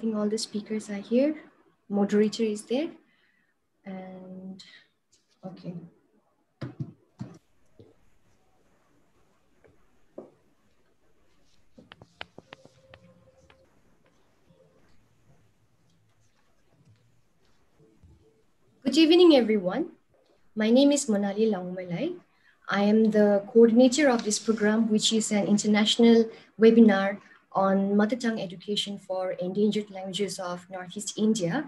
think all the speakers are here. Moderator is there. And okay. Good evening, everyone. My name is Monali Laungmalai. I am the coordinator of this program, which is an international webinar on mother tongue education for endangered languages of Northeast India.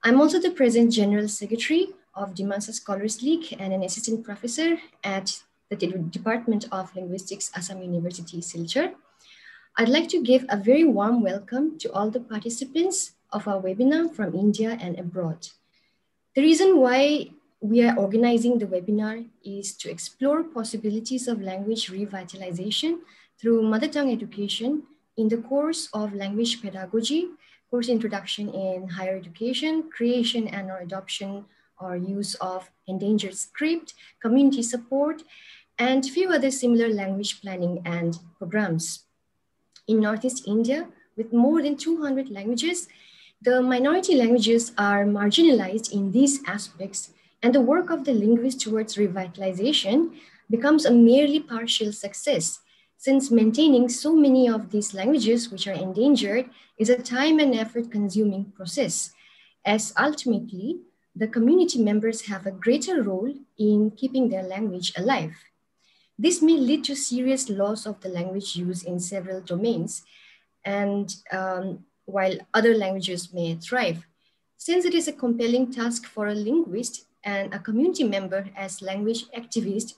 I'm also the present General Secretary of Dimasa Scholars League and an assistant professor at the Department of Linguistics, Assam University, Silchar. I'd like to give a very warm welcome to all the participants of our webinar from India and abroad. The reason why we are organizing the webinar is to explore possibilities of language revitalization through mother tongue education in the course of language pedagogy, course introduction in higher education, creation and or adoption or use of endangered script, community support, and few other similar language planning and programs. In Northeast India, with more than 200 languages, the minority languages are marginalized in these aspects, and the work of the linguist towards revitalization becomes a merely partial success, since maintaining so many of these languages which are endangered is a time and effort consuming process, as ultimately the community members have a greater role in keeping their language alive. This may lead to serious loss of the language use in several domains, and while other languages may thrive. Since it is a compelling task for a linguist and a community member as language activist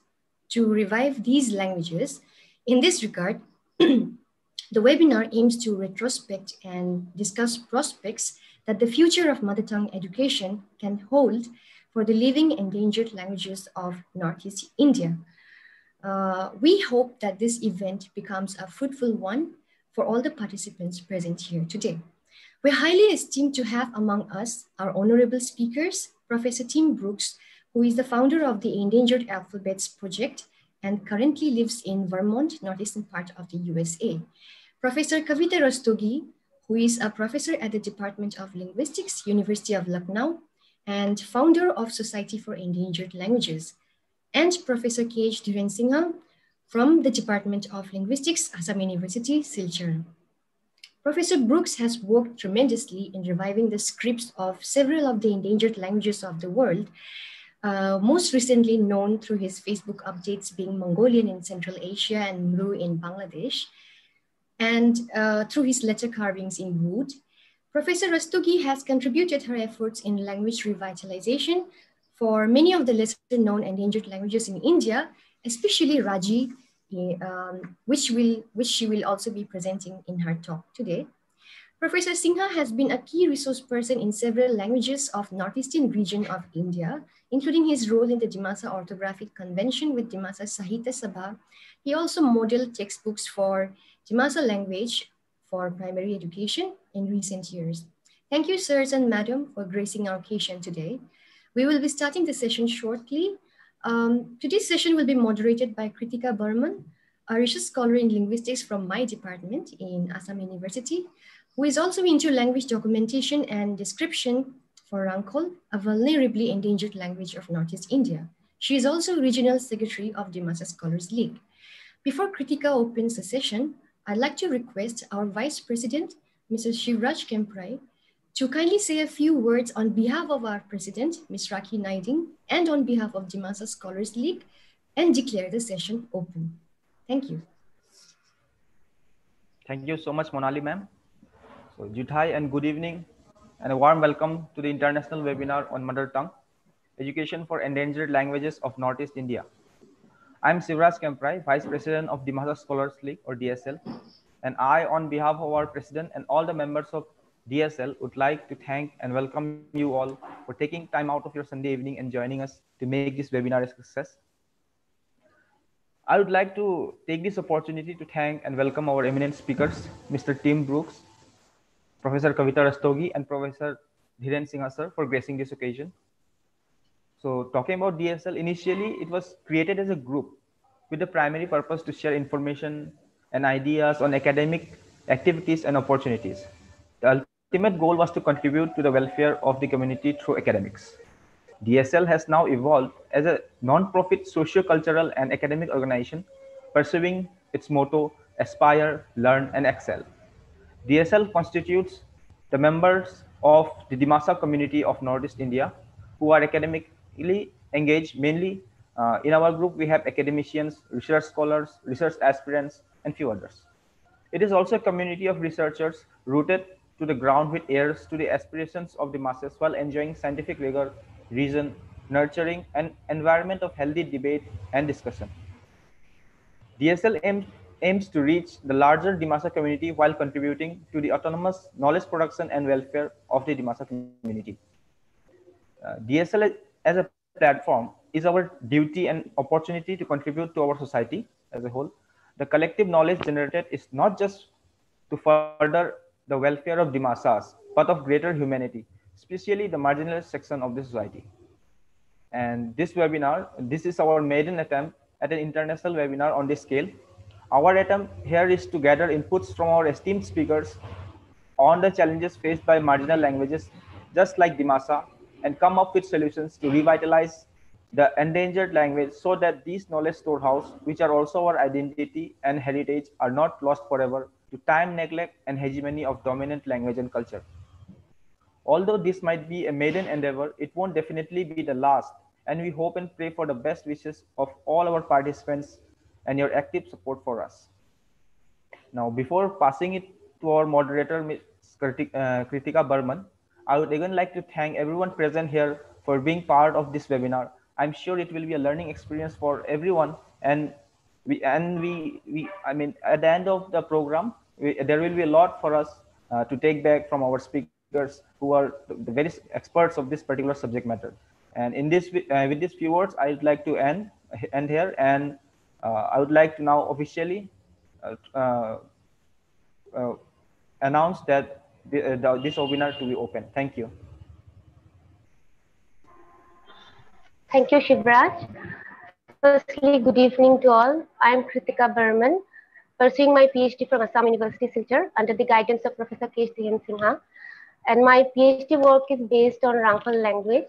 to revive these languages, in this regard, the webinar aims to retrospect and discuss prospects that the future of mother tongue education can hold for the living endangered languages of Northeast India. We hope that this event becomes a fruitful one for all the participants present here today. We're highly esteemed to have among us our honorable speakers, Professor Tim Brooks, who is the founder of the Endangered Alphabets Project and currently lives in Vermont, northeastern part of the USA. Professor Kavita Rastogi, who is a professor at the Department of Linguistics, University of Lucknow, and founder of Society for Endangered Languages. And Professor K.H. Dhiren Singha from the Department of Linguistics, Assam University, Silchar. Professor Brooks has worked tremendously in reviving the scripts of several of the endangered languages of the world, most recently known through his Facebook updates being Mongolian in Central Asia and Mru in Bangladesh, and through his letter carvings in wood. Professor Rastogi has contributed her efforts in language revitalization for many of the lesser known endangered languages in India, especially Raji, which she will also be presenting in her talk today. Professor Singha has been a key resource person in several languages of northeastern region of India, including his role in the Dimasa Orthographic Convention with Dimasa Sahitya Sabha. He also modeled textbooks for Dimasa language for primary education in recent years. Thank you, sirs and madam, for gracing our occasion today. We will be starting the session shortly. Today's session will be moderated by Kritika Burman, a research scholar in linguistics from my department in Assam University, who is also into language documentation and description for Rangkhol, a vulnerably endangered language of Northeast India. She is also regional secretary of Dimasa Scholars League. Before Kritika opens the session, I'd like to request our Vice President, Mr. Shivraj Kemprai, to kindly say a few words on behalf of our President, Ms. Rakhi Naiding, and on behalf of Dimasa Scholars League, and declare the session open. Thank you. Thank you so much, Monali ma'am. So, Juthai and good evening, and a warm welcome to the international webinar on mother tongue, education for endangered languages of Northeast India. I'm Shivraj Kemprai, Vice President of Dimasa Scholars League or DSL, and I, on behalf of our President and all the members of DSL, would like to thank and welcome you all for taking time out of your Sunday evening and joining us to make this webinar a success. I would like to take this opportunity to thank and welcome our eminent speakers, Mr. Tim Brooks, Professor Kavita Rastogi, and Professor Dhiren Singha sir for gracing this occasion. So talking about DSL, initially it was created as a group with the primary purpose to share information and ideas on academic activities and opportunities. The ultimate goal was to contribute to the welfare of the community through academics. DSL has now evolved as a non-profit socio-cultural and academic organization pursuing its motto, Aspire, Learn and Excel. DSL constitutes the members of the Dimasa community of Northeast India who are academically engaged mainly. In our group, we have academicians, research scholars, research aspirants, and few others. It is also a community of researchers rooted to the ground with ears to the aspirations of the masses while enjoying scientific rigor, reason, nurturing an environment of healthy debate and discussion. DSL aims to reach the larger Dimasa community while contributing to the autonomous knowledge production and welfare of the Dimasa community. DSL as a platform is our duty and opportunity to contribute to our society as a whole. The collective knowledge generated is not just to further the welfare of Dimasas, but of greater humanity, especially the marginalized section of the society. And this webinar, this is our maiden attempt at an international webinar on this scale. Our attempt here is to gather inputs from our esteemed speakers on the challenges faced by marginal languages just like Dimasa and come up with solutions to revitalize the endangered language so that these knowledge storehouse, which are also our identity and heritage, are not lost forever to time, neglect, and hegemony of dominant language and culture. Although this might be a maiden endeavor, it won't definitely be the last, and we hope and pray for the best wishes of all our participants and your active support for us. Now, before passing it to our moderator, Ms. Kritika Burman, I would again like to thank everyone present here for being part of this webinar. I'm sure it will be a learning experience for everyone, and I mean, at the end of the program, there will be a lot for us to take back from our speakers who are the very experts of this particular subject matter. And in this, with these few words, I'd like to end here, and I would like to now officially announce that this webinar to be open. Thank you. Thank you, Shivraj. Firstly, good evening to all. I am Kritika Burman, pursuing my PhD from Assam University, Silchar, under the guidance of Professor K. Sihan Sinha. And my PhD work is based on Rangkhal language.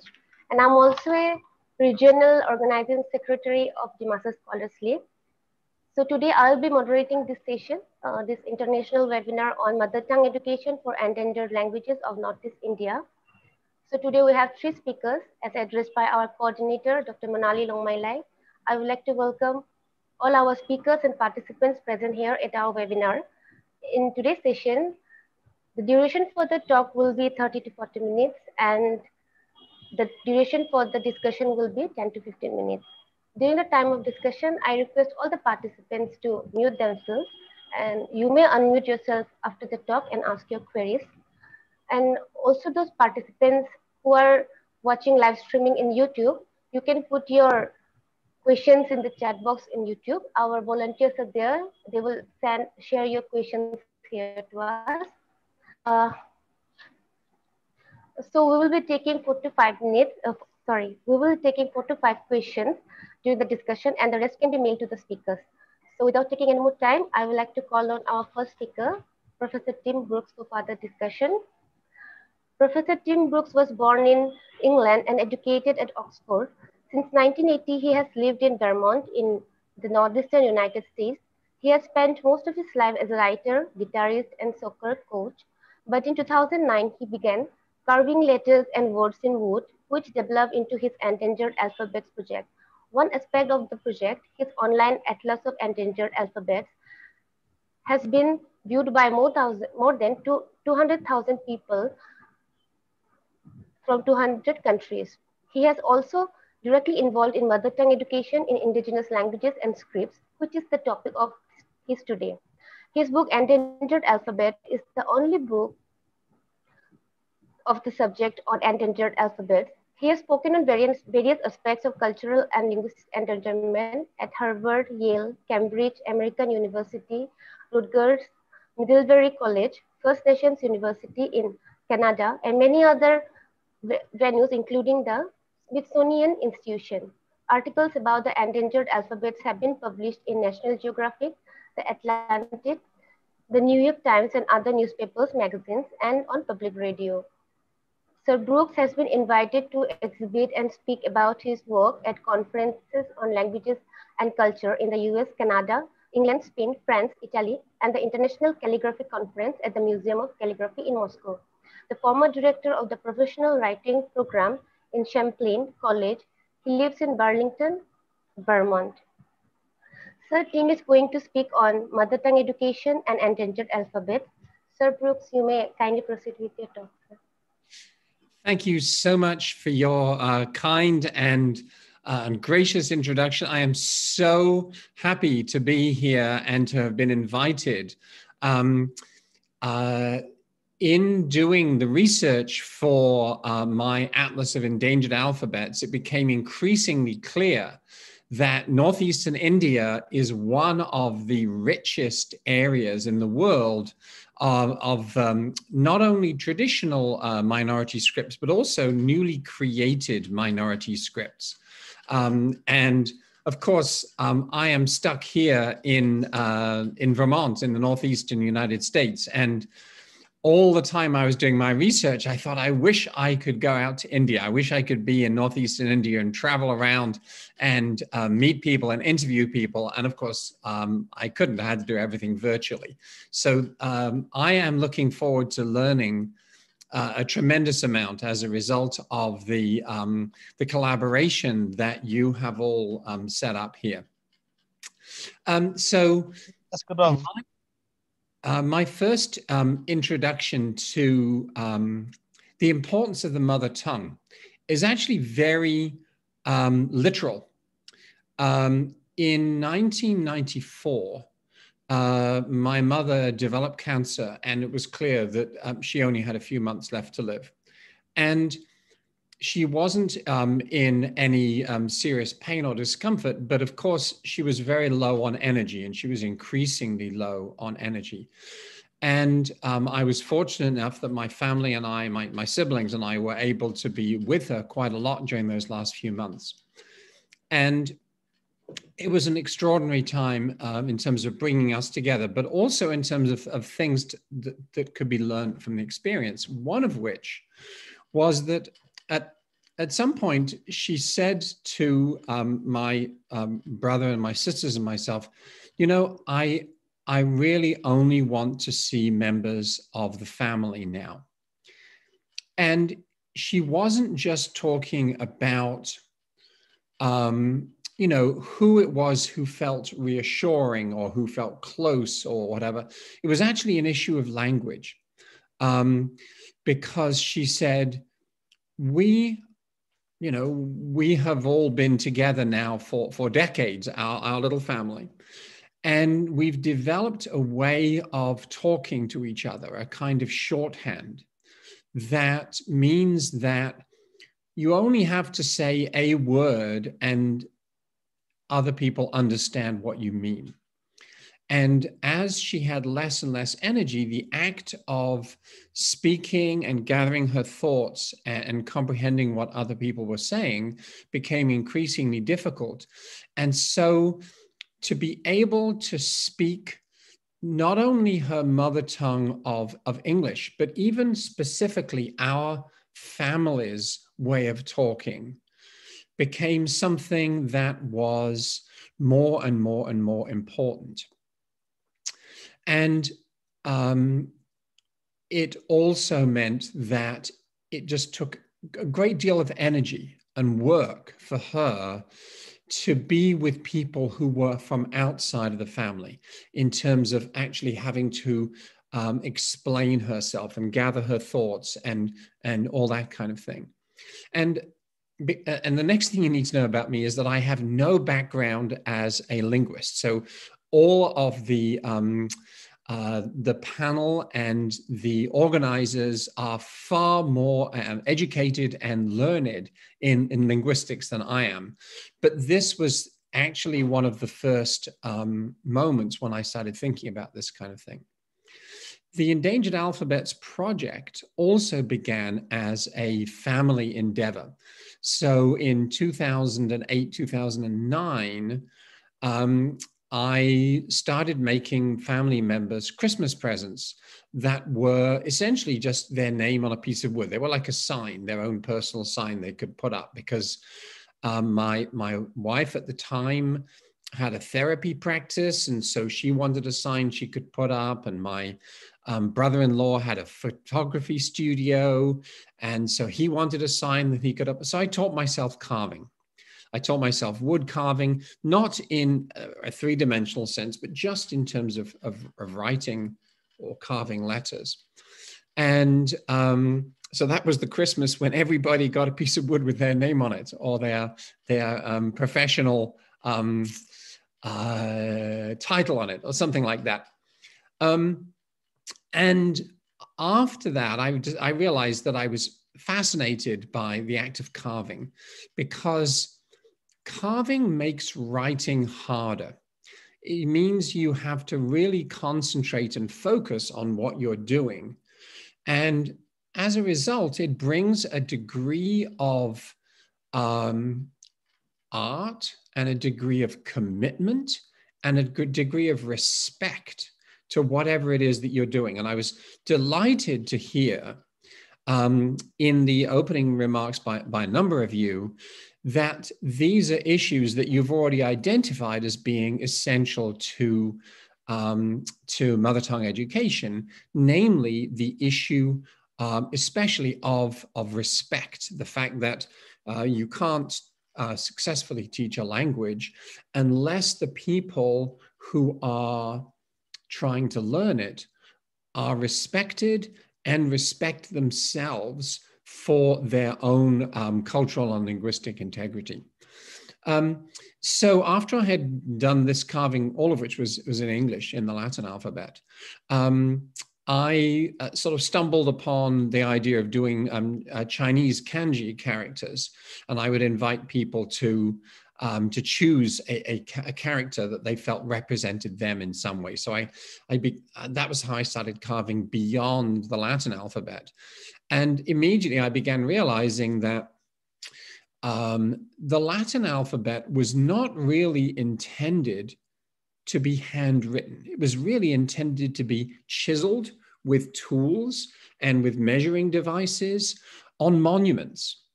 And I'm also a regional organizing secretary of Dimasa Scholars League. So today I'll be moderating this session, this international webinar on mother tongue education for endangered languages of Northeast India. So today we have three speakers as addressed by our coordinator, Dr. Monali Longmailai. I would like to welcome all our speakers and participants present here at our webinar. In today's session, the duration for the talk will be 30 to 40 minutes and the duration for the discussion will be 10 to 15 minutes. During the time of discussion, I request all the participants to mute themselves and you may unmute yourself after the talk and ask your queries. And also those participants who are watching live streaming in YouTube, you can put your questions in the chat box in YouTube. Our volunteers are there. They will share your questions here to us. So we will be taking 4 to 5 minutes. We will be taking 4 to 5 questions during the discussion and the rest can be mailed to the speakers. So without taking any more time, I would like to call on our first speaker, Professor Tim Brooks, for further discussion. Professor Tim Brooks was born in England and educated at Oxford. Since 1980, he has lived in Vermont in the northeastern United States. He has spent most of his life as a writer, guitarist, and soccer coach. But in 2009, he began carving letters and words in wood, which developed into his Endangered Alphabets project. One aspect of the project, his online Atlas of Endangered Alphabets, has been viewed by more than 200,000 people from 200 countries. He has also directly involved in mother tongue education in indigenous languages and scripts, which is the topic of his today. His book, Endangered Alphabet, is the only book of the subject on endangered alphabets. He has spoken on various aspects of cultural and linguistic endangerment at Harvard, Yale, Cambridge, American University, Rutgers, Middlebury College, First Nations University in Canada, and many other venues, including the Smithsonian Institution. Articles about the endangered alphabets have been published in National Geographic, The Atlantic, the New York Times and other newspapers, magazines, and on public radio. Sir Brooks has been invited to exhibit and speak about his work at conferences on languages and culture in the US, Canada, England, Spain, France, Italy, and the International Calligraphy Conference at the Museum of Calligraphy in Moscow. The former director of the professional writing program in Champlain College, he lives in Burlington, Vermont. Sir Tim is going to speak on mother tongue education and endangered alphabets. Sir Brooks, you may kindly proceed with your talk. Thank you so much for your kind and gracious introduction. I am so happy to be here and to have been invited. In doing the research for my Atlas of Endangered Alphabets, it became increasingly clear that Northeastern India is one of the richest areas in the world of not only traditional minority scripts, but also newly created minority scripts. And of course, I am stuck here in Vermont, in the Northeastern United States. And all the time I was doing my research, I thought, I wish I could go out to India. I wish I could be in Northeastern India and travel around and meet people and interview people. And of course, I couldn't. I had to do everything virtually. So I am looking forward to learning a tremendous amount as a result of the collaboration that you have all set up here. My first introduction to the importance of the mother tongue is actually very literal. In 1994, my mother developed cancer, and it was clear that she only had a few months left to live. And she wasn't in any serious pain or discomfort, but of course she was very low on energy, and she was increasingly low on energy. And I was fortunate enough that my family and I, my siblings and I were able to be with her quite a lot during those last few months. And it was an extraordinary time in terms of bringing us together, but also in terms of things that could be learned from the experience. One of which was that at some point, she said to my brother and my sisters and myself, you know, I really only want to see members of the family now. And she wasn't just talking about, you know, who it was who felt reassuring or who felt close or whatever. It was actually an issue of language, because she said, we have all been together now for decades, our little family. And we've developed a way of talking to each other, a kind of shorthand that means that you only have to say a word and other people understand what you mean. And as she had less and less energy, the act of speaking and gathering her thoughts and comprehending what other people were saying became increasingly difficult. And so to be able to speak not only her mother tongue of English, but even specifically our family's way of talking became something that was more and more and more important. And it also meant that it just took a great deal of energy and work for her to be with people who were from outside of the family, in terms of actually having to explain herself and gather her thoughts and all that kind of thing. And the next thing you need to know about me is that I have no background as a linguist. So all of the panel and the organizers are far more educated and learned in linguistics than I am. But this was actually one of the first moments when I started thinking about this kind of thing. The Endangered Alphabets Project also began as a family endeavor. So in 2008, 2009, I started making family members Christmas presents that were essentially just their name on a piece of wood. They were like a sign, their own personal sign they could put up, because my wife at the time had a therapy practice, and so she wanted a sign she could put up, and my brother-in-law had a photography studio, and so he wanted a sign that he could up. So I taught myself carving. I taught myself wood carving, not in a three-dimensional sense, but just in terms of writing or carving letters. And so that was the Christmas when everybody got a piece of wood with their name on it, or their professional title on it, or something like that. And after that, I realized that I was fascinated by the act of carving, because carving makes writing harder. It means you have to really concentrate and focus on what you're doing. And as a result, it brings a degree of art and a degree of commitment and a good degree of respect to whatever it is that you're doing. And I was delighted to hear in the opening remarks by a number of you that these are issues that you've already identified as being essential to mother tongue education, namely the issue especially of respect, the fact that you can't successfully teach a language unless the people who are trying to learn it are respected and respect themselves for their own cultural and linguistic integrity. So after I had done this carving, all of which was in English in the Latin alphabet, I sort of stumbled upon the idea of doing Chinese kanji characters, and I would invite people to choose a character that they felt represented them in some way. So that was how I started carving beyond the Latin alphabet. And immediately I began realizing that the Latin alphabet was not really intended to be handwritten. It was really intended to be chiseled with tools and with measuring devices on monuments,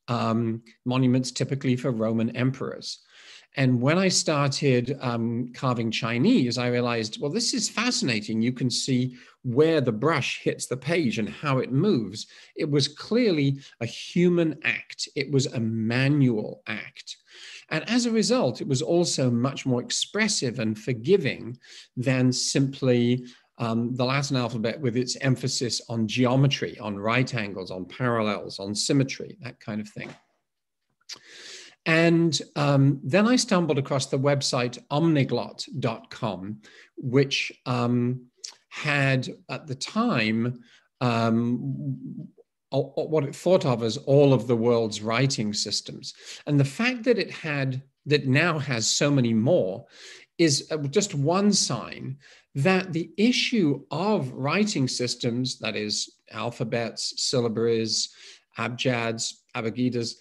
monuments typically for Roman emperors. And when I started carving Chinese, I realized, well, this is fascinating. You can see where the brush hits the page and how it moves. It was clearly a human act. It was a manual act. And as a result, it was also much more expressive and forgiving than simply the Latin alphabet with its emphasis on geometry, on right angles, on parallels, on symmetry, that kind of thing. And then I stumbled across the website omniglot.com, which had at the time what it thought of as all of the world's writing systems. And the fact that that now has so many more is just one sign that the issue of writing systems, that is alphabets, syllabaries, abjads, abagidas,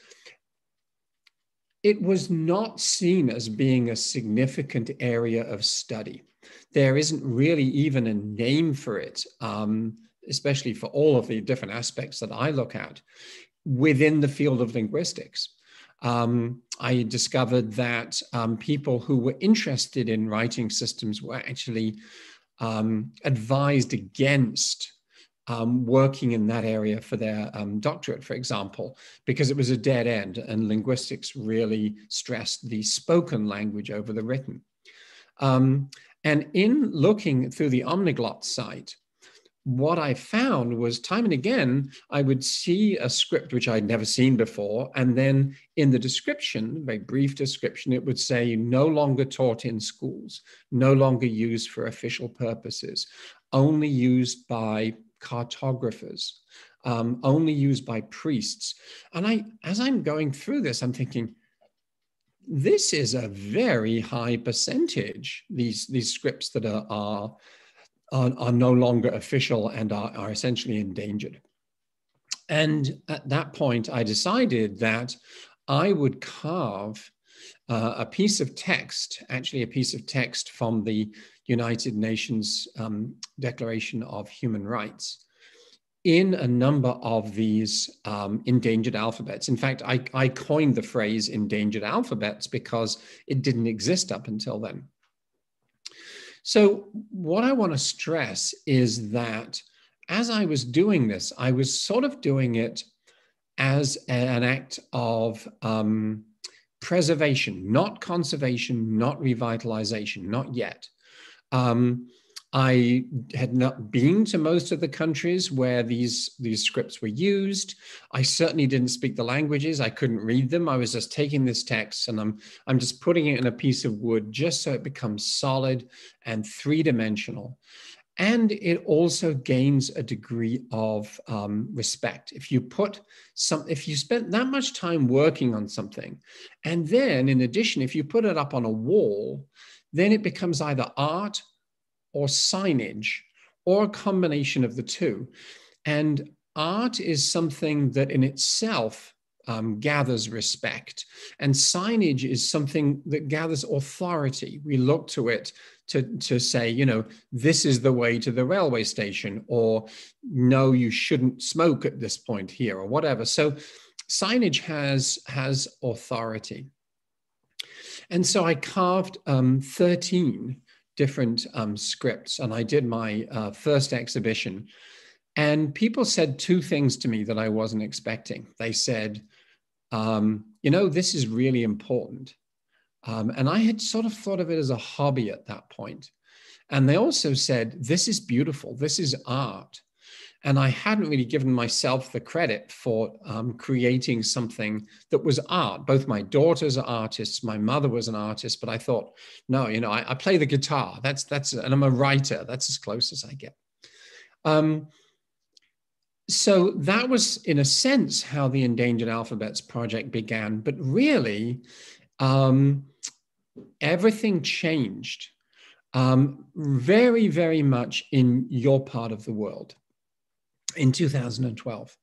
it was not seen as being a significant area of study. There isn't really even a name for it, especially for all of the different aspects that I look at within the field of linguistics. I discovered that people who were interested in writing systems were actually advised against working in that area for their doctorate, for example, because it was a dead end, and linguistics really stressed the spoken language over the written. And in looking through the Omniglot site, what I found was time and again, I would see a script which I'd never seen before. And then in the description, very brief description, it would say no longer taught in schools, no longer used for official purposes, only used by cartographers, only used by priests. And as I'm going through this, I'm thinking, this is a very high percentage, these scripts that are no longer official and are essentially endangered. And at that point, I decided that I would carve a piece of text, actually a piece of text from the United Nations Declaration of Human Rights, in a number of these endangered alphabets. In fact, I coined the phrase endangered alphabets because it didn't exist up until then. So what I want to stress is that as I was doing this, I was sort of doing it as an act of preservation, not conservation, not revitalization, not yet. I had not been to most of the countries where these scripts were used. I certainly didn't speak the languages. I couldn't read them. I was just taking this text and I'm just putting it in a piece of wood just so it becomes solid and three-dimensional. And it also gains a degree of respect. If you spent that much time working on something, and then in addition, if you put it up on a wall, then it becomes either art or signage, or a combination of the two. And art is something that in itself gathers respect. And signage is something that gathers authority. We look to it to say, you know, this is the way to the railway station, or no, you shouldn't smoke at this point here, or whatever. So signage has authority. And so I carved 13 different scripts, and I did my first exhibition. And people said two things to me that I wasn't expecting. They said, you know, this is really important. And I had sort of thought of it as a hobby at that point. And they also said, this is beautiful, this is art. And I hadn't really given myself the credit for creating something that was art. Both my daughters are artists, my mother was an artist, but I thought, no, you know, I play the guitar, and I'm a writer, that's as close as I get. So that was, in a sense, how the Endangered Alphabets Project began. But really, everything changed very, very much in your part of the world in 2012.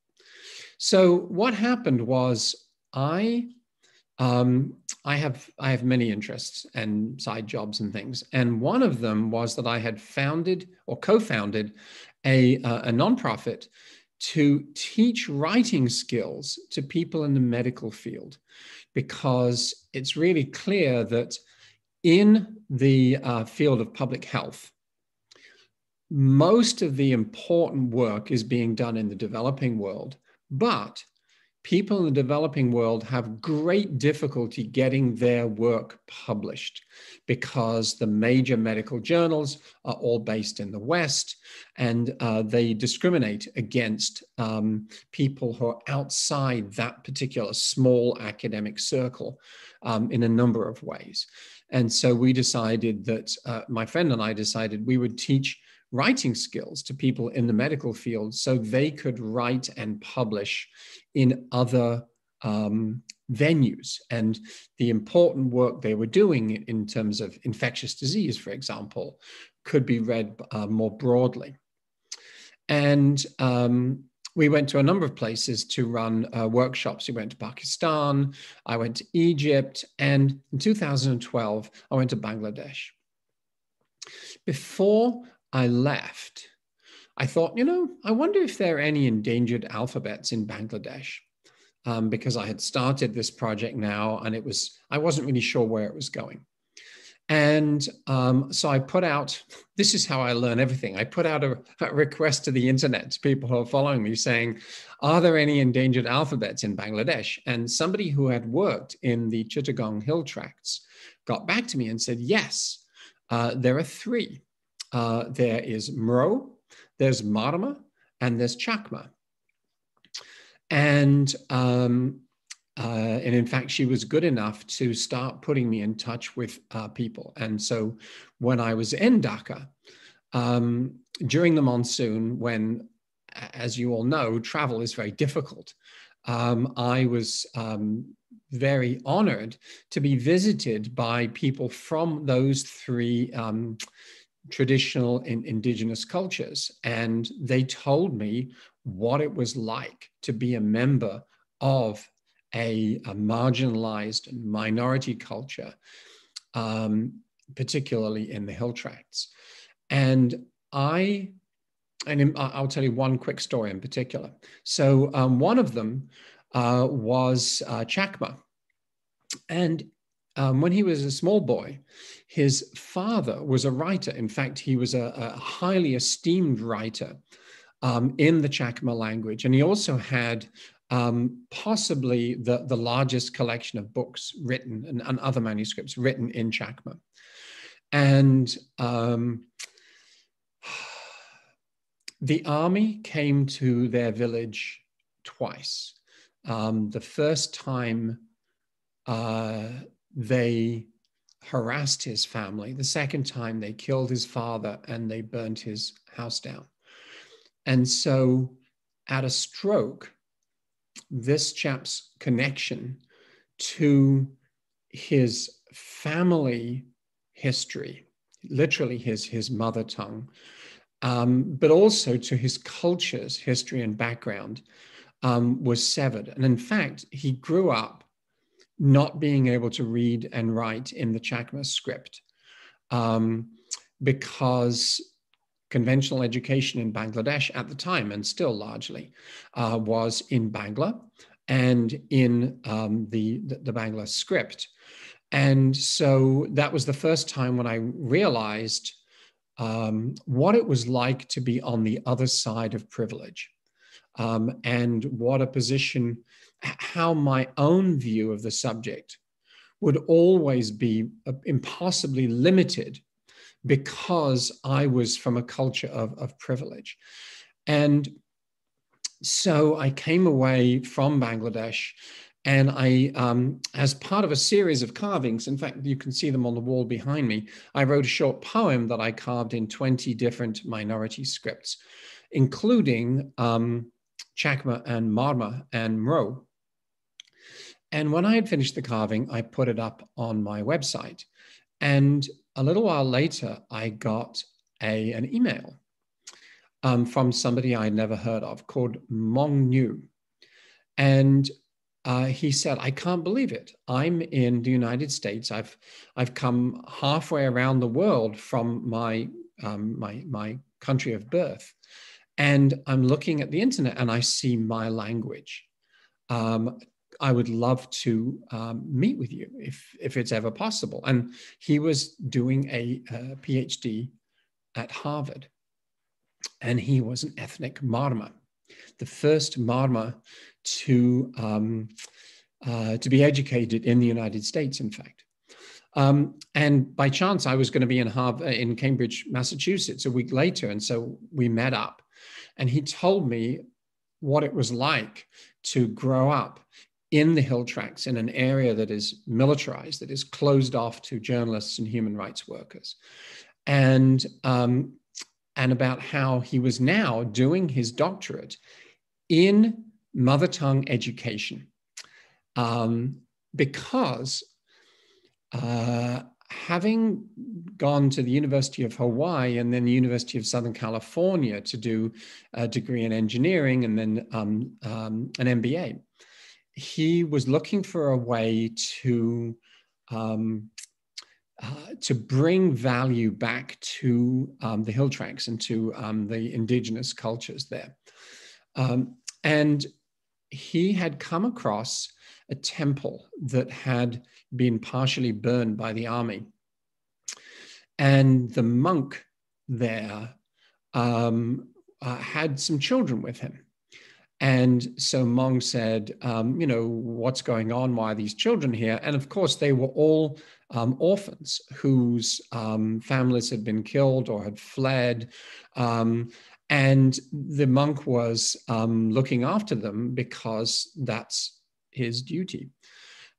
So what happened was I have many interests and side jobs and things. And one of them was that I had founded or co-founded a nonprofit to teach writing skills to people in the medical field, because it's really clear that in the field of public health, most of the important work is being done in the developing world, but people in the developing world have great difficulty getting their work published because the major medical journals are all based in the West, and they discriminate against people who are outside that particular small academic circle in a number of ways. And so we decided that, my friend and I decided we would teach writing skills to people in the medical field so they could write and publish in other venues. And the important work they were doing in terms of infectious disease, for example, could be read more broadly. And we went to a number of places to run workshops. We went to Pakistan, I went to Egypt, and in 2012, I went to Bangladesh. Before I left, I thought, you know, I wonder if there are any endangered alphabets in Bangladesh, because I had started this project now, and I wasn't really sure where it was going. And so I put out, this is how I learn everything. I put out a request to the internet to people who are following me saying, are there any endangered alphabets in Bangladesh? And somebody who had worked in the Chittagong Hill Tracts got back to me and said, yes, there are 3. There is Mro, there's Marma, and there's Chakma. And in fact, she was good enough to start putting me in touch with people. And so when I was in Dhaka, during the monsoon, when, as you all know, travel is very difficult, I was very honored to be visited by people from those 3 traditional indigenous cultures. And they told me what it was like to be a member of a marginalized minority culture, particularly in the hill tracts. And I'll tell you one quick story in particular. So one of them was Chakma. And when he was a small boy, his father was a writer. In fact, he was a highly esteemed writer in the Chakma language. And he also had possibly the largest collection of books written and other manuscripts written in Chakma. And the army came to their village twice. The first time they harassed his family. The second time they killed his father and they burnt his house down. And so at a stroke, this chap's connection to his family history, literally his mother tongue, but also to his culture's history and background, was severed. And in fact, he grew up not being able to read and write in the Chakma script because conventional education in Bangladesh at the time, and still largely, was in Bangla and in the Bangla script. And so that was the first time when I realized what it was like to be on the other side of privilege, and what a position, how my own view of the subject would always be impossibly limited because I was from a culture of privilege. And so I came away from Bangladesh, and I, as part of a series of carvings, in fact, you can see them on the wall behind me, I wrote a short poem that I carved in 20 different minority scripts, including Chakma and Marma and Mro. And when I had finished the carving, I put it up on my website. And a little while later, I got an email from somebody I'd never heard of called Mong Nhu. And he said, I can't believe it. I'm in the United States. I've come halfway around the world from my country of birth. And I'm looking at the internet and I see my language. I would love to meet with you if it's ever possible. And he was doing a PhD at Harvard, and he was an ethnic Marma, the first Marma to be educated in the United States, in fact. And by chance, I was going to be in Cambridge, Massachusetts a week later. And so we met up, and he told me what it was like to grow up in the hill tracts in an area that is militarized, that is closed off to journalists and human rights workers. And about how he was now doing his doctorate in mother tongue education, because having gone to the University of Hawaii and then the University of Southern California to do a degree in engineering and then an MBA, he was looking for a way to bring value back to the hill tracts and to the indigenous cultures there. And he had come across a temple that had been partially burned by the army. And the monk there had some children with him. And so Mong said, you know, what's going on? Why are these children here? And of course, they were all orphans whose families had been killed or had fled. And the monk was looking after them because that's his duty.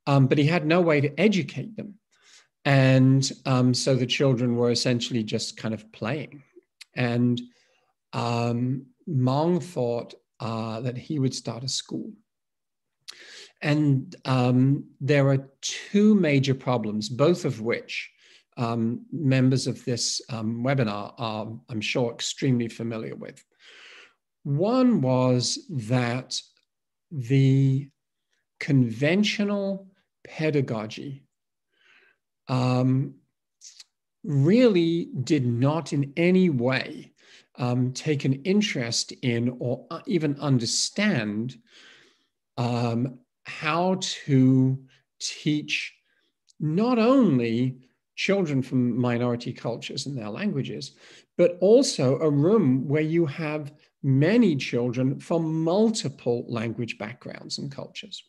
But he had no way to educate them. And so the children were essentially just kind of playing. And Mong thought that he would start a school. And there are two major problems, both of which members of this webinar are, I'm sure, extremely familiar with. One was that the conventional pedagogy really did not in any way take an interest in or even understand how to teach not only children from minority cultures and their languages, but also a room where you have many children from multiple language backgrounds and cultures.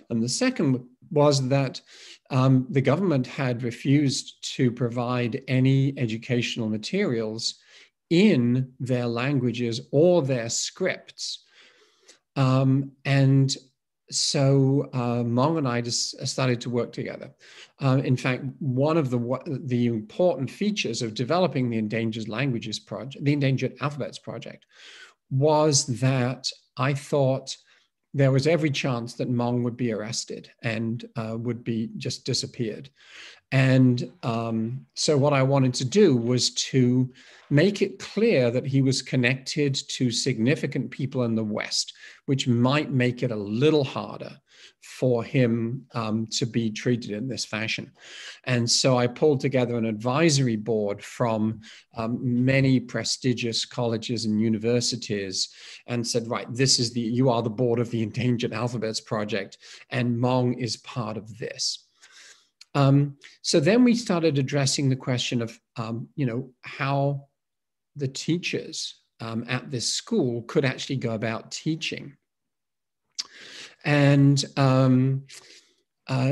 And the second was that the government had refused to provide any educational materials in their languages or their scripts. And so Mong and I just started to work together. In fact, one of the important features of developing the Endangered Languages Project, the Endangered Alphabets Project, was that I thought there was every chance that Mong would be arrested and would be just disappeared. And so what I wanted to do was to make it clear that he was connected to significant people in the West, which might make it a little harder for him to be treated in this fashion. And so I pulled together an advisory board from many prestigious colleges and universities and said, right, you are the board of the Endangered Alphabets Project, and Mong is part of this. So then we started addressing the question of, how the teachers at this school could actually go about teaching. And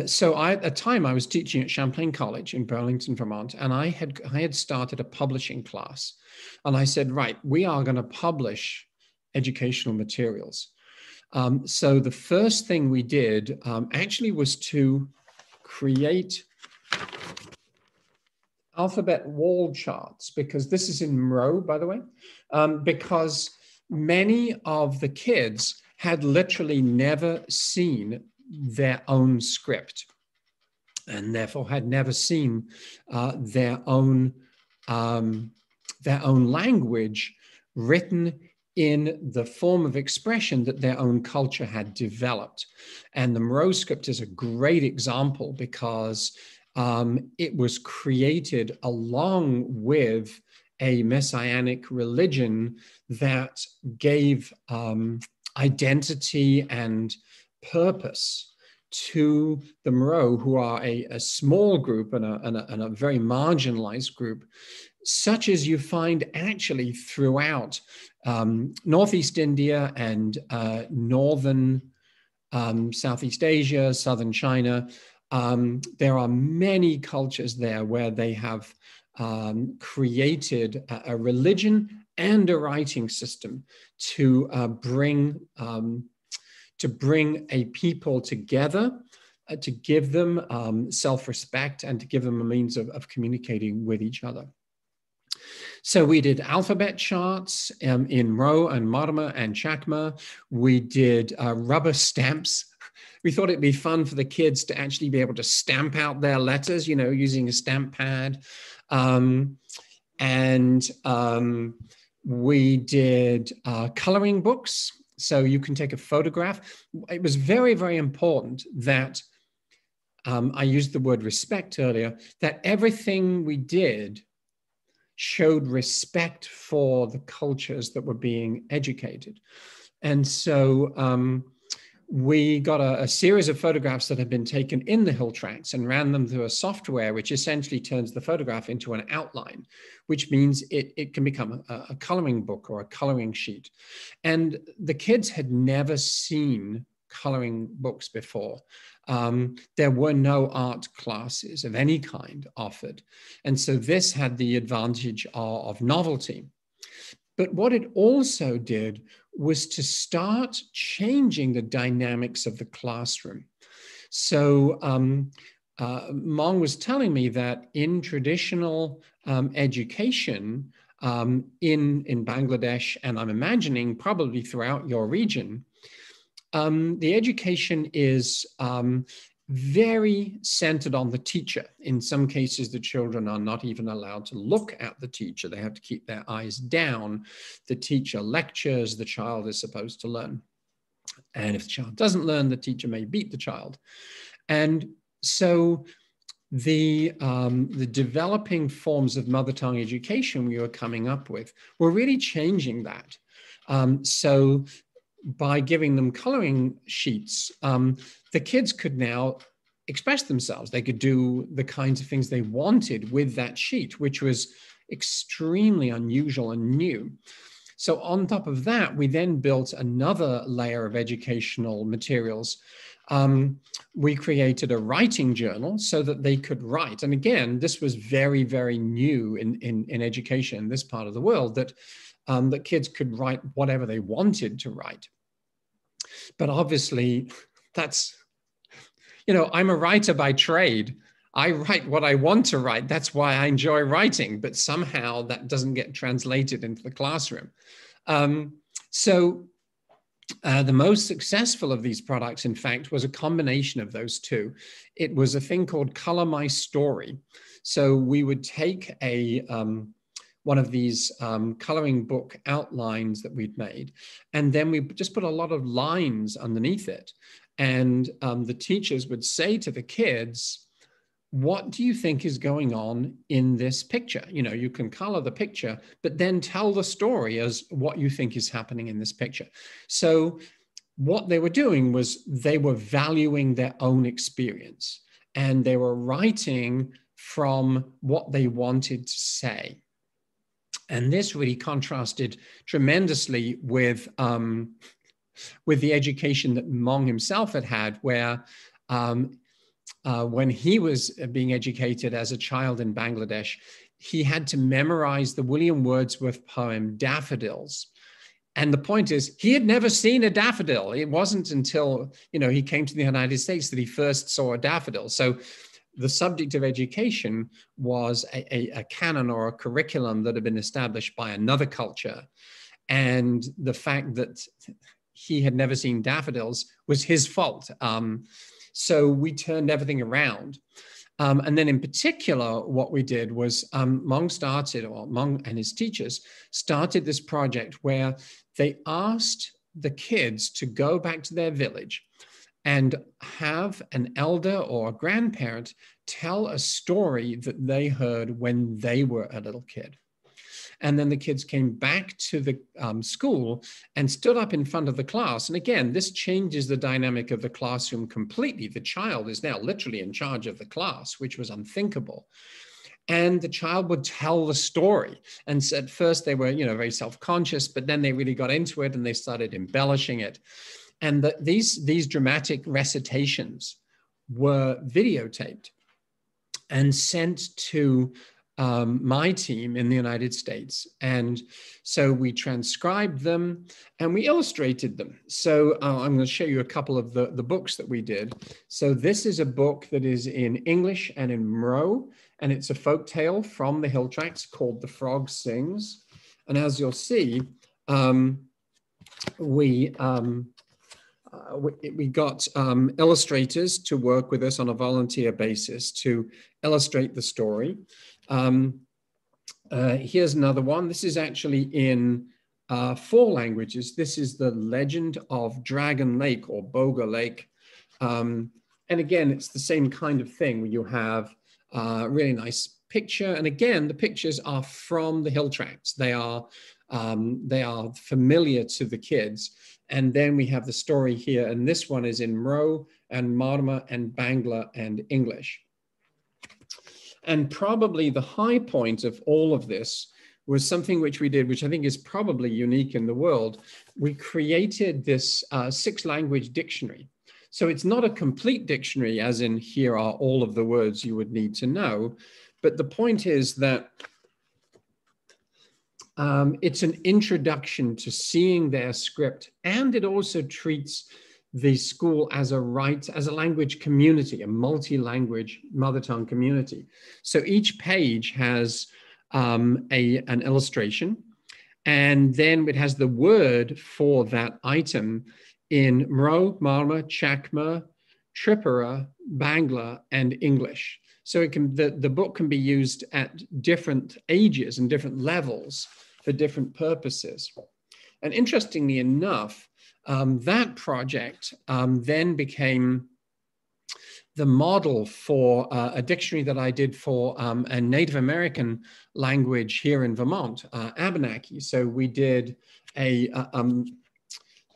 so at the time I was teaching at Champlain College in Burlington, Vermont, and I had started a publishing class. And I said, right, we are going to publish educational materials. So the first thing we did actually was to create alphabet wall charts, because this is in Mro, by the way, because many of the kids had literally never seen their own script and therefore had never seen their own language written in the form of expression that their own culture had developed. And the Mro script is a great example because it was created along with a messianic religion that gave identity and purpose to the Mro, who are a small group and a very marginalized group, such as you find actually throughout Northeast India and northern Southeast Asia, southern China. There are many cultures there where they have created a religion and a writing system to bring a people together, to give them self-respect and to give them a means of communicating with each other. So we did alphabet charts in Mro and Marma and Chakma. We did rubber stamps. We thought it'd be fun for the kids to actually be able to stamp out their letters, using a stamp pad. We did coloring books. So you can take a photograph. It was very, very important that I used the word respect earlier, that everything we did showed respect for the cultures that were being educated. And so we got a series of photographs that had been taken in the hill tracks and ran them through a software, which essentially turns the photograph into an outline, which means it can become a coloring book or a coloring sheet. And the kids had never seen coloring books before. There were no art classes of any kind offered. And so this had the advantage of novelty. But what it also did was to start changing the dynamics of the classroom. So Mong was telling me that in traditional education in Bangladesh, and I'm imagining probably throughout your region, the education is very centered on the teacher. In some cases, the children are not even allowed to look at the teacher. They have to keep their eyes down. The teacher lectures, the child is supposed to learn. And if the child doesn't learn, the teacher may beat the child. And so the developing forms of mother tongue education we were coming up with were really changing that. So by giving them coloring sheets, the kids could now express themselves. They could do the kinds of things they wanted with that sheet, which was extremely unusual and new. So on top of that, we then built another layer of educational materials. We created a writing journal so that they could write. And again, this was very, very new in education in this part of the world, that kids could write whatever they wanted to write. But obviously, that's, you know, I'm a writer by trade. I write what I want to write. That's why I enjoy writing, but somehow that doesn't get translated into the classroom. The most successful of these products, in fact, was a combination of those two. It was a thing called Color My Story. So we would take one of these coloring book outlines that we'd made, and then we just put a lot of lines underneath it. And the teachers would say to the kids, what do you think is going on in this picture? You know, you can color the picture, but then tell the story as what you think is happening in this picture. So what they were doing was they were valuing their own experience, and they were writing from what they wanted to say. And this really contrasted tremendously with the education that Hmong himself had, where when he was being educated as a child in Bangladesh, he had to memorize the William Wordsworth poem, Daffodils. And the point is, he had never seen a daffodil. It wasn't until, you know, he came to the United States that he first saw a daffodil. So the subject of education was a canon or a curriculum that had been established by another culture. And the fact that he had never seen daffodils was his fault. So we turned everything around. And then in particular, what we did was Hmong and his teachers started this project where they asked the kids to go back to their village and have an elder or a grandparent tell a story that they heard when they were a little kid. And then the kids came back to the school and stood up in front of the class. And again, this changes the dynamic of the classroom completely. The child is now literally in charge of the class, which was unthinkable. And the child would tell the story. And so at first they were, you know, very self-conscious, but then they really got into it and they started embellishing it. And these dramatic recitations were videotaped and sent to my team in the United States. And so we transcribed them and we illustrated them. So I'm going to show you a couple of the books that we did. So this is a book that is in English and in Mro, and it's a folk tale from the Hill Tracts called The Frog Sings. And as you'll see, we got illustrators to work with us on a volunteer basis to illustrate the story. Here's another one. This is actually in 4 languages. This is The Legend of Dragon Lake or Boga Lake. And again, it's the same kind of thing where you have a really nice picture. And again, the pictures are from the Hill Tracts. They are familiar to the kids. And then we have the story here. And this one is in Mro and Marma and Bangla and English. And probably the high point of all of this was something which we did, which I think is probably unique in the world. We created this 6-language dictionary. So it's not a complete dictionary, as in here are all of the words you would need to know. But the point is that it's an introduction to seeing their script, and it also treats the school as a language community, a multi-language mother tongue community. So each page has an illustration, and then it has the word for that item in Mro, Marma, Chakma, Tripura, Bangla, and English. So it can, the book can be used at different ages and different levels for different purposes. And interestingly enough, That project then became the model for a dictionary that I did for a Native American language here in Vermont, Abenaki. So we did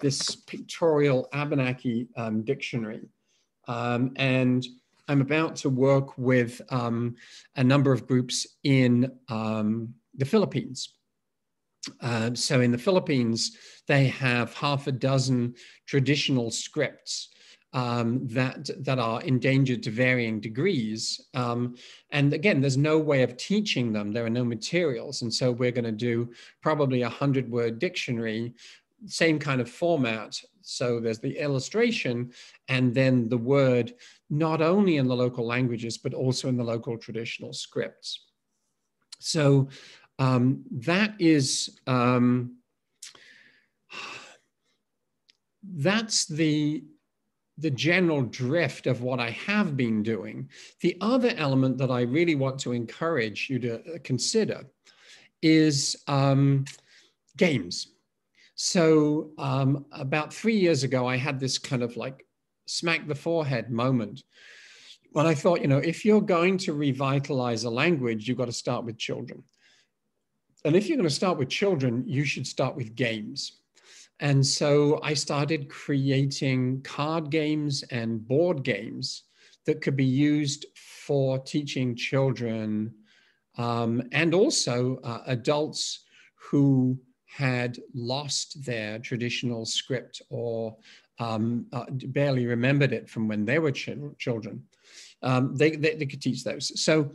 this pictorial Abenaki dictionary. And I'm about to work with a number of groups in the Philippines. So in the Philippines, they have half a dozen traditional scripts that are endangered to varying degrees. And again, there's no way of teaching them. There are no materials. And so we're going to do probably a 100-word dictionary, same kind of format. So there's the illustration and then the word, not only in the local languages, but also in the local traditional scripts. So that is, that's the general drift of what I have been doing. The other element that I really want to encourage you to consider is games. So about 3 years ago, I had this kind of like smack the forehead moment when I thought, you know, if you're going to revitalize a language, you've got to start with children. And if you're going to start with children, you should start with games. And so I started creating card games and board games that could be used for teaching children and also adults who had lost their traditional script or barely remembered it from when they were children. They could teach those. So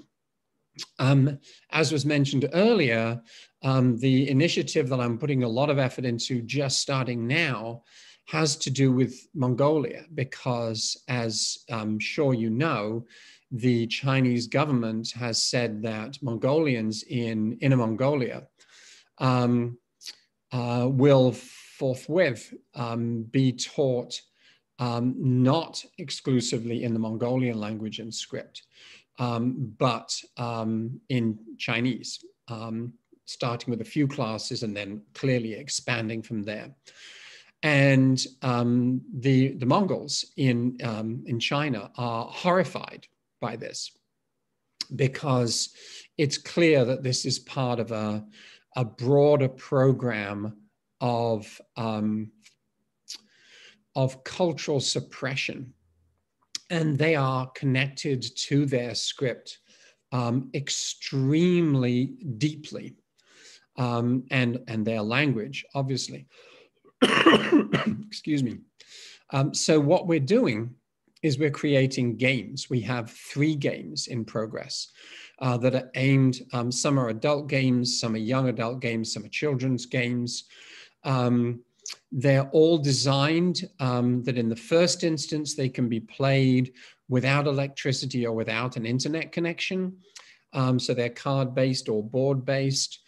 as was mentioned earlier, the initiative that I'm putting a lot of effort into just starting now has to do with Mongolia, because as I'm sure you know, the Chinese government has said that Mongolians in Inner Mongolia will forthwith be taught not exclusively in the Mongolian language and script, but in Chinese, starting with a few classes and then clearly expanding from there. And the Mongols in China are horrified by this, because it's clear that this is part of a broader program of cultural suppression. And they are connected to their script extremely deeply, and their language, obviously. Excuse me. So what we're doing is we're creating games. We have 3 games in progress that are aimed, some are adult games, some are young adult games, some are children's games. They're all designed that in the first instance, they can be played without electricity or without an internet connection. So they're card-based or board-based.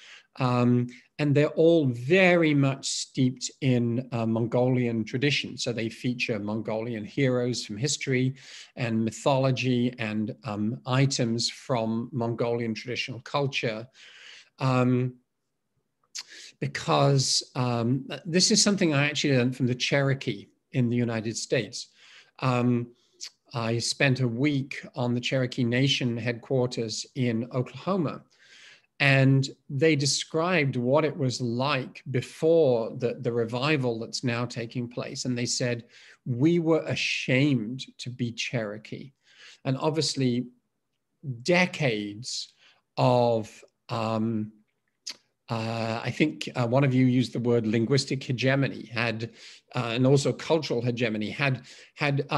And they're all very much steeped in Mongolian tradition. So they feature Mongolian heroes from history and mythology and items from Mongolian traditional culture. Because this is something I actually learned from the Cherokee in the United States. I spent a week on the Cherokee Nation headquarters in Oklahoma, and they described what it was like before the revival that's now taking place. And they said, we were ashamed to be Cherokee. And obviously decades of I think one of you used the word linguistic hegemony, and also cultural hegemony, had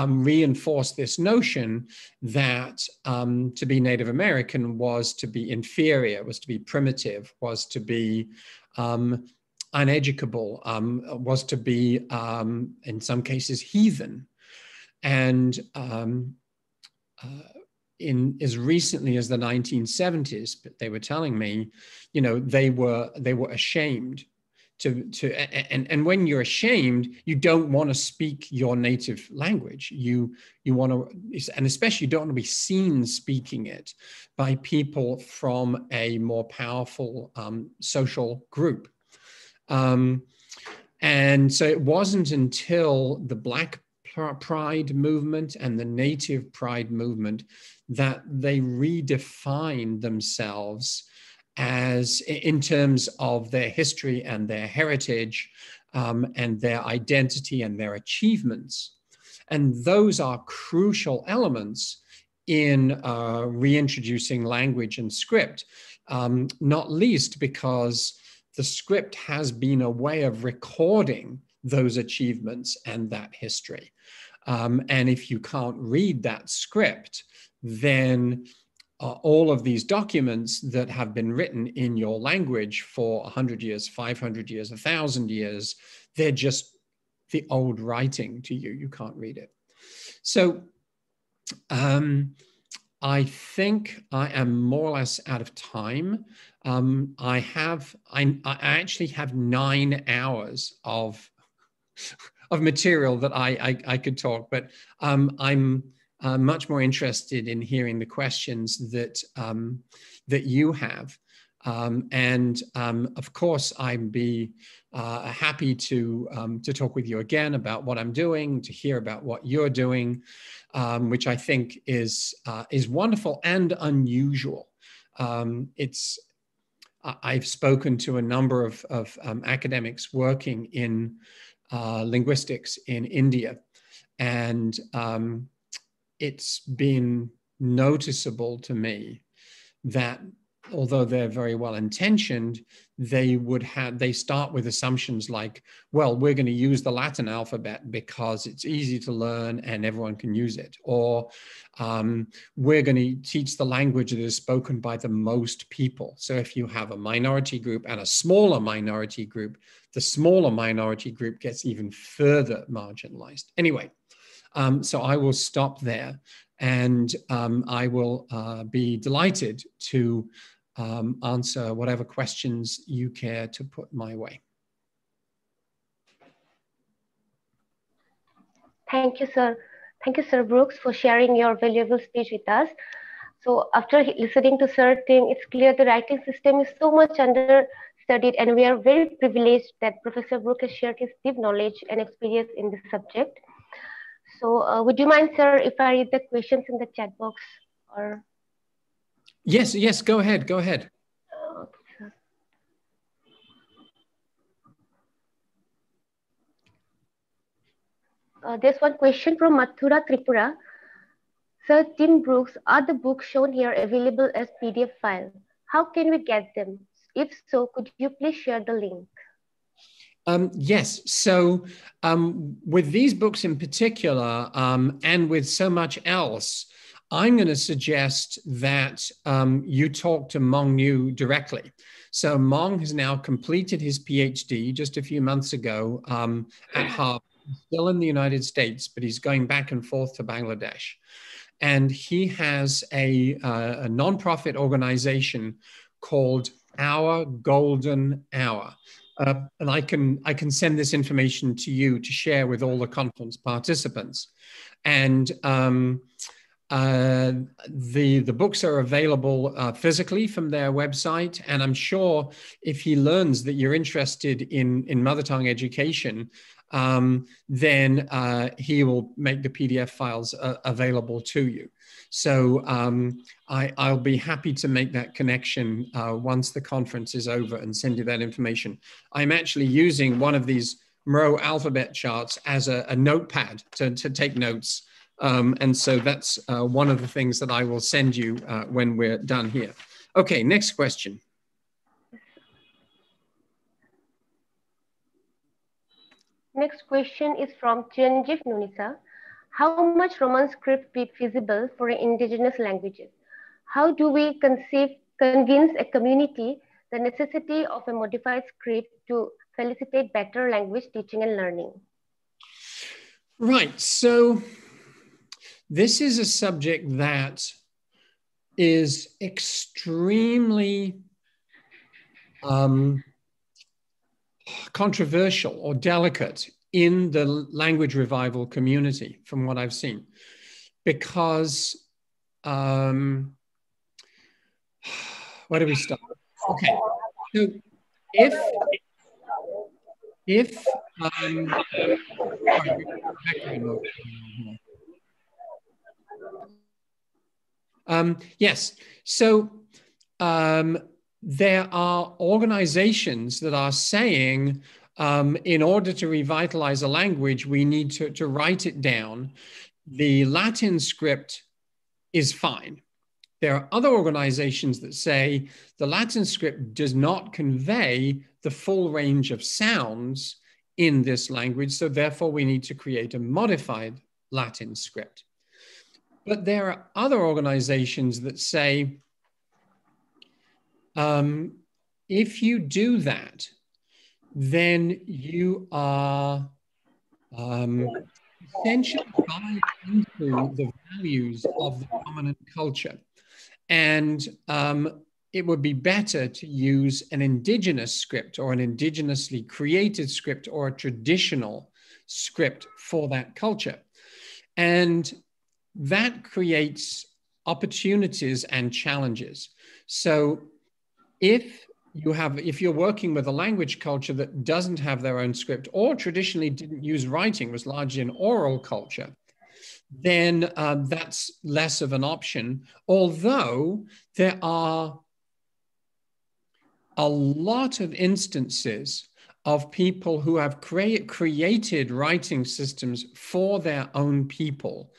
reinforced this notion that to be Native American was to be inferior, was to be primitive, was to be uneducable, was to be, in some cases, heathen. And in as recently as the 1970s, they were telling me, you know, they were ashamed and when you're ashamed, you don't want to speak your native language. You want to, and especially you don't want to be seen speaking it by people from a more powerful social group. And so it wasn't until the Black Pride movement and the Native Pride movement that they redefined themselves as in terms of their history and their heritage and their identity and their achievements. And those are crucial elements in reintroducing language and script, not least because the script has been a way of recording those achievements and that history. And if you can't read that script, then all of these documents that have been written in your language for 100 years, 500 years, 1,000 years, they're just the old writing to you. You can't read it. So I think I am more or less out of time. I actually have 9 hours of material that I could talk, but I'm much more interested in hearing the questions that that you have. Of course, I'd be happy to talk with you again about what I'm doing, to hear about what you're doing, which I think is wonderful and unusual. I've spoken to a number of academics working in linguistics in India, and it's been noticeable to me that although they're very well intentioned, they start with assumptions like, well, we're going to use the Latin alphabet because it's easy to learn and everyone can use it. Or we're going to teach the language that is spoken by the most people. So if you have a minority group and a smaller minority group, the smaller minority group gets even further marginalized. Anyway, so I will stop there, and I will be delighted to answer whatever questions you care to put my way. Thank you, sir. Thank you, Sir Brooks, for sharing your valuable speech with us. So after listening to Sir Tim, it's clear the writing system is so much understudied, and we are very privileged that Professor Brooks has shared his deep knowledge and experience in this subject. So would you mind, sir, if I read the questions in the chat box? Or Yes, go ahead. There's one question from Mathura Tripura. Sir Tim Brooks, are the books shown here available as PDF file? How can we get them? If so, could you please share the link? Yes, so with these books in particular, and with so much else, I'm going to suggest that you talk to Mong Nhu directly. So Mong has now completed his PhD just a few months ago at Harvard, still in the United States, but he's going back and forth to Bangladesh. And he has a nonprofit organization called Our Golden Hour. And I can send this information to you to share with all the conference participants. And the books are available physically from their website. And I'm sure if he learns that you're interested in mother tongue education, then he will make the PDF files available to you. So I'll be happy to make that connection once the conference is over and send you that information. I'm actually using one of these Moreau alphabet charts as a notepad to take notes. And so that's one of the things that I will send you when we're done here. Okay, next question. Next question is from Chiranjeev Nunisa. How much Roman script be feasible for indigenous languages? How do we convince a community the necessity of a modified script to facilitate better language teaching and learning? Right, so this is a subject that is extremely controversial or delicate in the language revival community, from what I've seen, because where do we start? Okay, so if, sorry, background noise going on here. Yes, so there are organizations that are saying, in order to revitalize a language, we need to write it down. The Latin script is fine. There are other organizations that say the Latin script does not convey the full range of sounds in this language, so therefore we need to create a modified Latin script. But there are other organizations that say, if you do that, then you are essentially buying into the values of the dominant culture. And it would be better to use an indigenous script or an indigenously created script or a traditional script for that culture. And that creates opportunities and challenges. So if you're working with a language culture that doesn't have their own script or traditionally didn't use writing, was largely an oral culture, then that's less of an option. Although there are a lot of instances of people who have created writing systems for their own people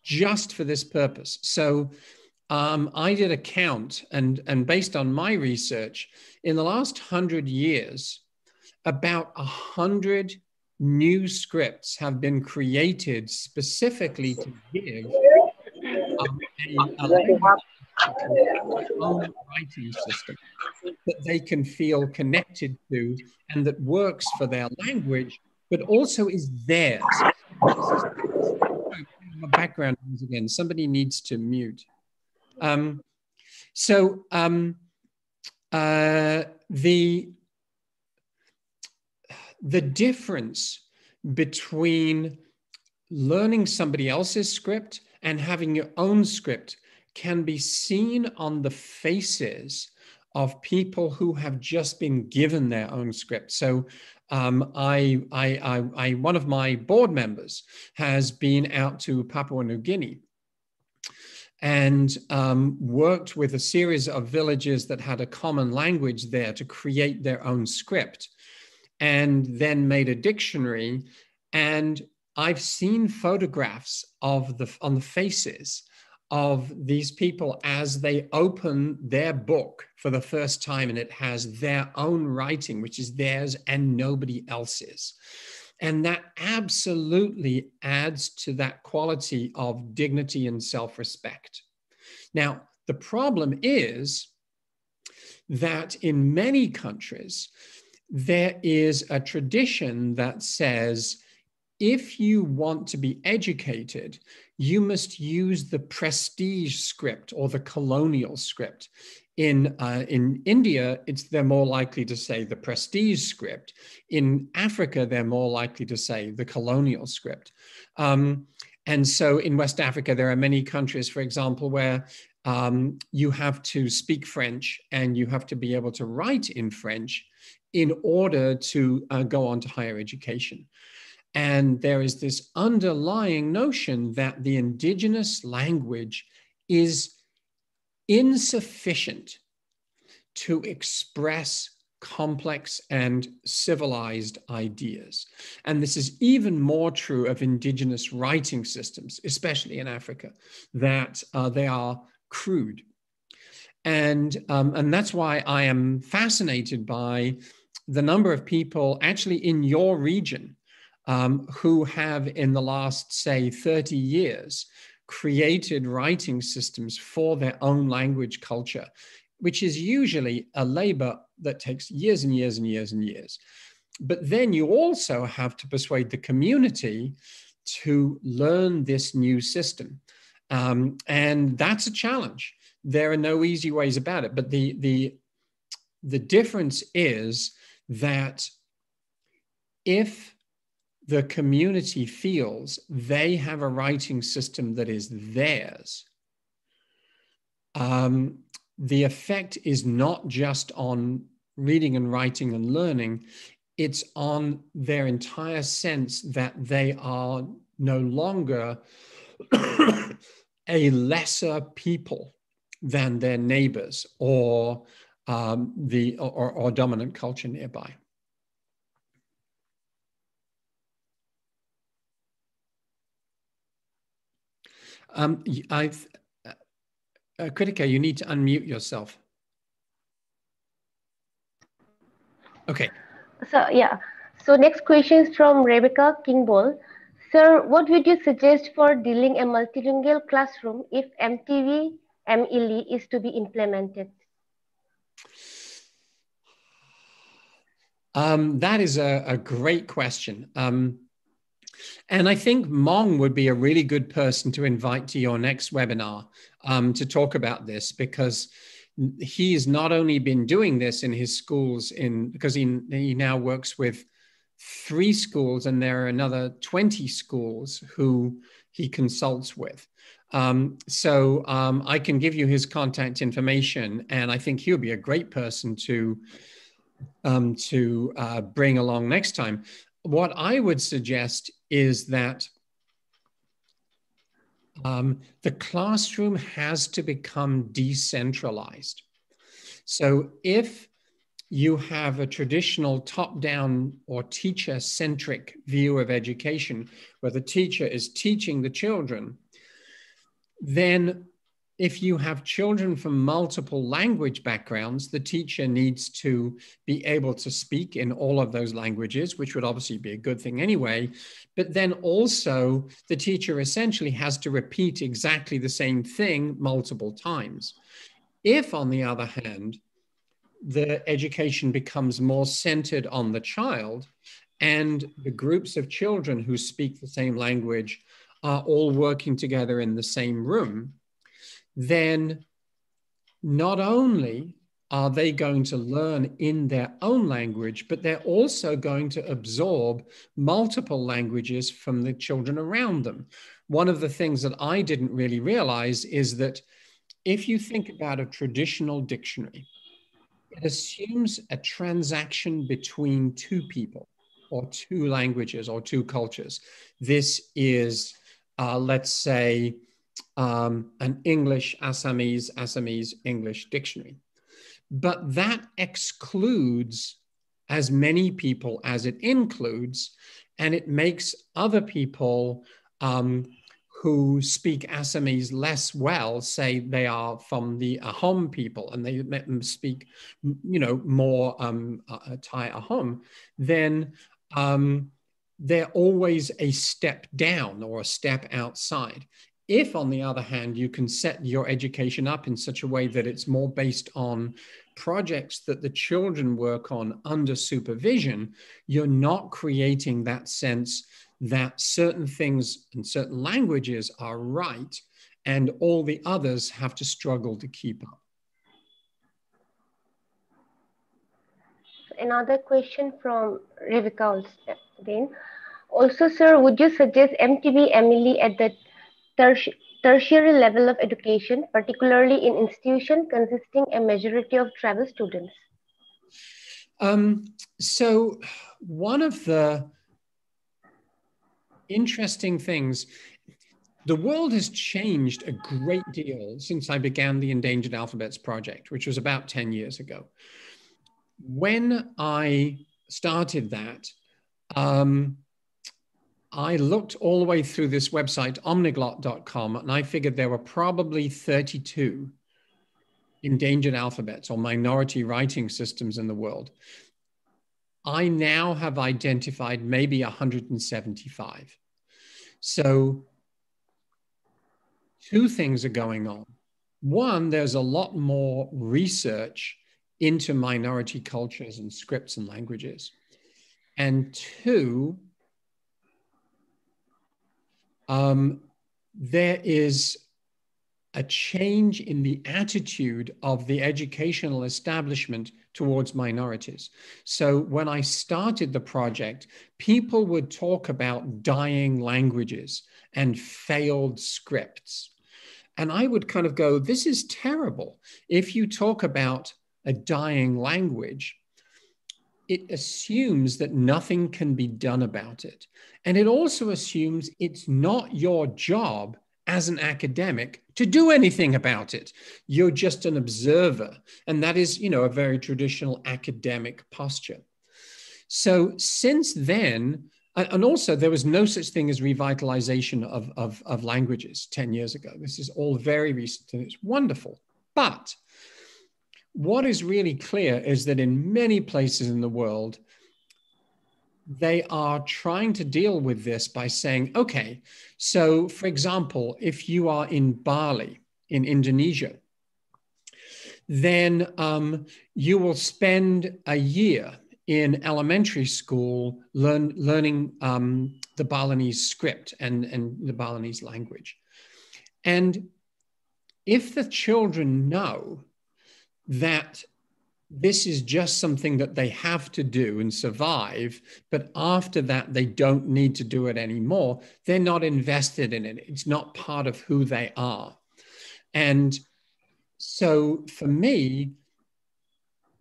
just for this purpose. So I did a count, and based on my research, in the last 100 years, about 100 new scripts have been created specifically to give a language own writing system that they can feel connected to and that works for their language, but also is theirs. Background noise again. Somebody needs to mute. The difference between learning somebody else's script and having your own script can be seen on the faces of people who have just been given their own script. So one of my board members has been out to Papua New Guinea and worked with a series of villages that had a common language there to create their own script, and then made a dictionary. And I've seen photographs of on the faces of these people as they open their book for the first time, and it has their own writing, which is theirs and nobody else's. And that absolutely adds to that quality of dignity and self-respect. Now, the problem is that in many countries, there is a tradition that says, if you want to be educated, you must use the prestige script or the colonial script. In India, they're more likely to say the prestige script. In Africa, they're more likely to say the colonial script. And so in West Africa, there are many countries, for example, where you have to speak French and you have to be able to write in French in order to go on to higher education. And there is this underlying notion that the indigenous language is insufficient to express complex and civilized ideas. And this is even more true of indigenous writing systems, especially in Africa, that they are crude. And that's why I am fascinated by the number of people actually in your region who have in the last, say, 30 years created writing systems for their own language culture, which is usually a labor that takes years and years and years and years. But then you also have to persuade the community to learn this new system. And that's a challenge. There are no easy ways about it. But the difference is that if the community feels they have a writing system that is theirs, the effect is not just on reading and writing and learning, it's on their entire sense that they are no longer a lesser people than their neighbors or or dominant culture nearby. Kritika, you need to unmute yourself. Okay. So yeah. So next question is from Rebecca Kingball. Sir, what would you suggest for dealing a multilingual classroom if MTV MELI is to be implemented? That is a great question. And I think Mong would be a really good person to invite to your next webinar to talk about this, because he's not only been doing this in his schools because he now works with 3 schools, and there are another 20 schools who he consults with. So I can give you his contact information, and I think he'll be a great person to bring along next time. What I would suggest is that the classroom has to become decentralized. So if you have a traditional top-down or teacher-centric view of education, where the teacher is teaching the children, then if you have children from multiple language backgrounds, the teacher needs to be able to speak in all of those languages, which would obviously be a good thing anyway. But then also the teacher essentially has to repeat exactly the same thing multiple times. If, on the other hand, the education becomes more centered on the child, and the groups of children who speak the same language are all working together in the same room, then not only are they going to learn in their own language, but they're also going to absorb multiple languages from the children around them. One of the things that I didn't really realize is that if you think about a traditional dictionary, it assumes a transaction between 2 people or 2 languages or 2 cultures. This is, let's say, an English, Assamese, English dictionary. But that excludes as many people as it includes, and it makes other people who speak Assamese less well, say they are from the Ahom people, and they speak, more Thai Ahom, then they're always a step down or a step outside. If, on the other hand, you can set your education up in such a way that it's more based on projects that the children work on under supervision, you're not creating that sense that certain things in certain languages are right and all the others have to struggle to keep up. Another question from Rebecca again. Also, sir, would you suggest MTV MELI at the tertiary level of education, particularly in institutions consisting a majority of tribal students? So one of the interesting things, the world has changed a great deal since I began the Endangered Alphabets Project, which was about 10 years ago. When I started that, I looked all the way through this website, omniglot.com, and I figured there were probably 32 endangered alphabets or minority writing systems in the world. I now have identified maybe 175. So 2 things are going on. One, there's a lot more research into minority cultures and scripts and languages. And 2, there is a change in the attitude of the educational establishment towards minorities. So when I started the project, people would talk about dying languages and failed scripts. And I would kind of go, this is terrible. If you talk about a dying language, it assumes that nothing can be done about it. And it also assumes it's not your job as an academic to do anything about it. You're just an observer. And that is, you know, a very traditional academic posture. So since then, and also there was no such thing as revitalization of languages 10 years ago. This is all very recent and it's wonderful. But what is really clear is that in many places in the world, they are trying to deal with this by saying, okay, so for example, if you are in Bali, in Indonesia, then you will spend a year in elementary school learning the Balinese script and the Balinese language. And if the children know that this is just something that they have to do and survive, but after that, they don't need to do it anymore, they're not invested in it. It's not part of who they are. And so for me,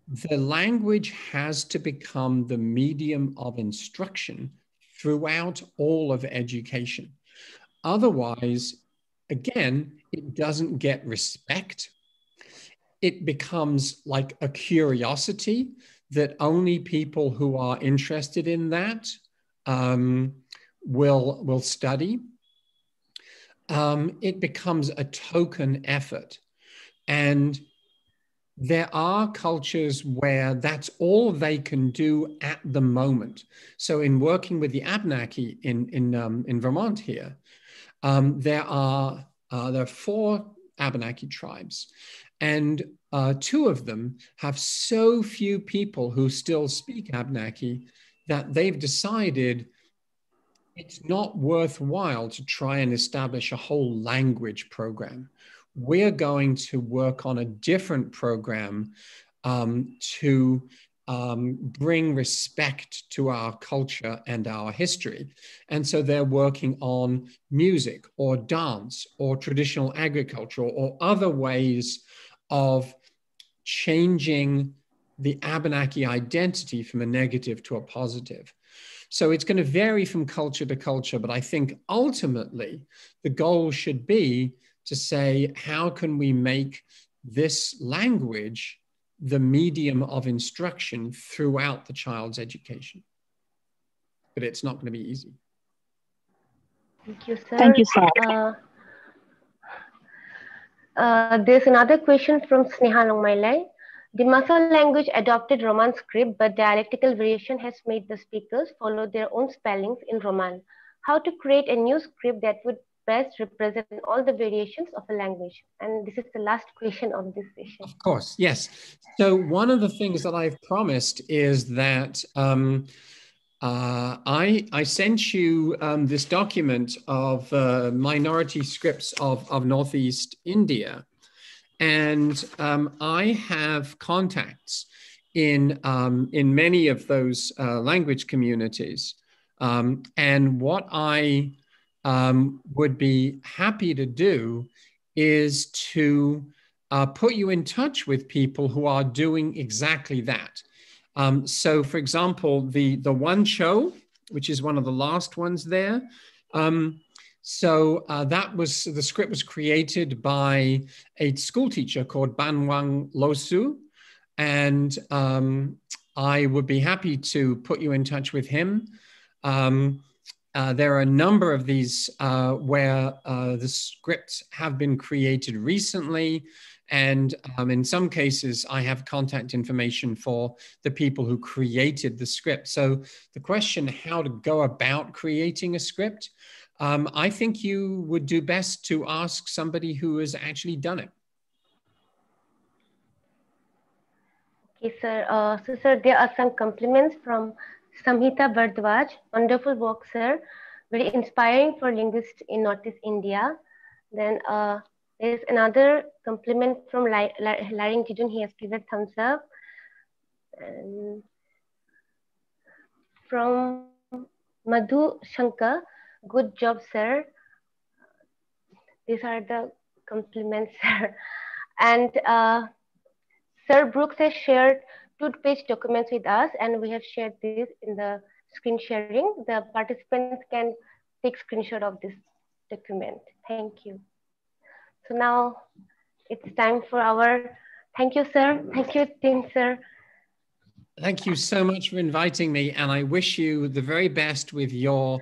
the language has to become the medium of instruction throughout all of education. Otherwise, again, it doesn't get respect. It becomes like a curiosity that only people who are interested in that will study. It becomes a token effort. And there are cultures where that's all they can do at the moment. So in working with the Abenaki in Vermont here, there are 4 Abenaki tribes. And 2 of them have so few people who still speak Abenaki that they've decided it's not worthwhile to try and establish a whole language program. We're going to work on a different program to bring respect to our culture and our history. And so they're working on music or dance or traditional agriculture or other ways of changing the Abenaki identity from a negative to a positive. So it's going to vary from culture to culture, but I think ultimately the goal should be to say, how can we make this language the medium of instruction throughout the child's education? But it's not going to be easy. Thank you, sir. Thank you, sir. There's another question from Sneha Longmailai. The Masa language adopted Roman script, but dialectical variation has made the speakers follow their own spellings in Roman. How to create a new script that would best represent all the variations of a language? And this is the last question of this session. Of course, yes. So one of the things that I've promised is that I sent you this document of minority scripts of Northeast India. And I have contacts in many of those language communities. And what I would be happy to do is to put you in touch with people who are doing exactly that. So for example, the one show, which is one of the last ones there, that was, the script was created by a school teacher called Banwang Losu. And I would be happy to put you in touch with him. There are a number of these where the scripts have been created recently. And in some cases, I have contact information for the people who created the script. So the question, how to go about creating a script, I think you would do best to ask somebody who has actually done it. Okay, sir. So, sir, there are some compliments from Samhita Bardwaj. Wonderful work, sir. Very inspiring for linguists in Northeast India. Then there's another compliment from Laring Gidun. He has given thumbs up. And from Madhu Shankar, good job, sir. These are the compliments, sir. And Sir Brooks has shared 2-page documents with us, and we have shared this in the screen sharing. The participants can take screenshot of this document. Thank you. So now it's time for our, thank you, sir. Thank you, Tim, sir. Thank you so much for inviting me, and I wish you the very best with your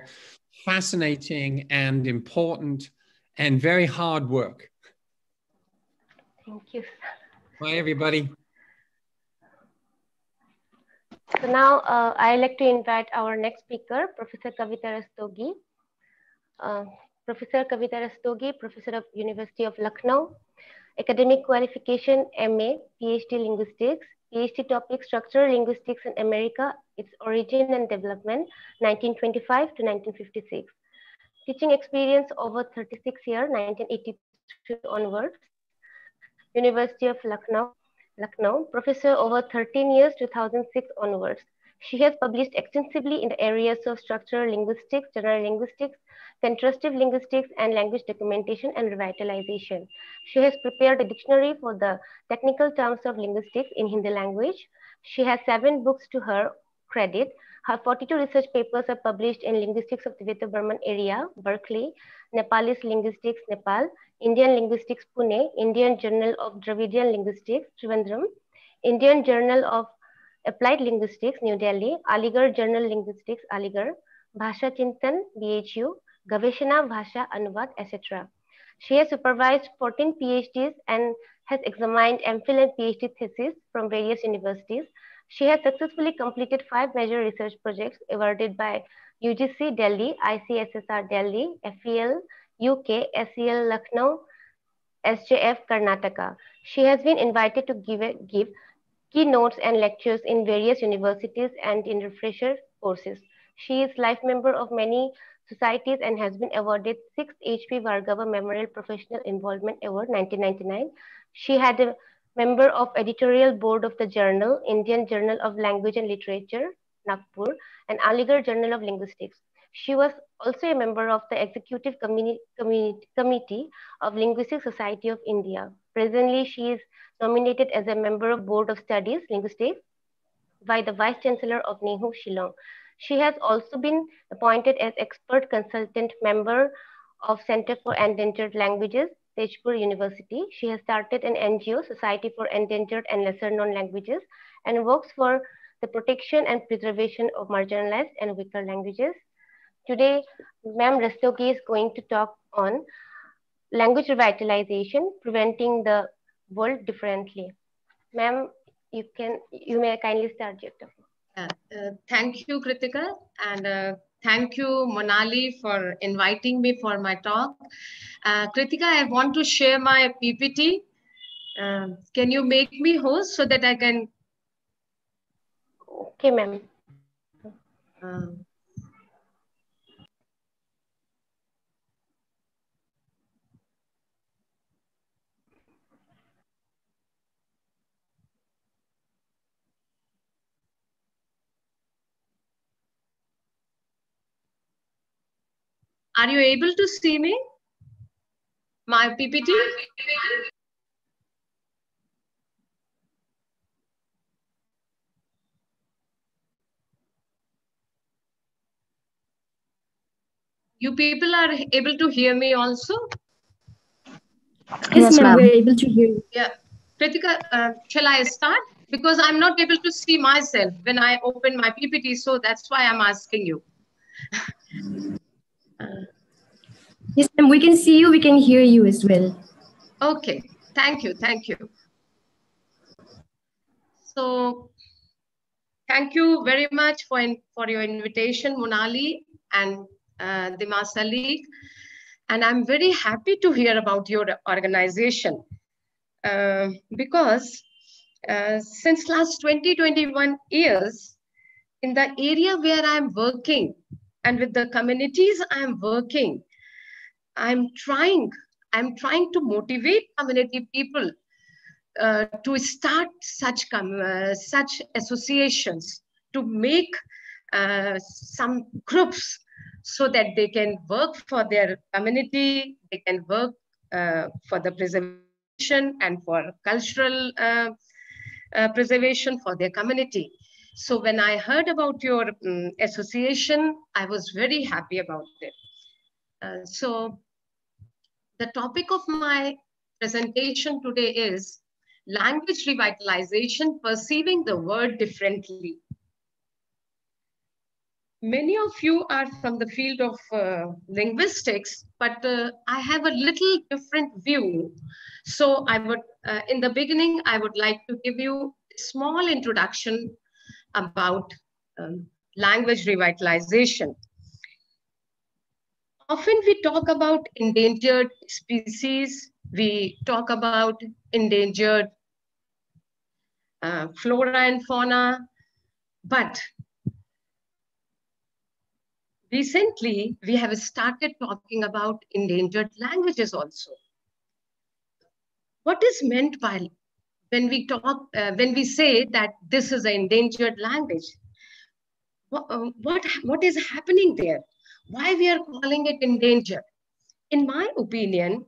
fascinating and important and very hard work. Thank you, sir. Bye, everybody. So now I'd like to invite our next speaker, Professor Kavita Rastogi. Professor Kavita Rastogi, Professor of University of Lucknow. Academic qualification, MA, PhD Linguistics. PhD topic, Structural Linguistics in America, its Origin and Development, 1925 to 1956. Teaching experience over 36 years, 1983 onwards. University of Lucknow, professor over 13 years, 2006 onwards. She has published extensively in the areas of structural linguistics, general linguistics, contrastive linguistics, and language documentation and revitalization. She has prepared a dictionary for the technical terms of linguistics in Hindi language. She has 7 books to her credit. Her 42 research papers are published in Linguistics of Tibeto-Burman Area, Berkeley, Nepalese Linguistics, Nepal, Indian Linguistics, Pune, Indian Journal of Dravidian Linguistics, Trivandrum, Indian Journal of Applied Linguistics, New Delhi, Aligarh Journal Linguistics, Aligarh, Bhasha Chintan, BHU, Gaveshana, Bhasha, Anuvad, etc. She has supervised 14 PhDs and has examined MPhil and PhD theses from various universities. She has successfully completed 5 major research projects awarded by UGC Delhi, ICSSR Delhi, FEL UK, SEL Lucknow, SJF Karnataka. She has been invited to give keynotes and lectures in various universities and in refresher courses. She is life member of many societies and has been awarded 6th H.P. Bhargava Memorial Professional Involvement Award 1999. She had a member of editorial board of the journal, Indian Journal of Language and Literature, Nagpur, and Aligarh Journal of Linguistics. She was also a member of the Executive Committee of Linguistic Society of India. Presently, she is nominated as a member of Board of Studies, Linguistics, by the Vice Chancellor of NEHU, Shillong. She has also been appointed as expert consultant member of Center for Endangered Languages, Tezpur University. She has started an NGO, Society for Endangered and Lesser Known Languages, and works for the protection and preservation of marginalized and weaker languages. Today, Ma'am Rastogi is going to talk on language revitalization, preventing the world differently. Ma'am, you may kindly start your talk. Thank you, Kritika, and thank you, Monali, for inviting me for my talk. Kritika, I want to share my PPT. Can you make me host so that I can? Okay, ma'am. Are you able to see me? My PPT? You people are able to hear me also? Yes, ma'am, we're able to hear you. Yeah. Kritika, shall I start? Because I'm not able to see myself when I open my PPT, so that's why I'm asking you. Yes, ma'am, we can see you, we can hear you as well. Okay, thank you, thank you. So, thank you very much for your invitation, Monali and Dimas Ali. And I'm very happy to hear about your organization because since last 20-21 years, in the area where I'm working and with the communities I'm working, I'm trying to motivate community people to start such associations, to make some groups so that they can work for their community, they can work for the preservation and for cultural preservation for their community. So when I heard about your association, I was very happy about it. So the topic of my presentation today is language revitalization, perceiving the word differently. Many of you are from the field of linguistics, but I have a little different view. So I would, in the beginning, I would like to give you a small introduction about language revitalization. Often we talk about endangered species, we talk about endangered flora and fauna, but recently we have started talking about endangered languages also. What is meant by when we say that this is an endangered language? What is happening there? Why we are calling it endangered? In my opinion,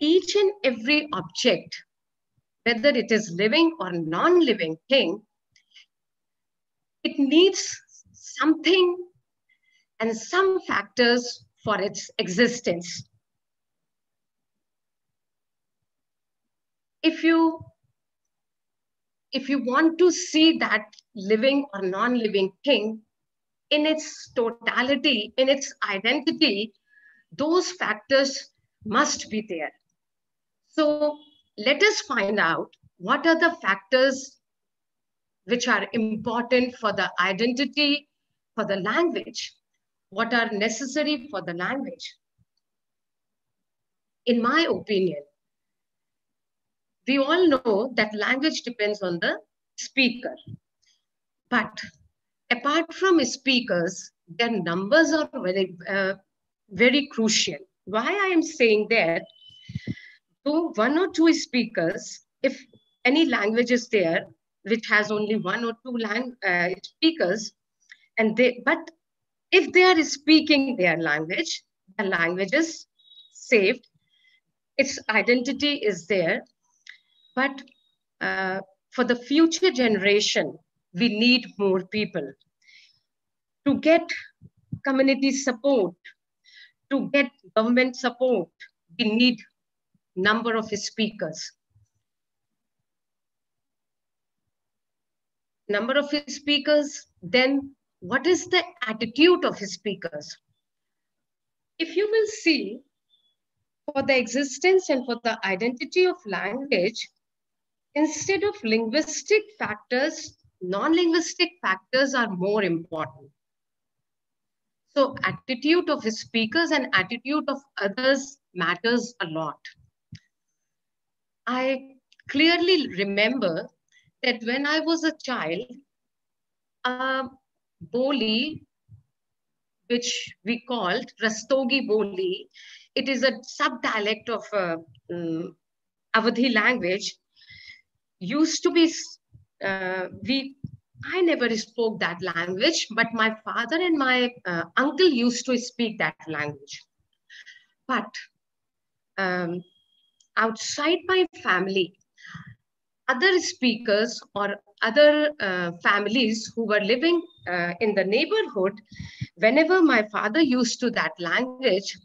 each and every object, whether it is living or non-living thing, it needs something and some factors for its existence. If you want to see that living or non-living thing in its totality, in its identity, those factors must be there. So let us find out what are the factors which are important for the identity, for the language, what are necessary for the language. In my opinion, we all know that language depends on the speaker. But apart from speakers, their numbers are very crucial. Why I am saying that, so one or two speakers, if any language is there, which has only one or two speakers, but if they are speaking their language, the language is saved, its identity is there. But for the future generation, we need more people. To get community support, to get government support, we need number of speakers. Number of speakers, then what is the attitude of speakers? If you will see, for the existence and for the identity of language, instead of linguistic factors, non-linguistic factors are more important. So attitude of speakers and attitude of others matters a lot. I clearly remember that when I was a child, Boli, which we called Rastogi Boli, it is a sub-dialect of Awadhi language, used to be, I never spoke that language, but my father and my uncle used to speak that language. But outside my family, other speakers or other families who were living in the neighborhood, whenever my father used to that language,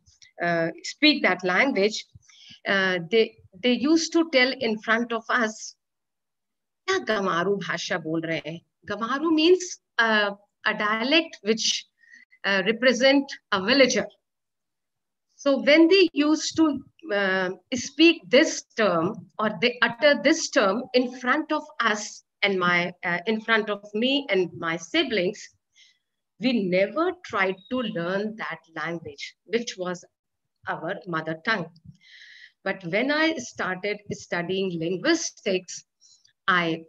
speak that language, they used to tell in front of us, "Kya Gamaru bhasha bol rahe hain?" Gamaru means a dialect which represent a villager. So when they used to speak this term or they utter this term in front of us and in front of me and my siblings, we never tried to learn that language, which was our mother tongue. But when I started studying linguistics, I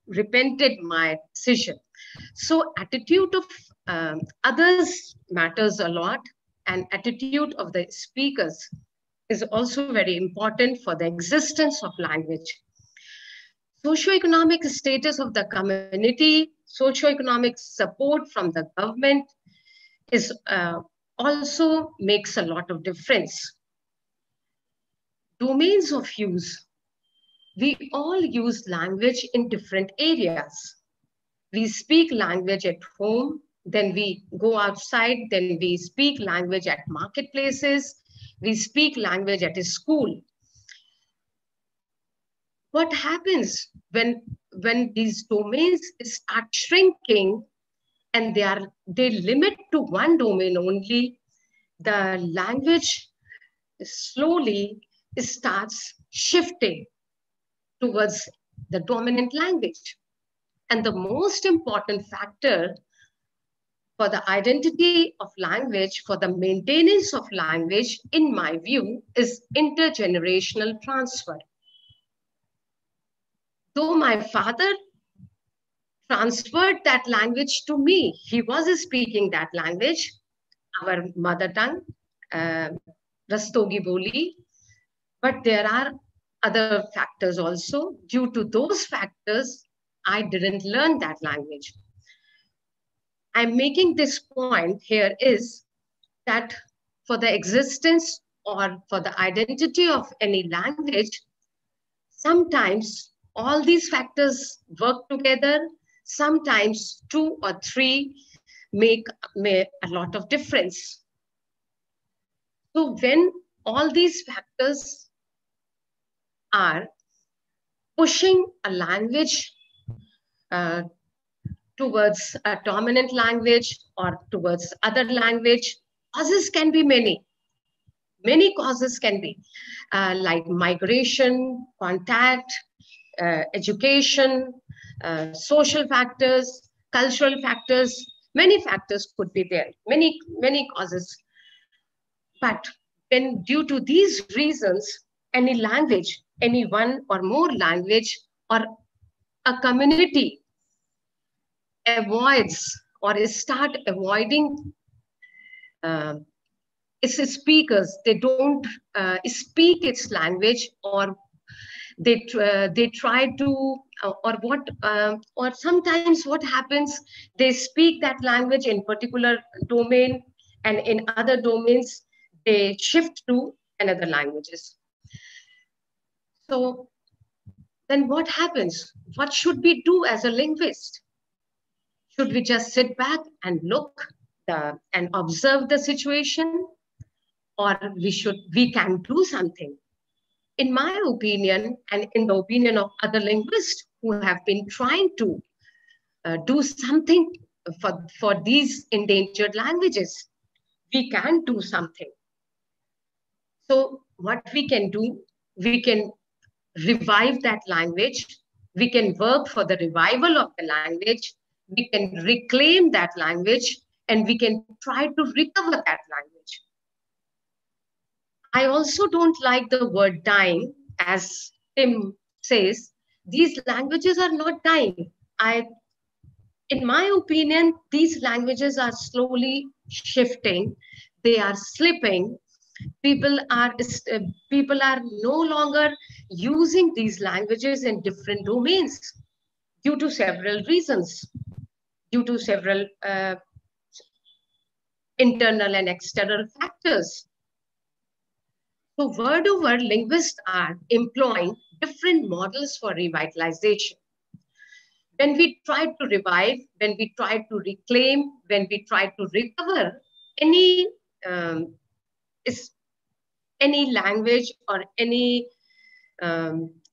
repented my decision. So attitude of others matters a lot, and attitude of the speakers is also very important for the existence of language. Socioeconomic status of the community, socioeconomic support from the government is also makes a lot of difference. Domains of use. we all use language in different areas. We speak language at home, then we go outside, then we speak language at marketplaces, we speak language at a school. What happens when these domains start shrinking and they limit to one domain only? The language slowly starts shifting towards the dominant language. And the most important factor for the identity of language, for the maintenance of language, in my view, is intergenerational transfer. Though my father transferred that language to me, he was speaking that language, our mother tongue, Rastogi Boli, but there are other factors also. Due to those factors, I didn't learn that language. I'm making this point here is that for the existence or for the identity of any language, sometimes all these factors work together, sometimes 2 or 3 make a lot of difference. So when all these factors are pushing a language towards a dominant language or towards other language, causes can be many. Many causes can be like migration, contact, education, social factors, cultural factors. Many factors could be there, many causes. But when due to these reasons, any language, any one or more language or a community avoids or start avoiding its speakers, they don't speak its language, or they try to or sometimes what happens, they speak that language in particular domain, and in other domains they shift to another languages. So then what happens? What should we do as a linguist? Should we just sit back and look and observe the situation, or we can do something? In my opinion, and in the opinion of other linguists who have been trying to do something for these endangered languages, we can do something. So what we can do, we can revive that language. We can work for the revival of the language. We can reclaim that language, and we can try to recover that language. I also don't like the word dying. As Tim says, these languages are not dying. In my opinion, these languages are slowly shifting. They are slipping. People are no longer using these languages in different domains due to several reasons, due to several internal and external factors. So word over, linguists are employing different models for revitalization. When we try to revive, when we try to reclaim, when we try to recover any language or any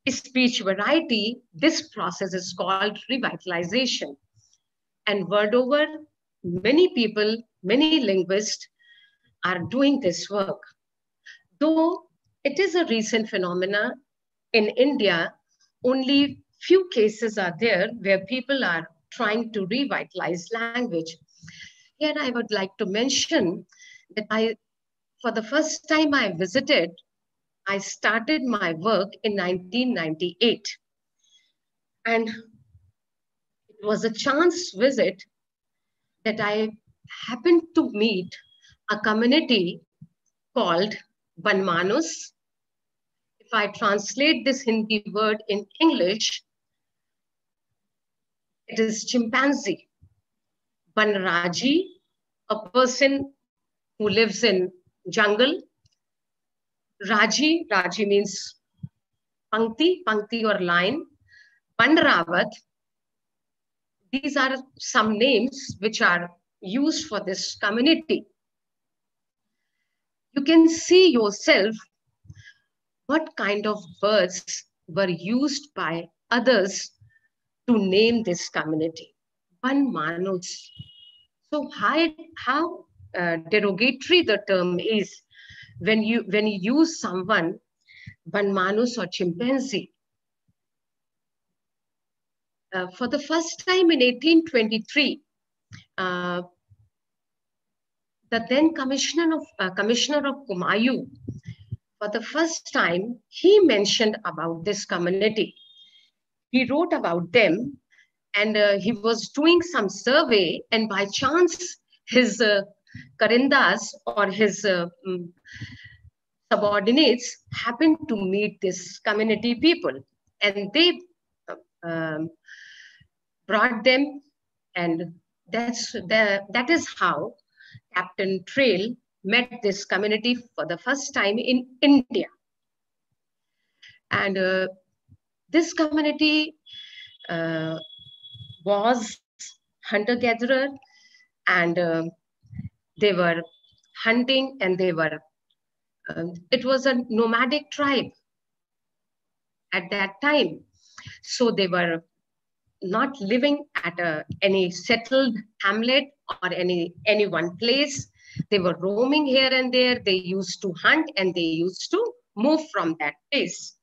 speech variety, this process is called revitalization. And word over, many people, many linguists are doing this work. Though it is a recent phenomena in India, only few cases are there where people are trying to revitalize language. Here I would like to mention that for the first time I visited, I started my work in 1998. And it was a chance visit that I happened to meet a community called Banmanus. If I translate this Hindi word in English, it is chimpanzee. Banraji, a person who lives in jungle. Raji means Pankti or line, Bandrawat. These are some names which are used for this community. You can see yourself what kind of words were used by others to name this community. Ban Manus. So how derogatory the term is when you use someone, Ban Manus or chimpanzee. For the first time in 1823, the then commissioner of Kumayu, for the first time, he mentioned about this community. He wrote about them, and he was doing some survey, and by chance, his Karindas or his subordinates happened to meet this community people, and they brought them, and that is how Captain Trail met this community for the first time in India. And this community was hunter-gatherer, and they were hunting, and they were, it was a nomadic tribe at that time. So they were not living at any settled hamlet or any one place. They were roaming here and there. They used to hunt, and they used to move from that place.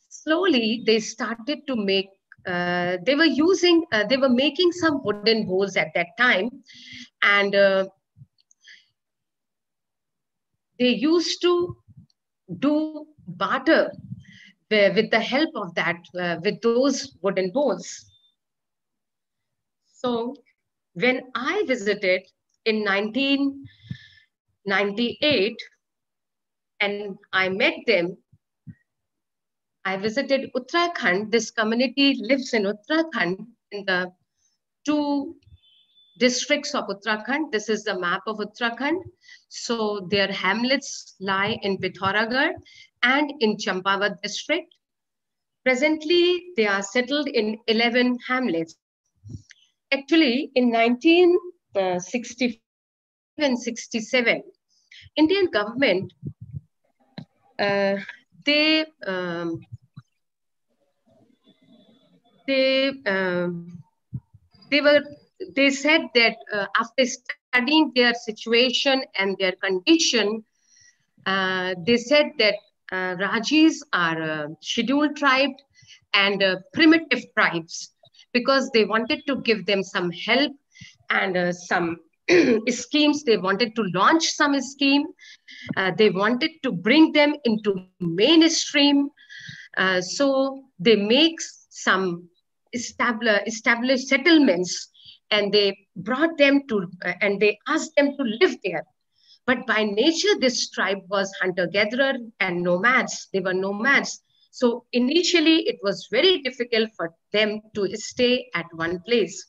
Slowly, they started to make, they were making some wooden bowls at that time, and they used to do barter with the help of that, with those wooden bowls. So when I visited in 1998 and I met them, I visited Uttarakhand. This community lives in Uttarakhand, in the 2 districts of Uttarakhand. This is the map of Uttarakhand. So their hamlets lie in Pithoragarh and in Champawat district. Presently, they are settled in 11 hamlets. Actually, in 1965 and 67, Indian government, they said that after studying their situation and their condition, they said that Rajis are scheduled tribe and primitive tribes, because they wanted to give them some help and some schemes. They wanted to launch some scheme. They wanted to bring them into mainstream. So they make some established settlements, and they brought them to, and they asked them to live there. But by nature, this tribe was hunter-gatherer and nomads. They were nomads. So initially, it was very difficult for them to stay at one place.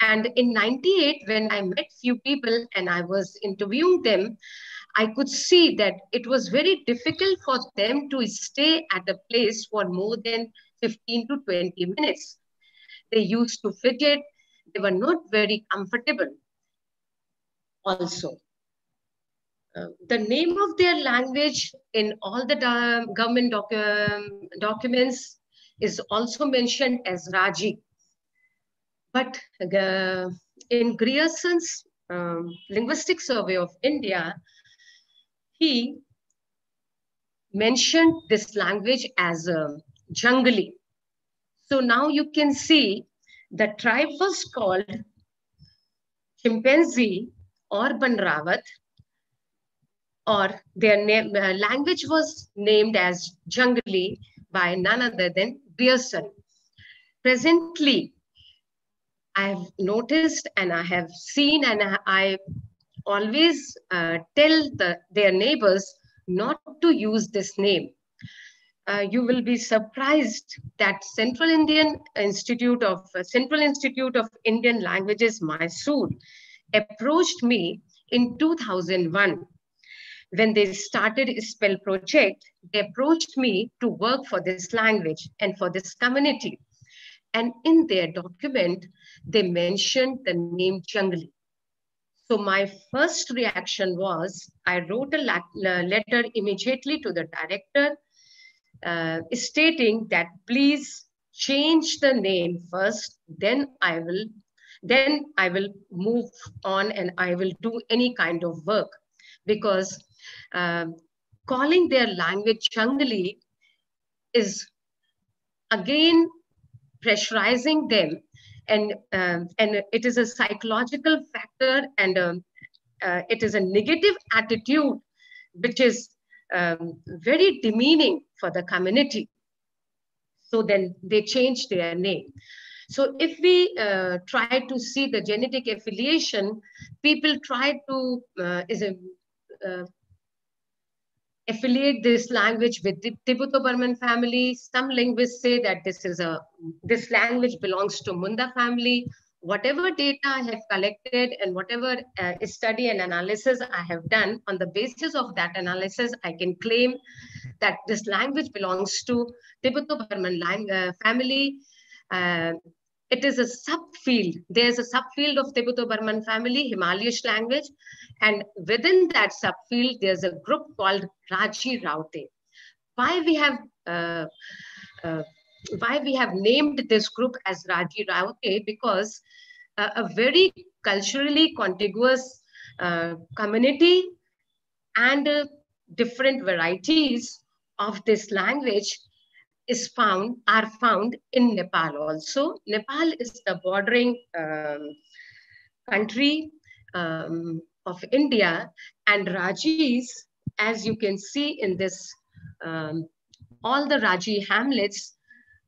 And in 98, when I met few people and I was interviewing them, I could see that it was very difficult for them to stay at a place for more than 15 to 20 minutes. They used to fidget. They were not very comfortable also. The name of their language in all the government documents is also mentioned as Raji. But in Grierson's Linguistic Survey of India, he mentioned this language as Jungli. So now you can see the tribe was called Chimpanzee or Bandrawat, or their name, language was named as Jungli by none other than Grierson. Presently, I have noticed and I have seen, and I always tell their neighbors not to use this name. You will be surprised that Central Institute of Indian Languages, Mysore, approached me in 2001. when they started Spell Project, they approached me to work for this language and for this community. And in their document, they mentioned the name Jungli. So my first reaction was, I wrote a letter immediately to the director stating that please change the name first, then I will move on and I will do any kind of work. Because calling their language Jungli is again pressurizing them, and it is a psychological factor, and it is a negative attitude which is very demeaning for the community. So then they changed their name. So if we try to see the genetic affiliation, people try to affiliate this language with the Tibeto-Burman family. Some linguists say that this language belongs to Munda family. Whatever data I have collected and whatever study and analysis I have done, on the basis of that analysis, I can claim that this language belongs to Tibeto-Burman family. It is a subfield. There's a subfield of Tibeto-Burman family, Himalayish language. And within that subfield, there's a group called Raji Raute. Why we have named this group as Raji Raute? Because a very culturally contiguous community and different varieties of this language are found in Nepal also. Nepal is the bordering country of India, and Rajis, as you can see in this, all the Raji hamlets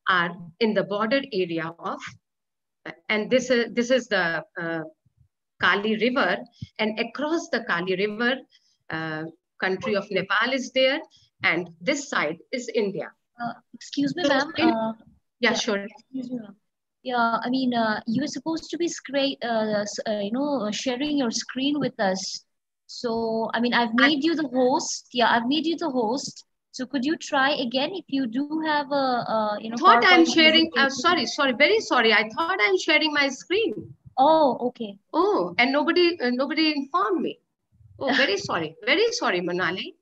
are in the border area of, and this is the Kali River, and across the Kali River, country of Nepal is there, and this side is India. Excuse me, So ma'am. yeah, sure. Excuse me, ma'am. Yeah, I mean, you were supposed to be sharing your screen with us. So, I mean, I've made you the host. Yeah, I've made you the host. So, could you try again if you do have a Thought I'm sharing. Sorry, very sorry. I thought I'm sharing my screen. Oh, okay. Oh, and nobody informed me. Oh, very sorry, Monali.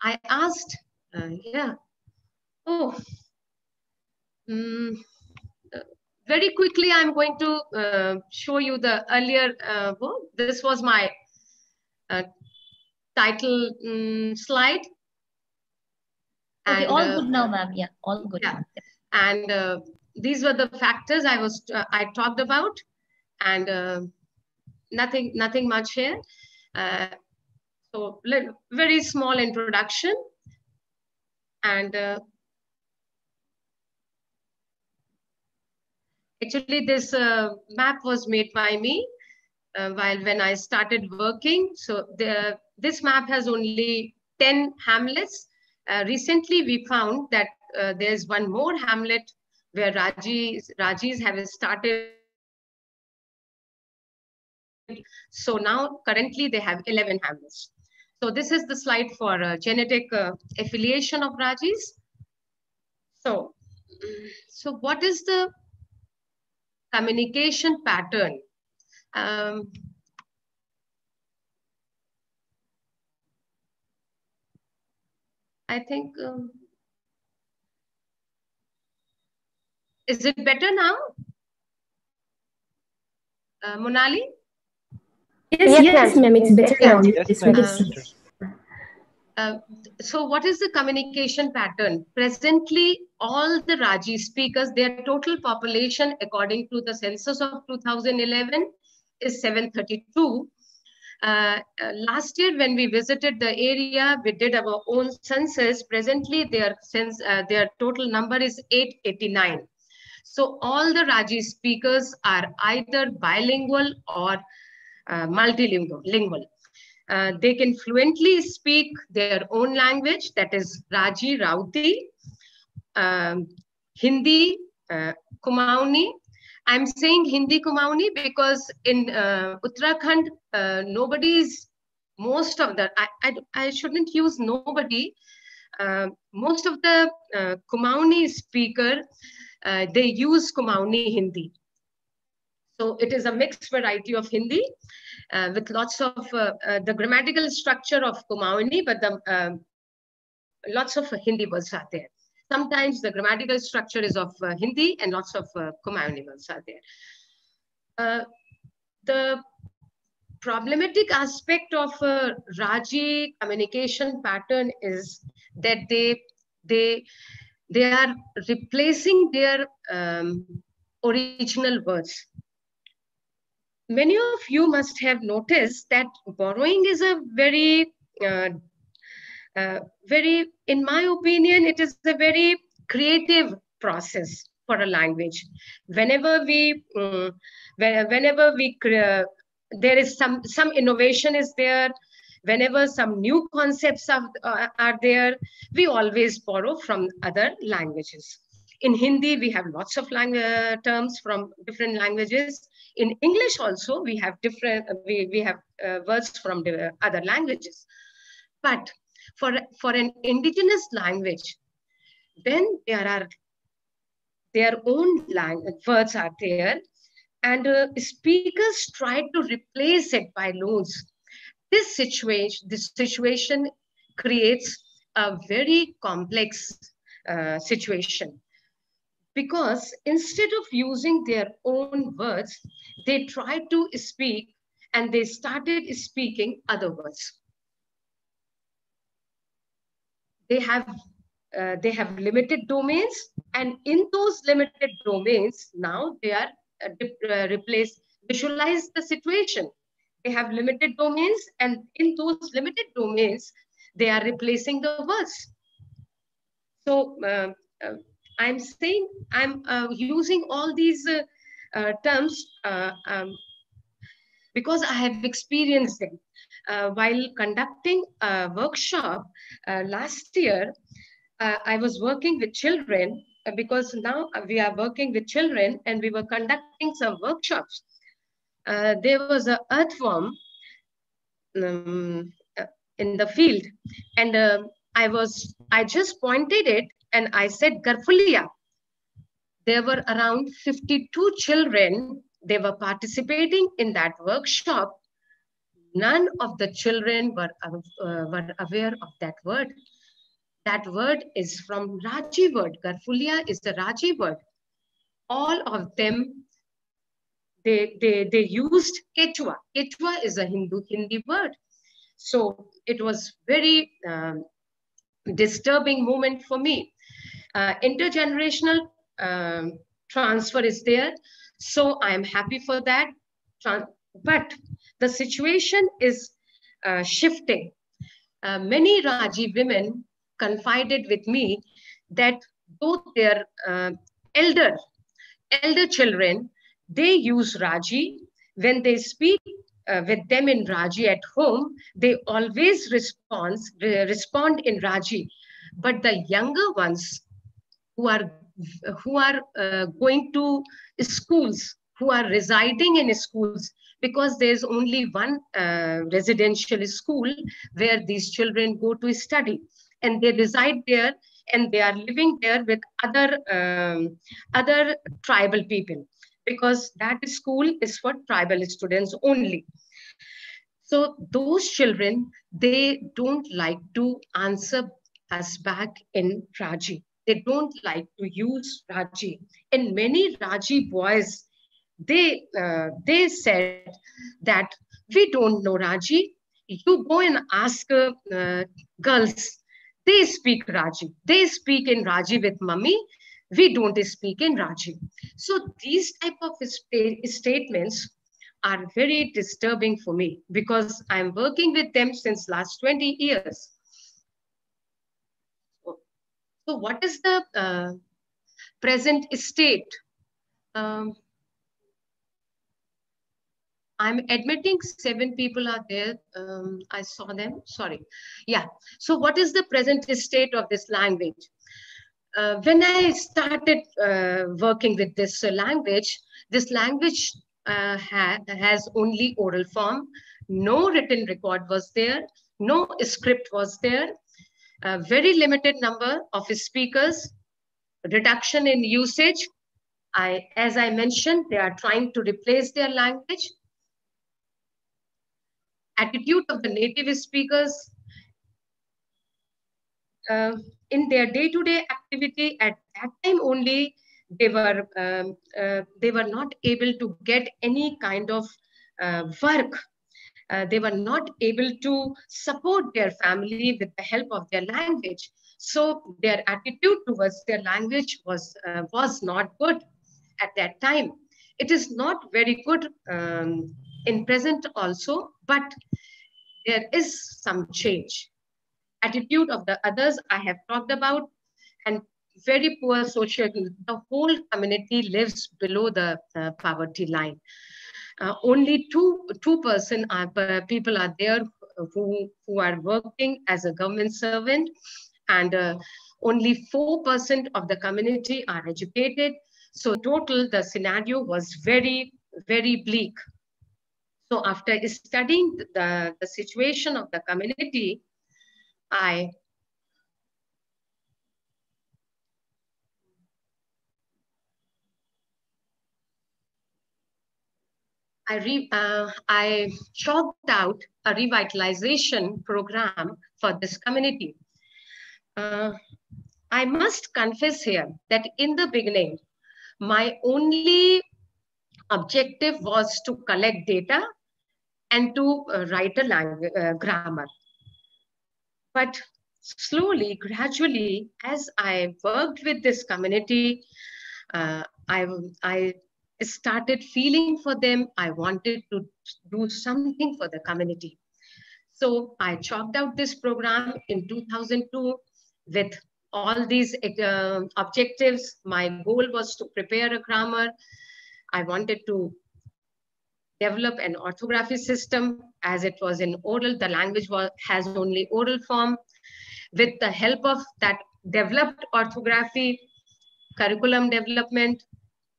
I asked, yeah. Oh, very quickly, I'm going to show you the earlier book. This was my title slide. Okay, and, all good now, ma'am. Yeah, all good. Yeah. And these were the factors I talked about, and nothing much here. So very small introduction, and actually this map was made by me when I started working. So this map has only 10 hamlets. Recently, we found that there's one more hamlet where Rajis have started. So now currently they have 11 hamlets. So this is the slide for genetic affiliation of Rajis. So what is the communication pattern? I think, is it better now? Monali? Yes, ma'am, it's better now. Yes, so what is the communication pattern? Presently, all the Raji speakers, their total population, according to the census of 2011, is 732. Last year, when we visited the area, we did our own census. Presently, their total number is 889. So all the Raji speakers are either bilingual or multilingual. They can fluently speak their own language, that is Raji Rauti, Hindi, Kumaoni, I'm saying Hindi Kumauni because in Uttarakhand, most of the, I shouldn't use nobody. Most of the Kumauni speaker, they use Kumauni Hindi. So it is a mixed variety of Hindi with lots of the grammatical structure of Kumauni, but the lots of Hindi words are there. Sometimes the grammatical structure is of Hindi and lots of Kumauni words are there. The problematic aspect of Raji communication pattern is that they are replacing their original words. Many of you must have noticed that borrowing is a very, in my opinion, it is a very creative process for a language. Whenever we there is some innovation is there, whenever some new concepts are there, we always borrow from other languages. In Hindi, we have lots of terms from different languages. In English also, we have different, we have words from the other languages. But for an indigenous language, then there are their own words are there, and speakers try to replace it by loans. This situation creates a very complex situation, because instead of using their own words, they tried to speak and they started speaking other words. They have limited domains, and in those limited domains, now they are visualize the situation. They have limited domains, and in those limited domains, they are replacing the words. So I'm saying, I'm using all these terms because I have experienced them. While conducting a workshop last year, I was working with children, because now we are working with children, and we were conducting some workshops. There was an earthworm in the field, and I just pointed it and I said Garfulia. There were around 52 children. They were participating in that workshop. None of the children were aware of that word. That word is from Raji word. Garfulia is the Raji word. All of them, they used Quechua. Quechua is a Hindi word. So it was very disturbing moment for me. Intergenerational transfer is there. So I am happy for that. But the situation is shifting. Many Raji women confided with me that both their elder children, they use Raji. When they speak with them in Raji at home, they always respond in Raji. But the younger ones who are going to schools, who are residing in schools, because there's only one residential school where these children go to study, and they reside there, and they are living there with other tribal people, because that school is for tribal students only. So those children, they don't like to answer us back in Raji. They don't like to use Raji. And many Raji boys, they said that we don't know Raji. You go and ask girls. They speak Raji. They speak in Raji with mummy. We don't speak in Raji. So these type of statements are very disturbing for me, because I'm working with them since last 20 years. So what is the present state? I'm admitting 7 people are there. I saw them, sorry. Yeah, so what is the present state of this language? when I started working with this language has only oral form. No written record was there. No script was there. A very limited number of speakers. Reduction in usage. As I mentioned, they are trying to replace their language. Attitude of the native speakers in their day-to-day activity at that time only, they were not able to get any kind of work. They were not able to support their family with the help of their language. So their attitude towards their language was not good at that time. It is not very good in present also, but there is some change. Attitude of the others I have talked about, and very poor social. The whole community lives below the poverty line. Only 2% people are there who are working as a government servant, and only 4% of the community are educated. So total, the scenario was very, very bleak. So after studying the situation of the community, I chalked out a revitalization program for this community. I must confess here that in the beginning, my only objective was to collect data and to write a grammar. But slowly, gradually, as I worked with this community, I started feeling for them. I wanted to do something for the community. So I chalked out this program in 2002 with all these objectives. My goal was to prepare a grammar. I wanted to develop an orthography system, as it was in oral. The language has only oral form. With the help of that developed orthography, curriculum development,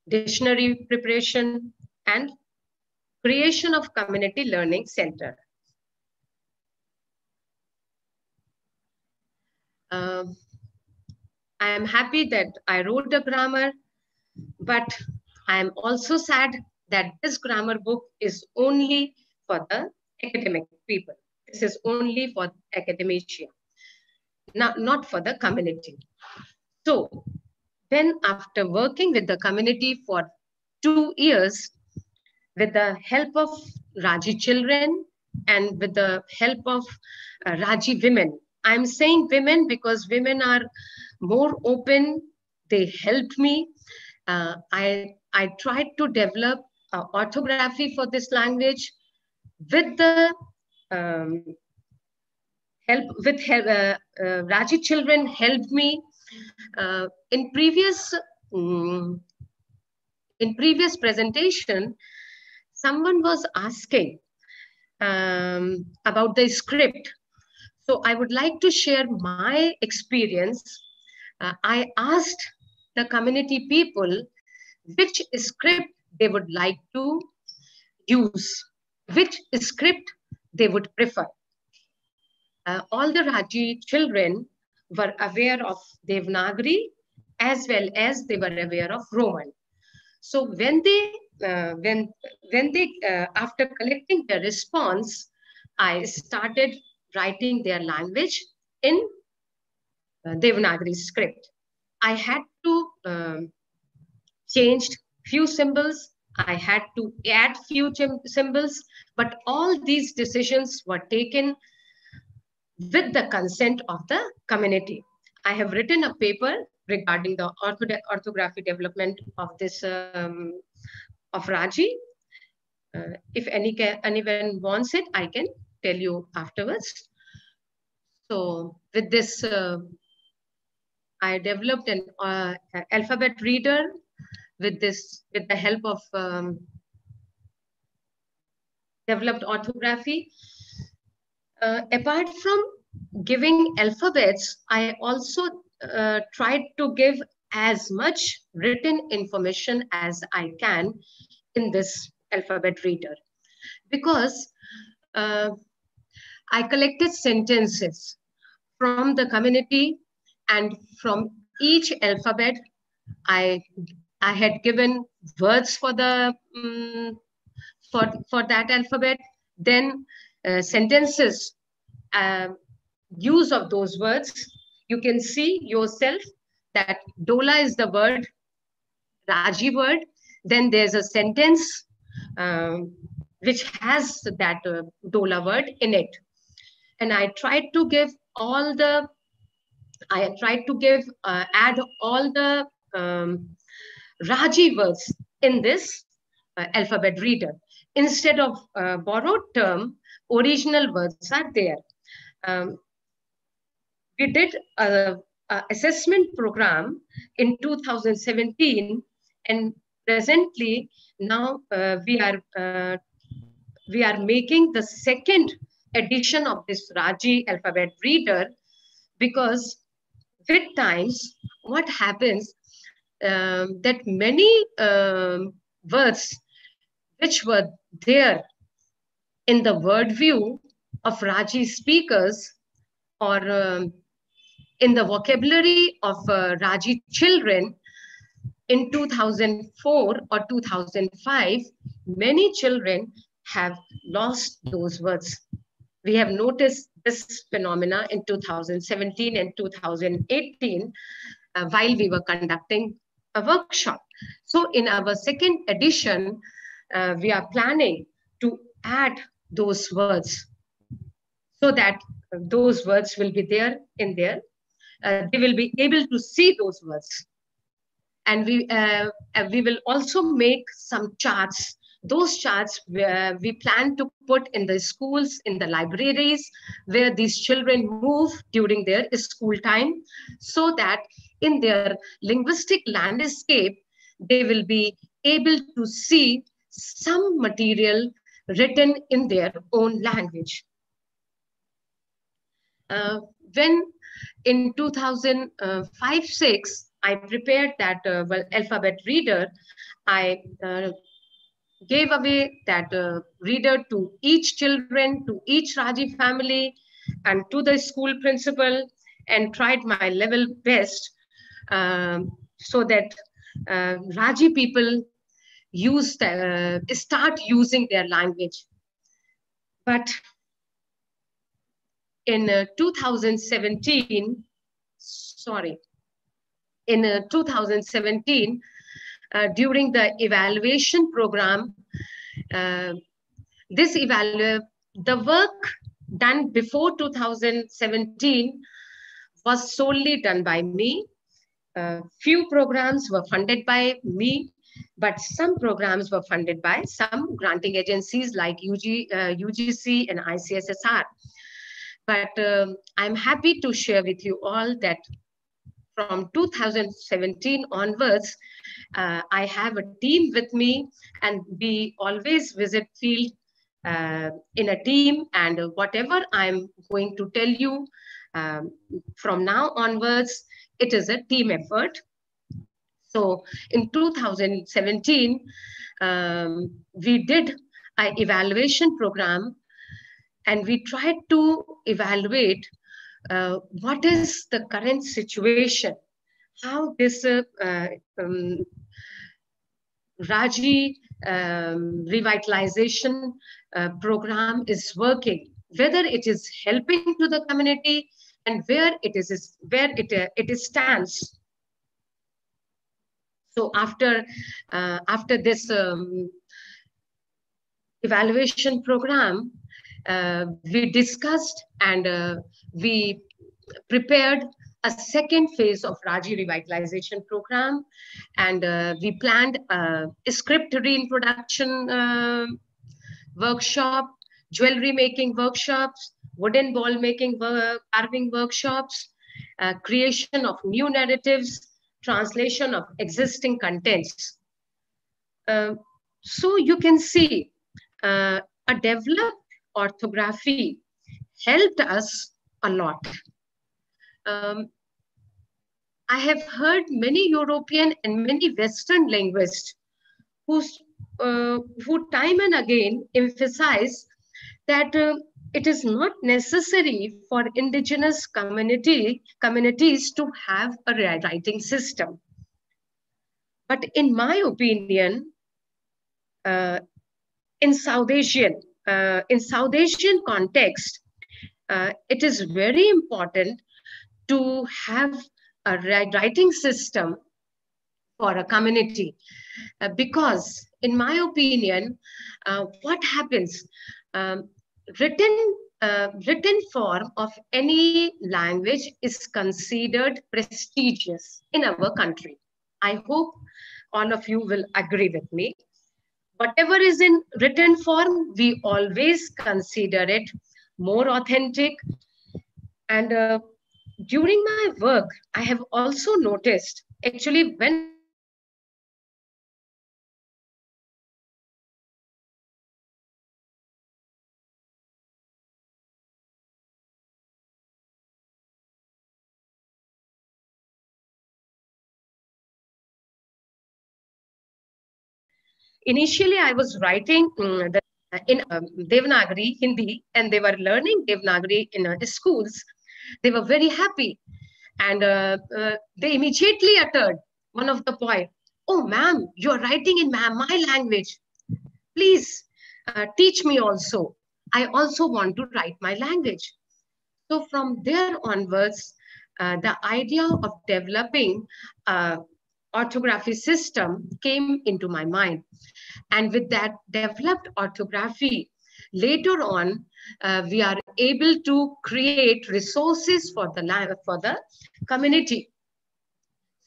dictionary preparation, and creation of community learning center. I am happy that I wrote the grammar, but I am also sad that this grammar book is only for the academic people. This is only for academia, not for the community. So then after working with the community for 2 years, with the help of Raji children and with the help of Raji women. I'm saying women because women are more open. They helped me. I tried to develop orthography for this language with the Raji children helped me in previous presentation. Someone was asking about the script. So I would like to share my experience. I asked the community people which script they would like to use, which script they would prefer. All the Raji children were aware of Devanagari as well as they were aware of Roman. So when they after collecting their response, I started writing their language in Devanagari script. I had to change few symbols. I had to add few symbols, but all these decisions were taken with the consent of the community. I have written a paper regarding the orthography development of this of Raji. If anyone wants it, I can tell you afterwards. So with this, I developed an alphabet reader with the help of developed orthography. Apart from giving alphabets, I also tried to give as much written information as I can in this alphabet reader, because I collected sentences from the community, and from each alphabet, I had given words for the for that alphabet, then sentences, use of those words. You can see yourself that Dola is the word, Raji word. Then there's a sentence which has that Dola word in it. And I tried to give all the, add all the Raji words in this alphabet reader. Instead of borrowed term, original words are there. We did a assessment program in 2017, and presently now we are making the second edition of this Raji alphabet reader, because with times what happens that many words which were there in the word view of Raji speakers, or in the vocabulary of Raji children in 2004 or 2005, many children have lost those words. We have noticed this phenomena in 2017 and 2018 while we were conducting a workshop. So in our second edition, we are planning to add those words so that those words will be there in there. They will be able to see those words. And we will also make some charts. Those charts we plan to put in the schools, in the libraries, where these children move during their school time, so that in their linguistic landscape, they will be able to see some material written in their own language. When in 2005-06, I prepared that alphabet reader, I gave away that reader to each children, to each Raji family, and to the school principal, and tried my level best so that Raji people start using their language. But in 2017, during the evaluation program, the work done before 2017 was solely done by me. Few programs were funded by me, but some programs were funded by some granting agencies like UGC and ICSSR. But I'm happy to share with you all that from 2017 onwards, I have a team with me, and we always visit field in a team. And whatever I'm going to tell you from now onwards, it is a team effort. So in 2017, we did an evaluation program, and we tried to evaluate what is the current situation, how this Raji revitalization program is working, whether it is helping to the community, and where it stands. So after this evaluation program, we discussed and we prepared a second phase of Raji revitalization program, and we planned a script reintroduction workshop, jewelry making workshops, wooden ball making carving workshops, creation of new narratives, translation of existing contents. So you can see a developed orthography helped us a lot. I have heard many European and many Western linguists who time and again emphasize that it is not necessary for indigenous communities to have a writing system. But in my opinion, in South Asian context, it is very important to have a writing system for a community, because in my opinion, what happens, written form of any language is considered prestigious in our country. I hope all of you will agree with me. Whatever is in written form, we always consider it more authentic. And during my work, I have also noticed, actually, when initially I was writing in Devanagari, Hindi, and they were learning Devanagari in schools. They were very happy. And they immediately uttered one of the poem, "Oh, ma'am, you're writing in my language. Please teach me also. I also want to write my language." So from there onwards, the idea of developing orthography system came into my mind. And with that developed orthography, later on, we are able to create resources for the community.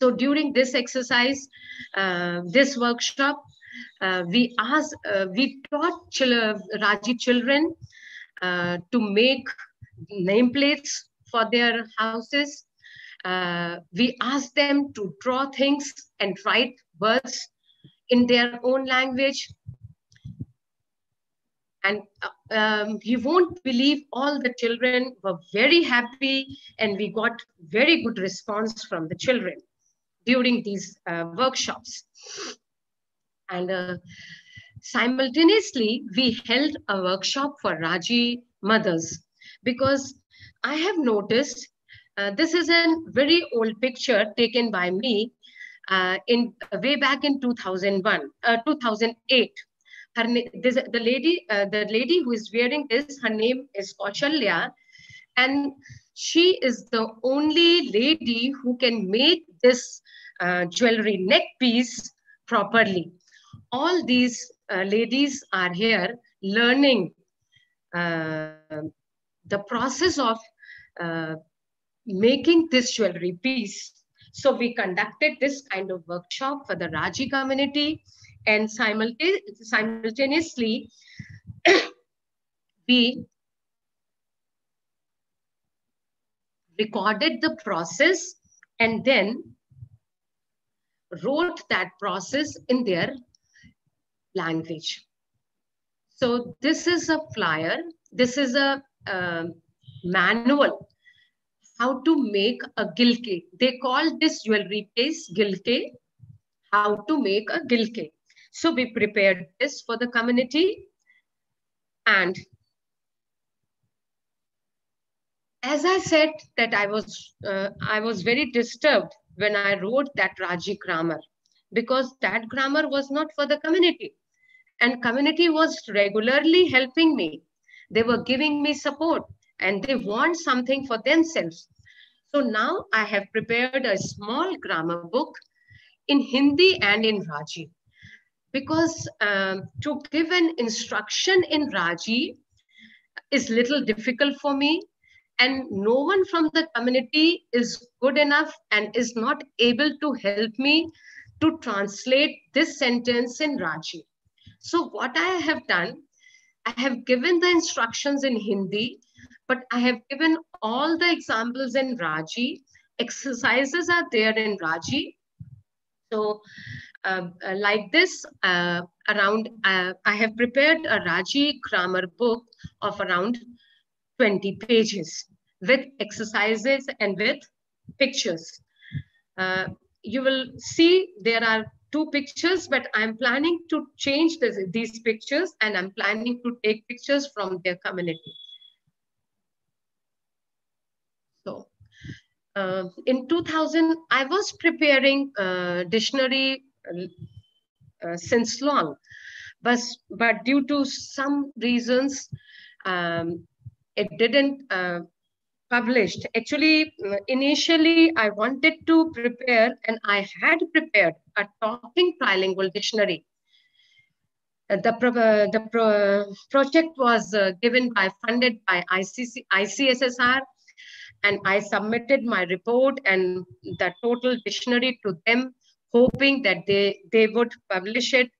So during this exercise, this workshop, we taught Raji children to make nameplates for their houses. We asked them to draw things and write words in their own language. And you won't believe, all the children were very happy, and we got very good response from the children during these workshops. And simultaneously, we held a workshop for Raji mothers, because I have noticed, this is a very old picture taken by me way back in 2008. The lady who is wearing this, her name is Kaushalya, and she is the only lady who can make this jewelry neck piece properly. All these ladies are here learning the process of making this jewelry piece. So we conducted this kind of workshop for the Raji community, and simultaneously we recorded the process and then wrote that process in their language. So this is a flyer. This is a manual how to make a gilke. They call this jewelry piece gilke, how to make a gilke. So we prepared this for the community. And as I said that I was very disturbed when I wrote that Raji grammar, because that grammar was not for the community. And community was regularly helping me. They were giving me support, and they want something for themselves. So now I have prepared a small grammar book in Hindi and in Raji, because to give an instruction in Raji is little difficult for me, and no one from the community is good enough and is not able to help me to translate this sentence in Raji. So what I have done, I have given the instructions in Hindi, but I have given all the examples in Raji. Exercises are there in Raji. So like this, I have prepared a Raji grammar book of around 20 pages with exercises and with pictures. You will see there are 2 pictures, but I'm planning to change these pictures, and I'm planning to take pictures from their community. So in 2000, I was preparing a dictionary since long, but due to some reasons, it didn't published. Actually, initially I wanted to prepare, and I had prepared a talking trilingual dictionary. The project was funded by ICSSR, and I submitted my report and the total dictionary to them, hoping that they would publish it.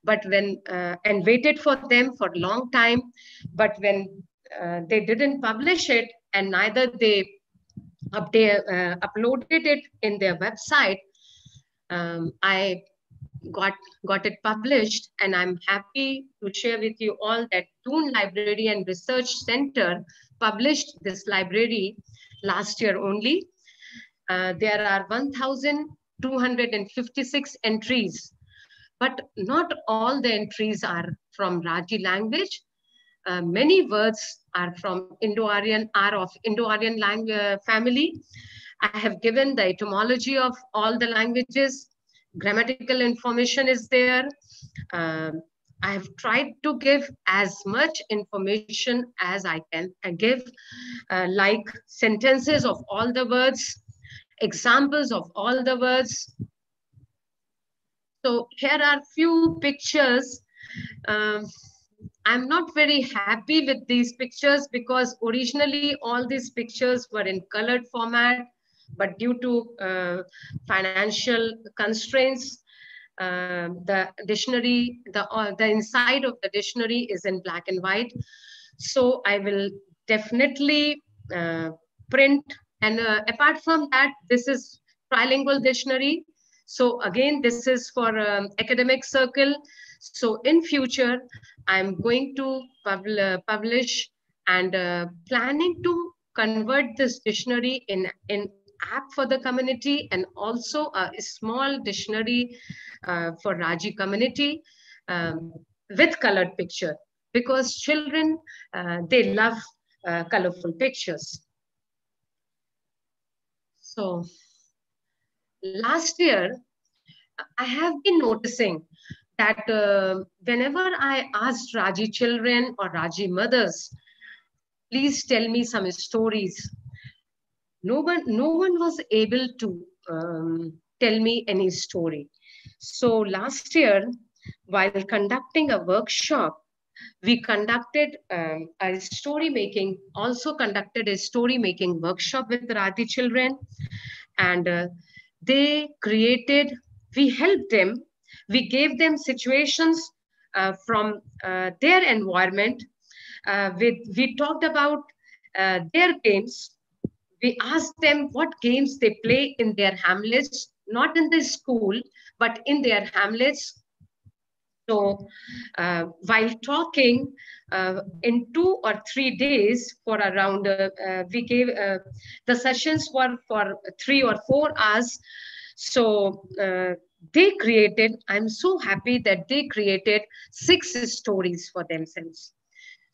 But when and waited for them for a long time, but when they didn't publish it, and neither they uploaded it in their website, I got it published, and I'm happy to share with you all that Toon Library and Research Center published this library last year only. There are 1,256 entries, but not all the entries are from Raji language. Many words are from Indo-Aryan, are of Indo-Aryan language family. I have given the etymology of all the languages. Grammatical information is there. I have tried to give as much information as I can give, like sentences of all the words, examples of all the words. So here are few pictures. I'm not very happy with these pictures because originally all these pictures were in colored format, but due to financial constraints, the dictionary, the inside of the dictionary is in black and white. So I will definitely print. And apart from that, this is trilingual dictionary. So again, this is for academic circle. So in future, I'm going to publish and planning to convert this dictionary in app for the community, and also a small dictionary for Raji community with colored picture, because children, they love colorful pictures. So last year, I have been noticing that whenever I asked Raji children or Raji mothers, please tell me some stories, no one was able to tell me any story. So last year, while conducting a workshop, we conducted a story making workshop with Raji children, and we helped them. We gave them situations from their environment. We talked about their games. We asked them what games they play in their hamlets, not in the school, but in their hamlets. So while talking in 2 or 3 days for around, we gave the sessions were for 3 or 4 hours. So they created, I'm so happy that they created 6 stories for themselves.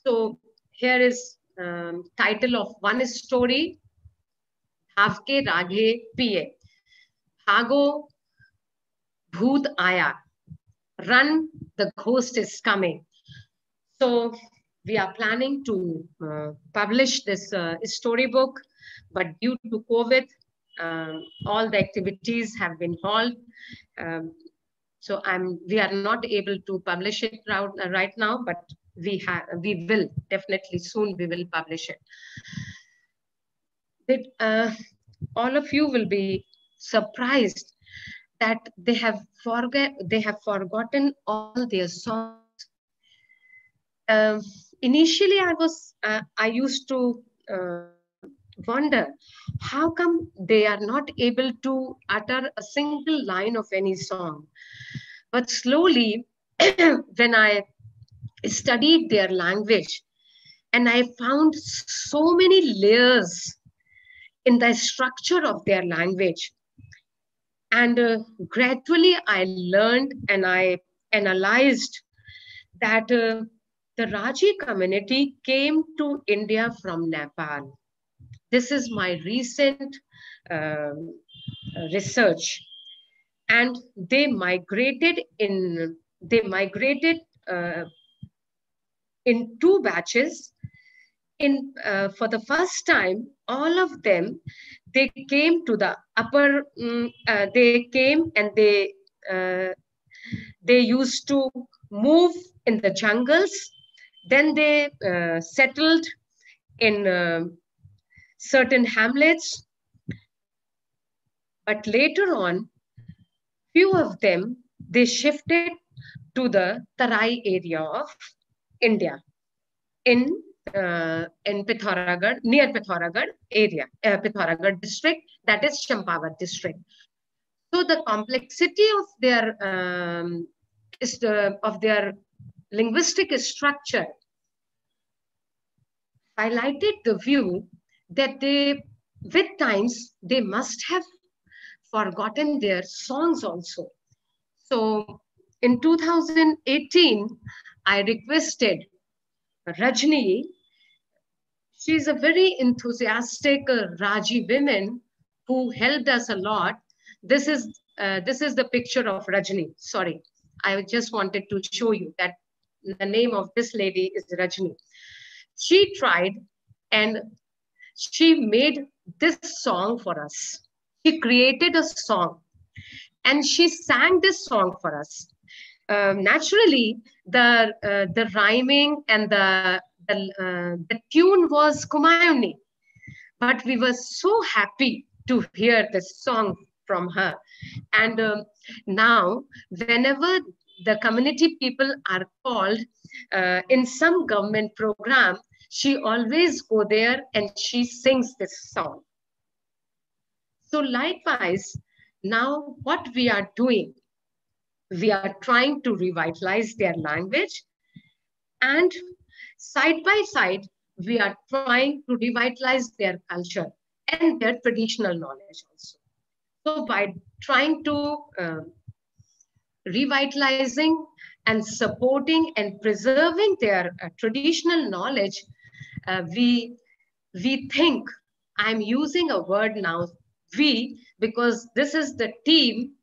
So here is title of one story, Bhavke Raghe Piye. Bhago, Bhoot Aaya. Run, the ghost is coming. So we are planning to publish this storybook, but due to COVID, all the activities have been halted. So we are not able to publish it right now, but we will definitely soon we will publish it. All of you will be surprised that they have forgotten all their songs. Initially, I used to wonder how come they are not able to utter a single line of any song. But slowly, when I studied their language, and I found so many layers in the structure of their language, And gradually I learned and I analyzed that the Raji community came to India from Nepal. This is my recent research. And they migrated in two batches. For the first time, all of them, they came to the upper. They came and they used to move in the jungles. Then they settled in certain hamlets. But later on, few of them, they shifted to the Tarai area of India in Pithoragarh, near Pithoragarh area, Pithoragarh district, that is Champawat district. So the complexity of their linguistic structure highlighted the view that with times, they must have forgotten their songs also. So in 2018, I requested Rajni. She's a very enthusiastic Raji woman who helped us a lot. This is the picture of Rajni. Sorry, I just wanted to show you that the name of this lady is Rajni. She tried and she made this song for us. She created a song and she sang this song for us. Naturally, the rhyming and the tune was Kumayuni, but we were so happy to hear this song from her. And now, whenever the community people are called in some government program, she always go there and she sings this song. So likewise, now what we are doing, we are trying to revitalize their language, and side by side, we are trying to revitalize their culture and their traditional knowledge also. So by trying to revitalizing and supporting and preserving their traditional knowledge, we think, I'm using a word now, we, because this is the team,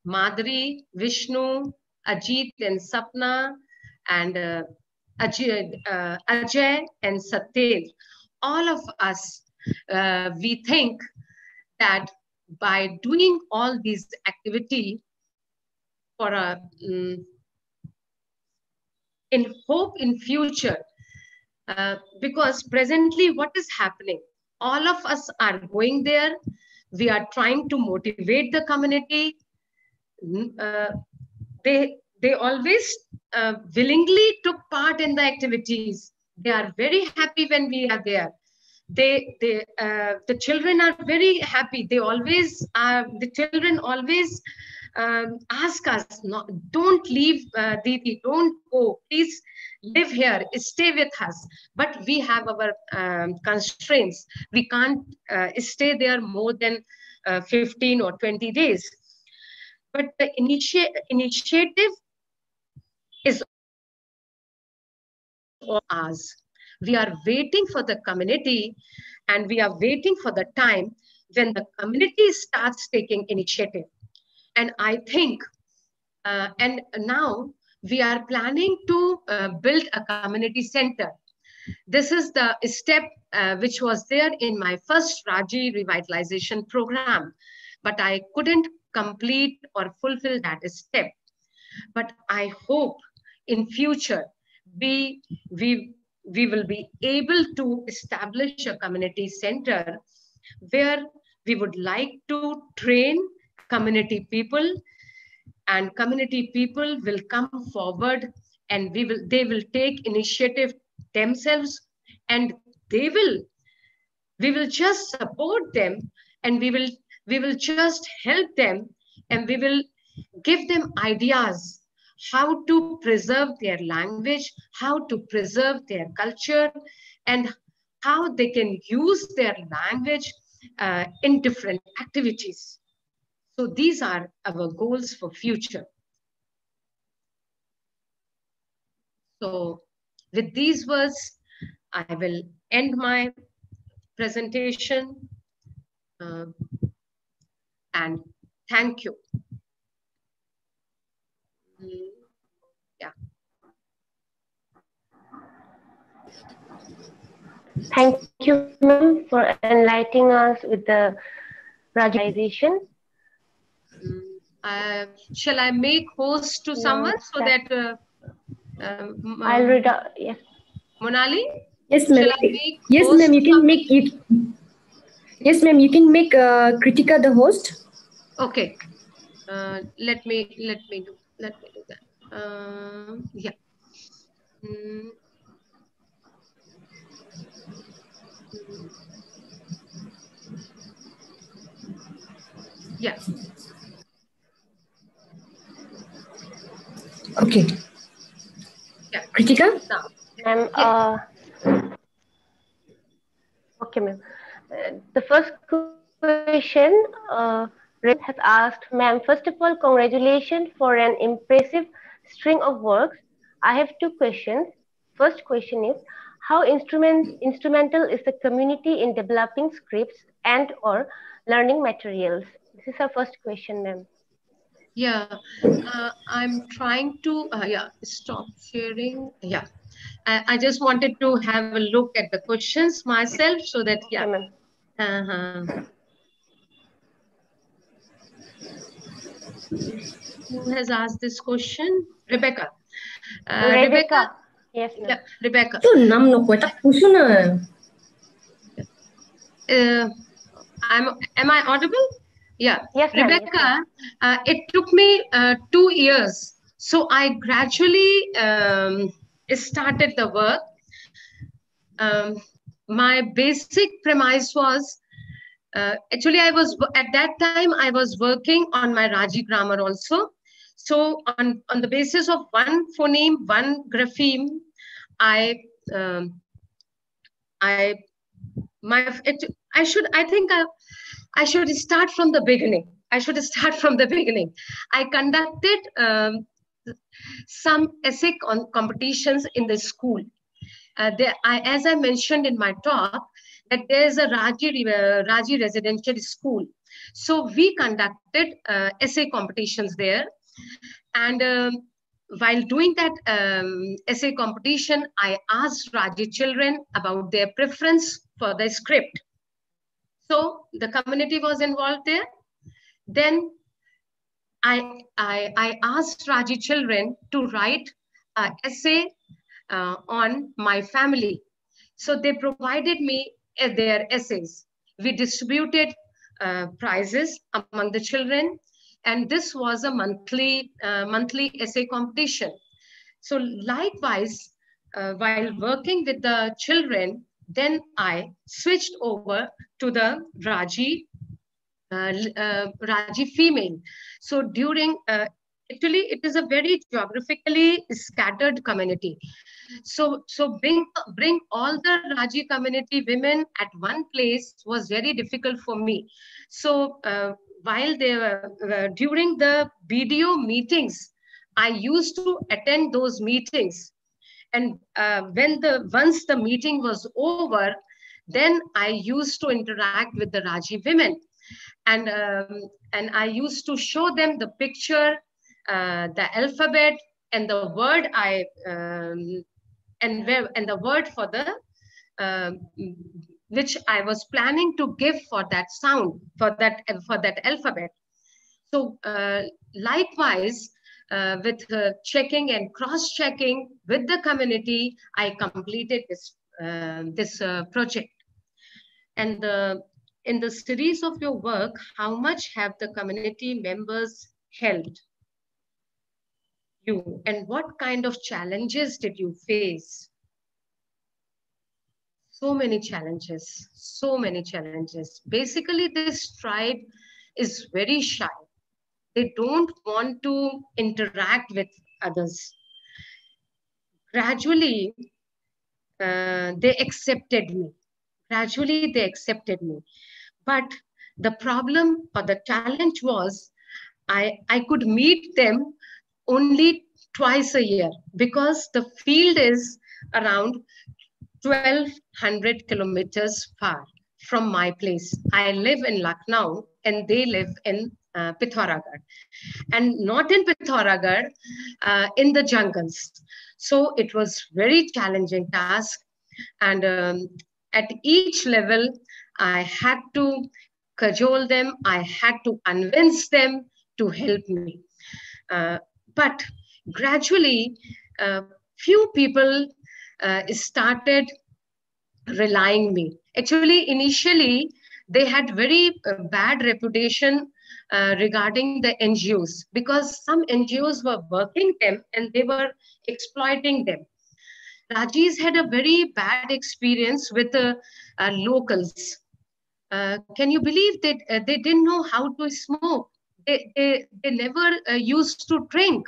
Madhuri, Vishnu, Ajit and Sapna, and Ajay and Satyendra. All of us, we think that by doing all these activities for in hope in future, because presently what is happening, all of us are going there, we are trying to motivate the community. They always willingly took part in the activities. They are very happy when we are there. The children are very happy. They always, the children always ask us, no, don't leave, Didi, don't go, please live here, stay with us. But we have our constraints. We can't stay there more than 15 or 20 days. But the initiative is ours. We are waiting for the community, and we are waiting for the time when the community starts taking initiative. And I think, and now we are planning to build a community center. This is the step which was there in my first Raji revitalization program, but I couldn't complete or fulfill that step. But I hope in future we will be able to establish a community center where we would like to train community people, and community people will come forward and they will take initiative themselves, and we will just support them, and we will just help them, and we will give them ideas how to preserve their language, how to preserve their culture, and how they can use their language in different activities. So these are our goals for future. So with these words, I will end my presentation. And thank you. Yeah. Thank you, ma'am, for enlightening us with the Rajization. Shall I make host to someone so that I'll read out, yes. Monali? Yes, ma'am. Yes, ma'am. You can make it. Yes, ma'am. You can make Kritika the host. Okay. Let me do that. Yeah. Yeah. Okay. Yeah. Kritika? Ma'am, okay, ma'am. The first question has asked, ma'am, first of all, congratulations for an impressive string of works. I have two questions. First question is, how instrumental is the community in developing scripts and or learning materials? This is our first question, ma'am. Yeah, I'm trying to, stop sharing. Yeah, I just wanted to have a look at the questions myself so that, yeah. Okay, Who has asked this question? Rebecca. Rebecca. Yes, ma'am. Yeah, Rebecca. Am I audible? Yeah. Yes, Rebecca, it took me 2 years. So I gradually started the work. My basic premise was, actually at that time, I was working on my Raji grammar also. So on the basis of one phoneme, one grapheme, I should start from the beginning. I conducted some essay competitions in the school. As I mentioned in my talk, that there is a Raji residential school. So we conducted essay competitions there. And while doing that essay competition, I asked Raji children about their preference for the script. So the community was involved there. Then I asked Raji children to write an essay on my family. So they provided me their essays. We distributed prizes among the children, and this was a monthly essay competition. So likewise, while working with the children, then I switched over to the Raji female. So during, actually it is a very geographically scattered community. So bring all the Raji community women at one place was very difficult for me. So while they were during the BDO meetings, I used to attend those meetings. And once the meeting was over, then I used to interact with the Raji women. And I used to show them the picture, the alphabet, and the word and the word for the which I was planning to give for that sound, for that alphabet. So likewise, with checking and cross-checking with the community, I completed this project. And in the series of your work, how much have the community members helped you, and what kind of challenges did you face? So many challenges, so many challenges. Basically, this tribe is very shy. They don't want to interact with others. Gradually, they accepted me. But The problem or the challenge was I could meet them only twice a year because the field is around 1,200 kilometers far from my place. I live in Lucknow and they live in Pithoragarh, and not in Pithoragarh, in the jungles. So it was very challenging task. And at each level, I had to cajole them. I had to convince them to help me. But gradually, few people started relying me. Actually, initially, they had very bad reputation regarding the NGOs because some NGOs were working them and they were exploiting them. Rajis had a very bad experience with locals. Can you believe that they didn't know how to smoke? They never used to drink.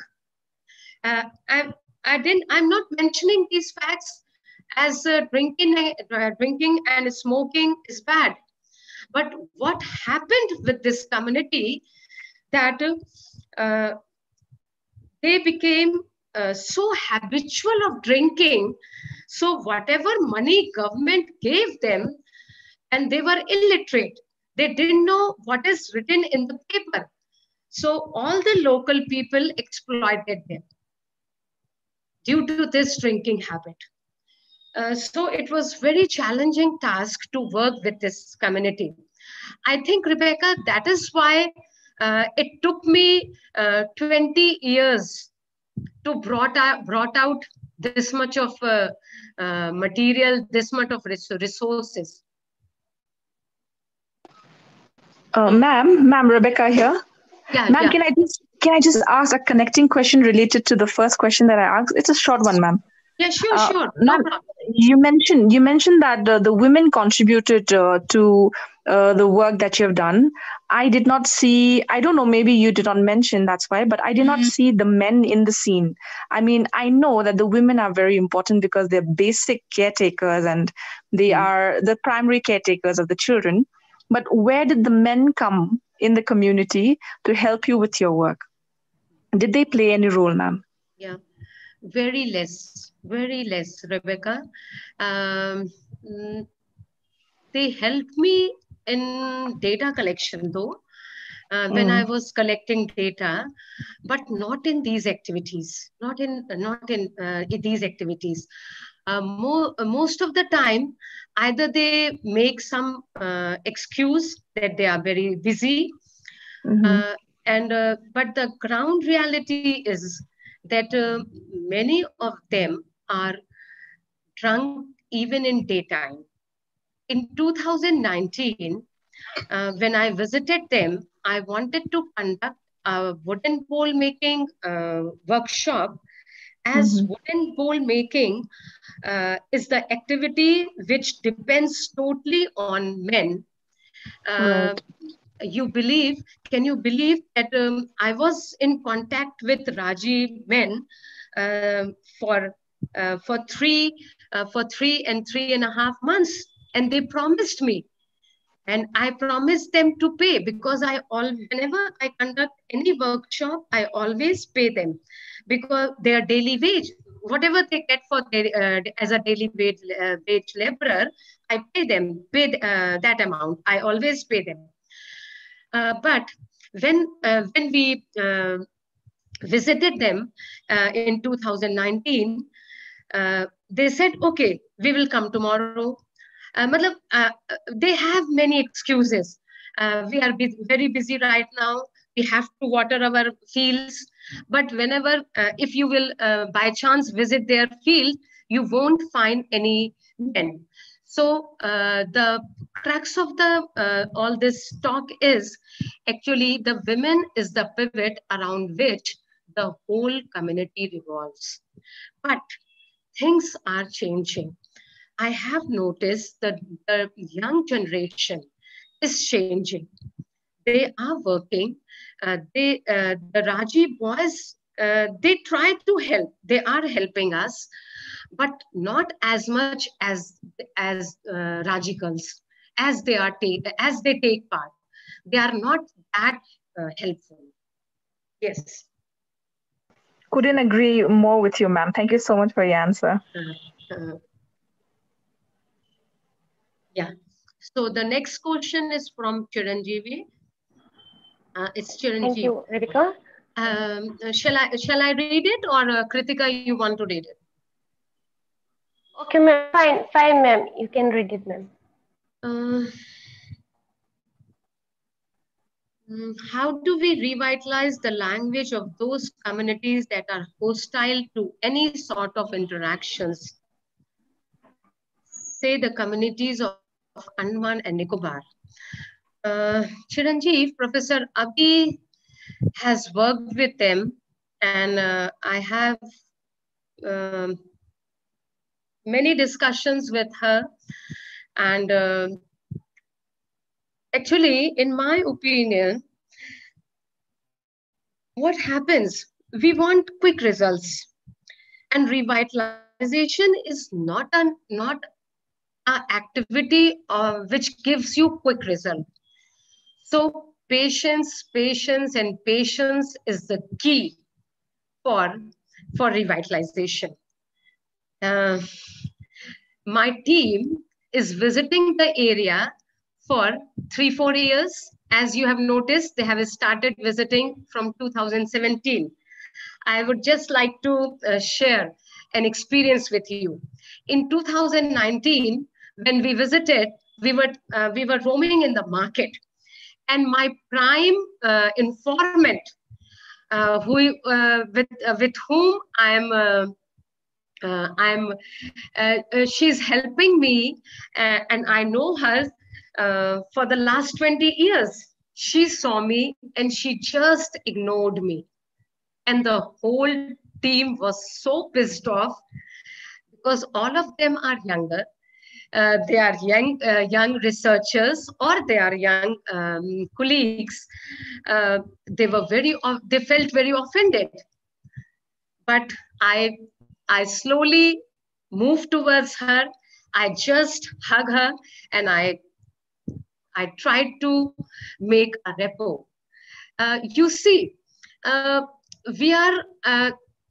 I'm not mentioning these facts as drinking and smoking is bad. But what happened with this community that they became so habitual of drinking. So whatever money government gave them, and they were illiterate. They didn't know what is written in the paper. So all the local people exploited them due to this drinking habit. So it was very challenging task to work with this community. I think, Rebecca, that is why it took me 20 years to brought out this much of material, this much of resources. Ma'am, Rebecca here. Yeah, ma'am, yeah. Can I just ask a connecting question related to the first question that I asked? It's a short one, ma'am. Yeah, sure. No problem. You mentioned that the women contributed to the work that you have done. I did not see, I don't know, maybe you did not mention, that's why, but I did not see the men in the scene. I mean, I know that the women are very important because they're basic caretakers and they are the primary caretakers of the children. But where did the men come in the community to help you with your work? Did they play any role, ma'am? Yeah, very less, Rebecca. They helped me in data collection though, when I was collecting data, but not in these activities, not in these activities. Most of the time, either they make some excuse that they are very busy, but the ground reality is that many of them are drunk even in daytime. In 2019, when I visited them, I wanted to conduct a wooden bowl making workshop, as wooden bowl making is the activity which depends totally on men. Right. Can you believe that I was in contact with Raji men for 3.5 months, and they promised me, and I promised them to pay because whenever I conduct any workshop, I always pay them because their daily wage, whatever they get for as a daily wage laborer, I pay them that amount. I always pay them. But when we visited them in 2019, they said, okay, we will come tomorrow. They have many excuses. We are very busy right now. We have to water our fields. But whenever, if you will by chance visit their field, you won't find any men. So the crux of all this talk is actually the women is the pivot around which the whole community revolves. But things are changing. I have noticed that the young generation is changing. They are working. The Raji boys, they try to help. They are helping us, but not as much as Raji girls, as they take part. They are not that helpful. Yes. Couldn't agree more with you, ma'am. Thank you so much for your answer. Yeah. So the next question is from Chiranjeevi. It's Chiranjeevi. Thank you, Ritika. Shall I read it, or Kritika, you want to read it? Okay, ma'am. Fine, ma'am. You can read it, ma'am. How do we revitalize the language of those communities that are hostile to any sort of interactions? Say the communities of Andaman and Nicobar. Chiranjeev, Professor Abhi has worked with them, and I have many discussions with her. And actually, in my opinion, what happens? We want quick results, and revitalization is not an activity which gives you quick result. So patience is the key for revitalization. My team is visiting the area for 3-4 years. As you have noticed, they have started visiting from 2017. I would just like to share an experience with you. In 2019, when we visited, we were roaming in the market, and my prime informant, with whom she's helping me, and I know her for the last 20 years. She saw me and she just ignored me. And the whole team was so pissed off, because all of them are younger. They are young researchers, or they are young colleagues. They felt very offended. But I slowly moved towards her. I just hug her, and I tried to make a rapport. You see, I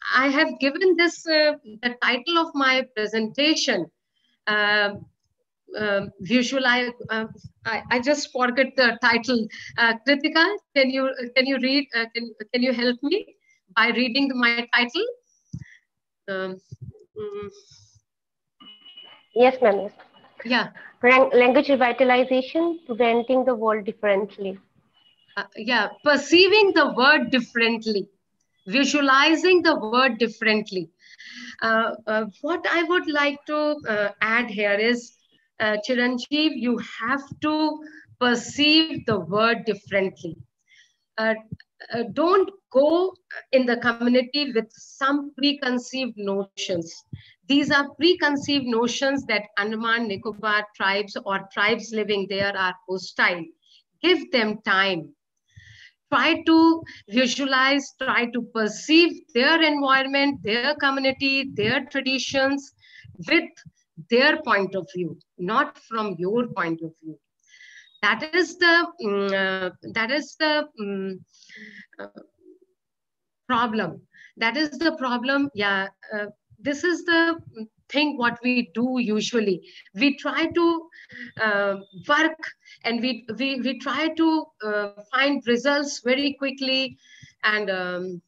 have given this the title of my presentation. Visualize. I just forgot the title. Kritika, can you read? Can you help me by reading my title? Yes, ma'am. Yeah. Language revitalization, preventing the world differently. Yeah, perceiving the word differently, visualizing the word differently. What I would like to add here is, Chiranjeev, you have to perceive the word differently. Don't go in the community with some preconceived notions. These are preconceived notions that Andaman Nicobar tribes or tribes living there are hostile. Give them time. Try to visualize, try to perceive their environment, their community, their traditions with their point of view, not from your point of view. That is the problem. That is the problem. Yeah, this is the thing what we do usually. We try to work, and we try to find results very quickly, and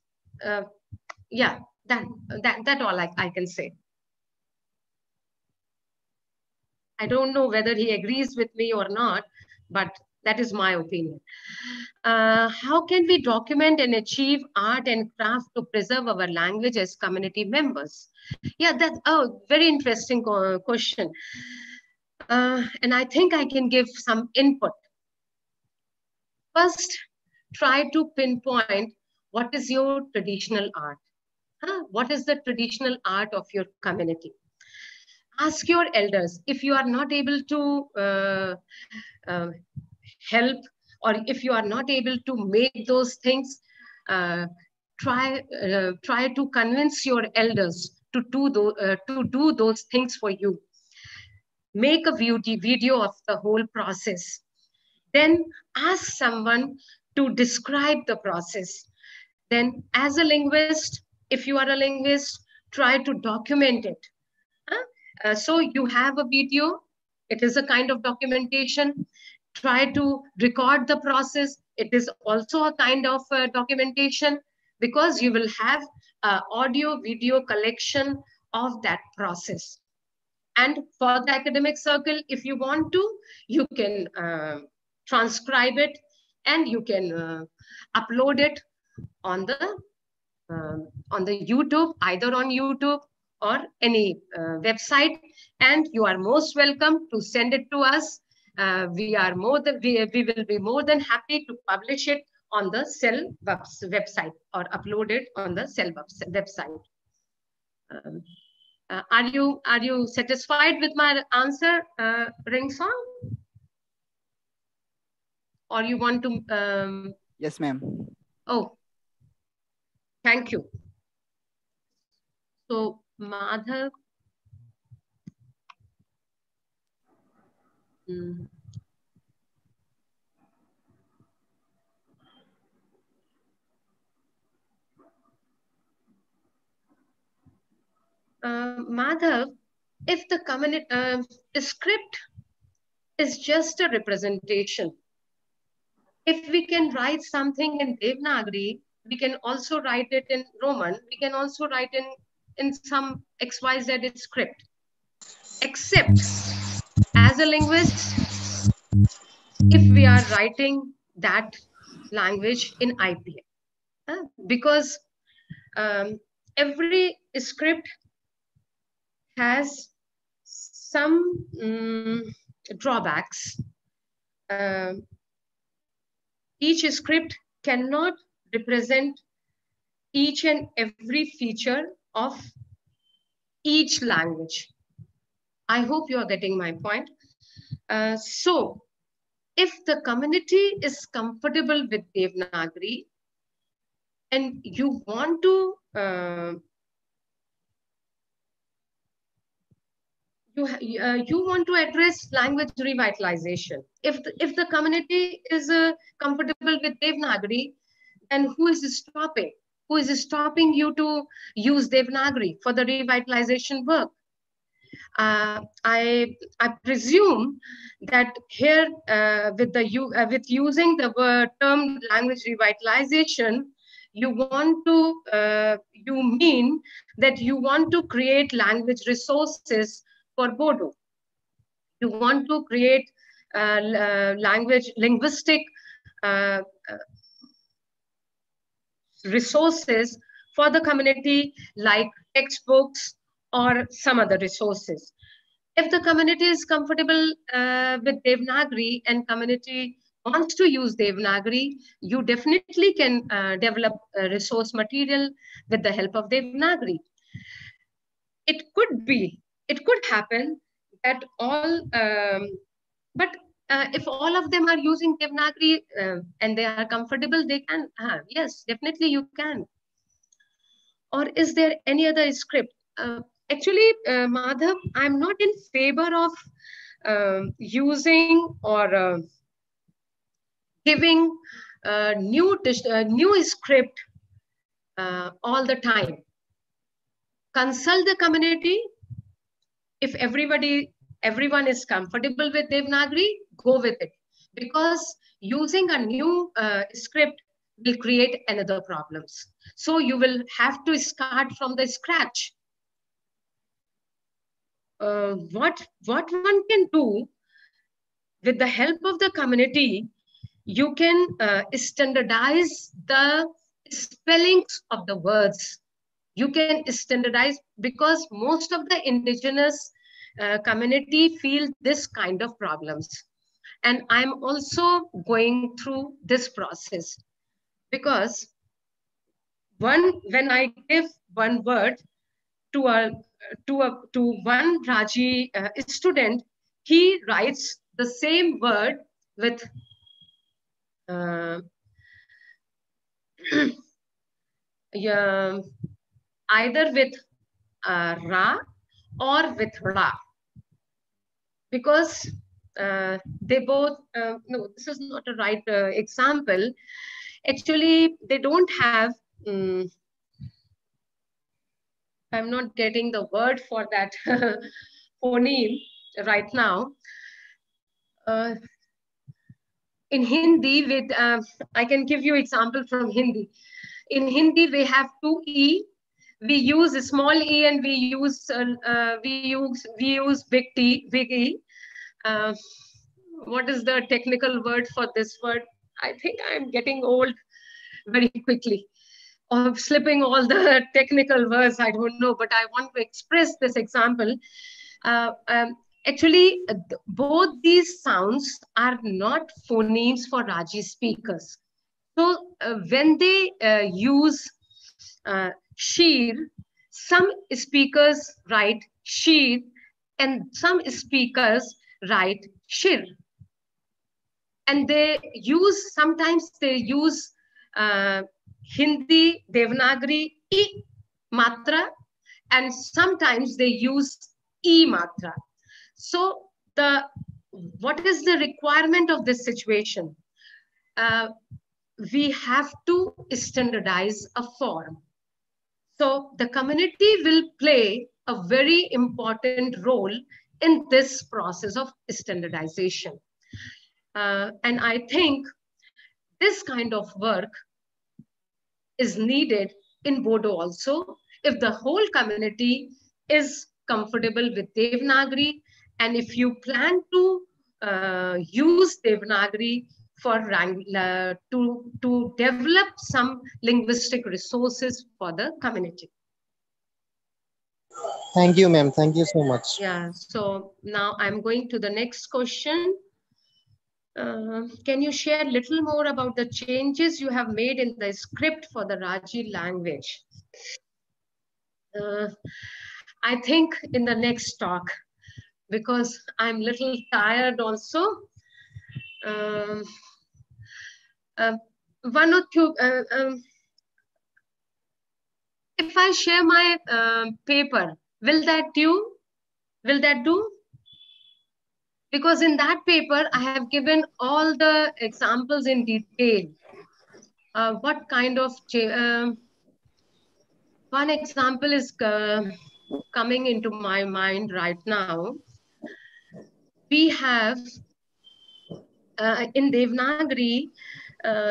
yeah, that all I can say. I don't know whether he agrees with me or not, but that is my opinion. How can we document and achieve art and craft to preserve our language as community members? Yeah, that's very interesting question. And I think I can give some input. First, try to pinpoint what is your traditional art. What is the traditional art of your community? Ask your elders. If you are not able to help, or if you are not able to make those things, try to convince your elders to do those things for you. Make a video of the whole process. then ask someone to describe the process. Then as a linguist, if you are a linguist, try to document it. So you have a video, it is a kind of documentation. Try to record the process. It is also a kind of documentation, because you will have audio video collection of that process. And for the academic circle, if you want to, you can transcribe it and you can upload it on the YouTube, either on YouTube or any website, and you are most welcome to send it to us. We will be more than happy to publish it on the CEL website or upload it on the CEL website. Are you satisfied with my answer, Ringsong? Or you want to? Yes, ma'am. Oh, thank you. So, Madhav. Madhav, if the script is just a representation, if we can write something in Devanagari, we can also write it in Roman, we can also write in some XYZ script. Except, as a linguist, if we are writing that language in IPM, because every script has some drawbacks. Each script cannot represent each and every feature of each language. I hope you are getting my point. So, if the community is comfortable with Devanagari and you want to you want to address language revitalization. If the community is comfortable with Devanagari, then who is stopping? Who is stopping you to use Devanagari for the revitalization work? I presume that here with using the term language revitalization, you want to you mean that you want to create language resources for Bodo. You want to create linguistic resources for the community, like textbooks or some other resources. If the community is comfortable with Devanagari and community wants to use Devanagari, you definitely can develop resource material with the help of Devanagari. It could happen that all, but if all of them are using Devanagari and they are comfortable, they can, yes, definitely you can. Or is there any other script? Actually, Madhav, I'm not in favor of using or giving new script all the time. Consult the community. If everyone is comfortable with Devanagari, go with it. Because using a new script will create another problems. So you will have to start from the scratch. What one can do with the help of the community, you can standardize the spellings of the words. You can standardize, because most of the indigenous community feel this kind of problems. And I'm also going through this process, because when I give one word to one Raji student, he writes the same word with either with Ra or with Ra. Because they both, no, this is not a right example. Actually, they don't have, I'm not getting the word for that phoneme right now. In Hindi, with I can give you example from Hindi. In Hindi, we have two E. We use a small e and we use big T, big E. What is the technical word for this word? I think I'm getting old very quickly, or slipping all the technical words. I don't know, but I want to express this example. Actually, both these sounds are not phonemes for Raji speakers. So when they use sheer, some speakers write sheer and some speakers write shir. And they use, sometimes they use Hindi, Devanagari, I matra, and sometimes they use E matra. So what is the requirement of this situation? We have to standardize a form. So the community will play a very important role in this process of standardization. And I think this kind of work is needed in Bodo also, if the whole community is comfortable with Devanagari, and if you plan to use Devanagari for to develop some linguistic resources for the community. Thank you, ma'am. Thank you so much. Yeah, so now I'm going to the next question. Can you share a little more about the changes you have made in the script for the Raji language? I think in the next talk, because I'm a little tired also. One or two, if I share my paper, will that do? Will that do? Because in that paper, I have given all the examples in detail. What kind of, one example is coming into my mind right now. We have, in Devanagari,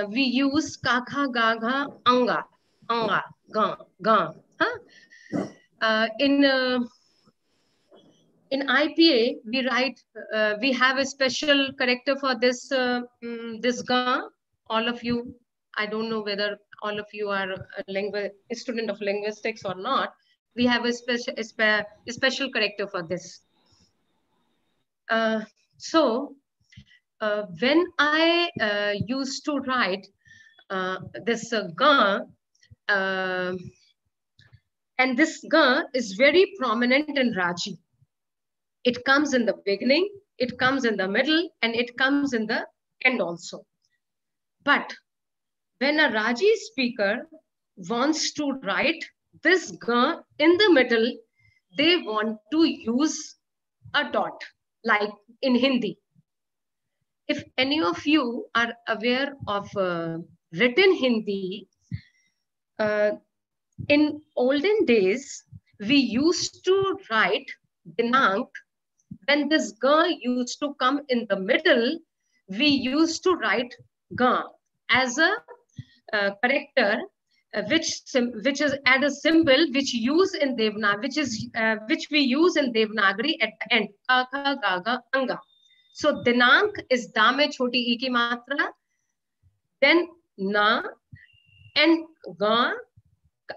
we use kakha, gagha, anga, anga, ga. Huh? In IPA, we write, we have a special character for this, this ga. All of you, I don't know whether all of you are a student of linguistics or not. We have a special character for this. So when I used to write this ga, and this ga is very prominent in Raji. It comes in the beginning, it comes in the middle, and it comes in the end also. But when a Raji speaker wants to write this ga in the middle, they want to use a dot, like in Hindi. If any of you are aware of written Hindi, in olden days, we used to write dinank. When this ga used to come in the middle, we used to write ga as a character, which is add a symbol which use in Devanagari, which we use in Devanagari at the end. Kakha, gaga, anga. So dinank is da mein choti e ki matra, then na and ga,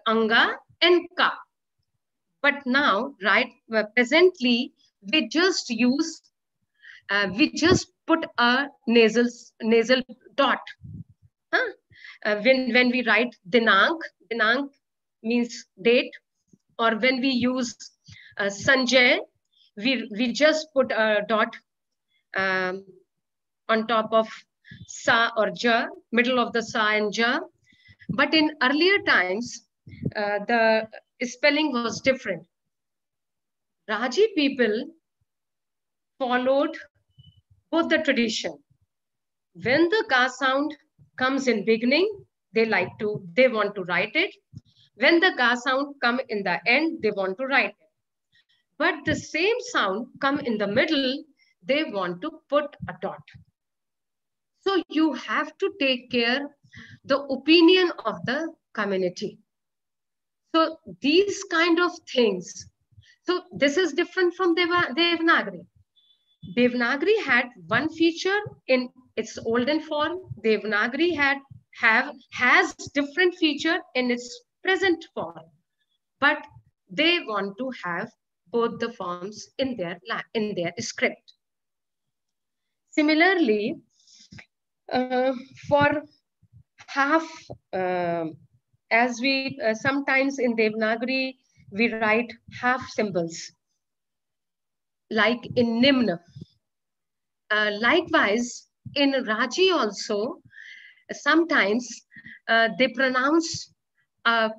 anga and ka. But now, right, presently, we just use, we just put a nasal dot. Huh? When we write dinank, dinank means date, or when we use Sanjay, we just put a dot on top of sa or ja, middle of the sa and ja. But in earlier times, the spelling was different. Raji people followed both the tradition. When the ga sound comes in beginning, they want to write it. When the ga sound come in the end, they want to write it. But the same sound come in the middle, they want to put a dot. So you have to take care the opinion of the community. So these kind of things. So this is different from Devanagari. Devanagari had one feature in its olden form. Devanagari has different feature in its present form. But they want to have both the forms in their script. Similarly, for half, as we sometimes in Devanagari, we write half symbols, like in Nimna. Likewise, in Raji also, sometimes they pronounce a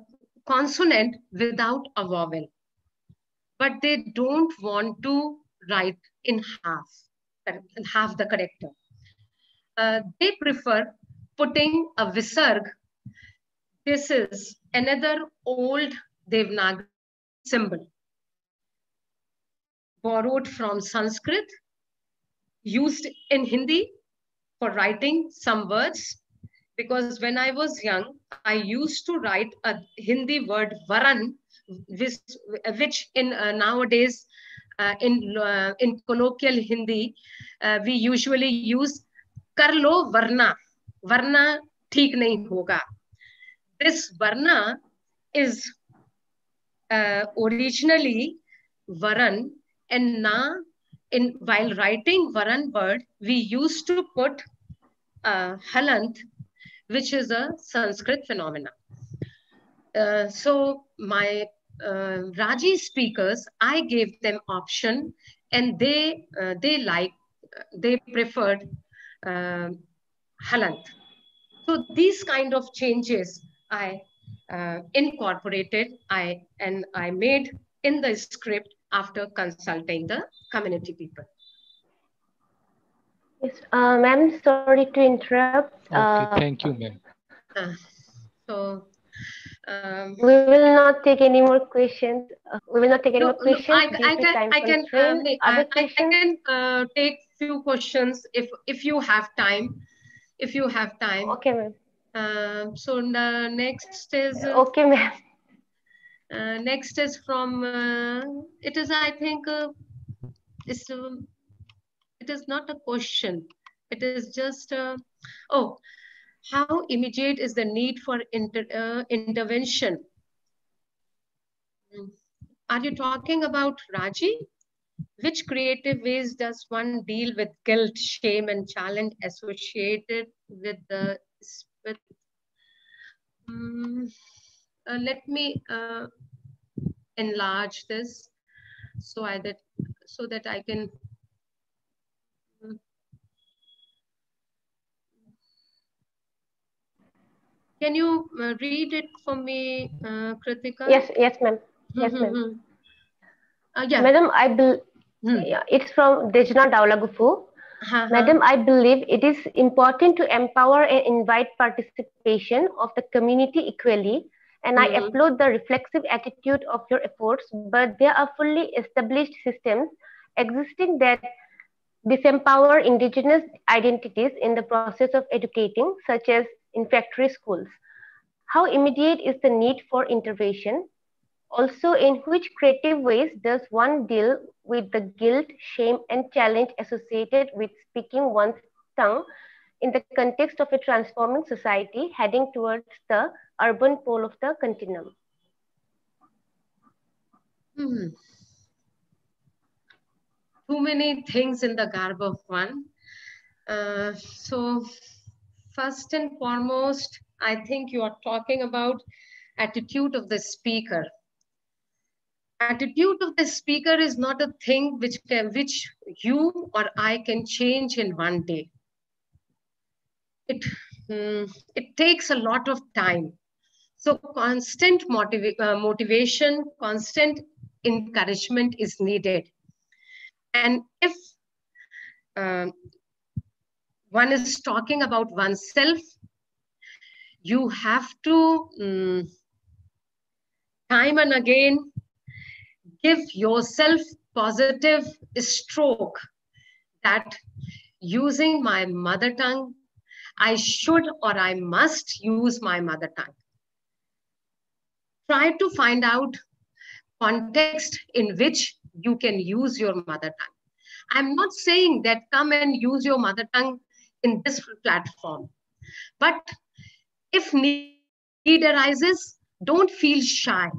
consonant without a vowel, but they don't want to write in half the character. They prefer putting a visarg. This is another old Devanagari symbol, borrowed from Sanskrit, used in Hindi for writing some words. Because when I was young, I used to write a Hindi word varan, which in nowadays in colloquial Hindi, we usually use karlo varna. Varna theek nahi hoga. This varna is originally varan, and now while writing varan word, we used to put halant, which is a Sanskrit phenomena. So my Raji speakers, I gave them option, and they preferred halant. So these kind of changes I incorporated, I made in the script after consulting the community people. Yes, ma'am, sorry to interrupt. Okay, thank you, ma'am. We will not take any more questions. We will not take any more questions due to time constraint. I can take few questions if you have time. If you have time. Okay, ma'am. So the next is okay, ma'am. Next is from it is, I think it is not a question. It is just oh, how immediate is the need for intervention? Are you talking about Raji? Which creative ways does one deal with guilt, shame, and challenge associated with the spirit? Let me enlarge this so that I can. Can you read it for me, Kritika? Yes, ma'am. Yes, ma'am. Yeah. Madam, it's from Dejna Daulagufu. Madam, I believe it is important to empower and invite participation of the community equally, and I applaud the reflexive attitude of your efforts, but there are fully established systems existing that disempower indigenous identities in the process of educating, such as in factory schools. How immediate is the need for intervention? Also, in which creative ways does one deal with the guilt, shame, and challenge associated with speaking one's tongue in the context of a transforming society heading towards the urban pole of the continuum? Too many things in the garb of one. So first and foremost, I think you are talking about attitude of the speaker. Attitude of the speaker is not a thing which you or I can change in one day. It takes a lot of time. So constant motivation, constant encouragement is needed. And if one is talking about oneself, you have to time and again give yourself positive stroke that using my mother tongue, I should or I must use my mother tongue. Try to find out context in which you can use your mother tongue. I'm not saying that come and use your mother tongue in this platform, but if need arises, don't feel shy.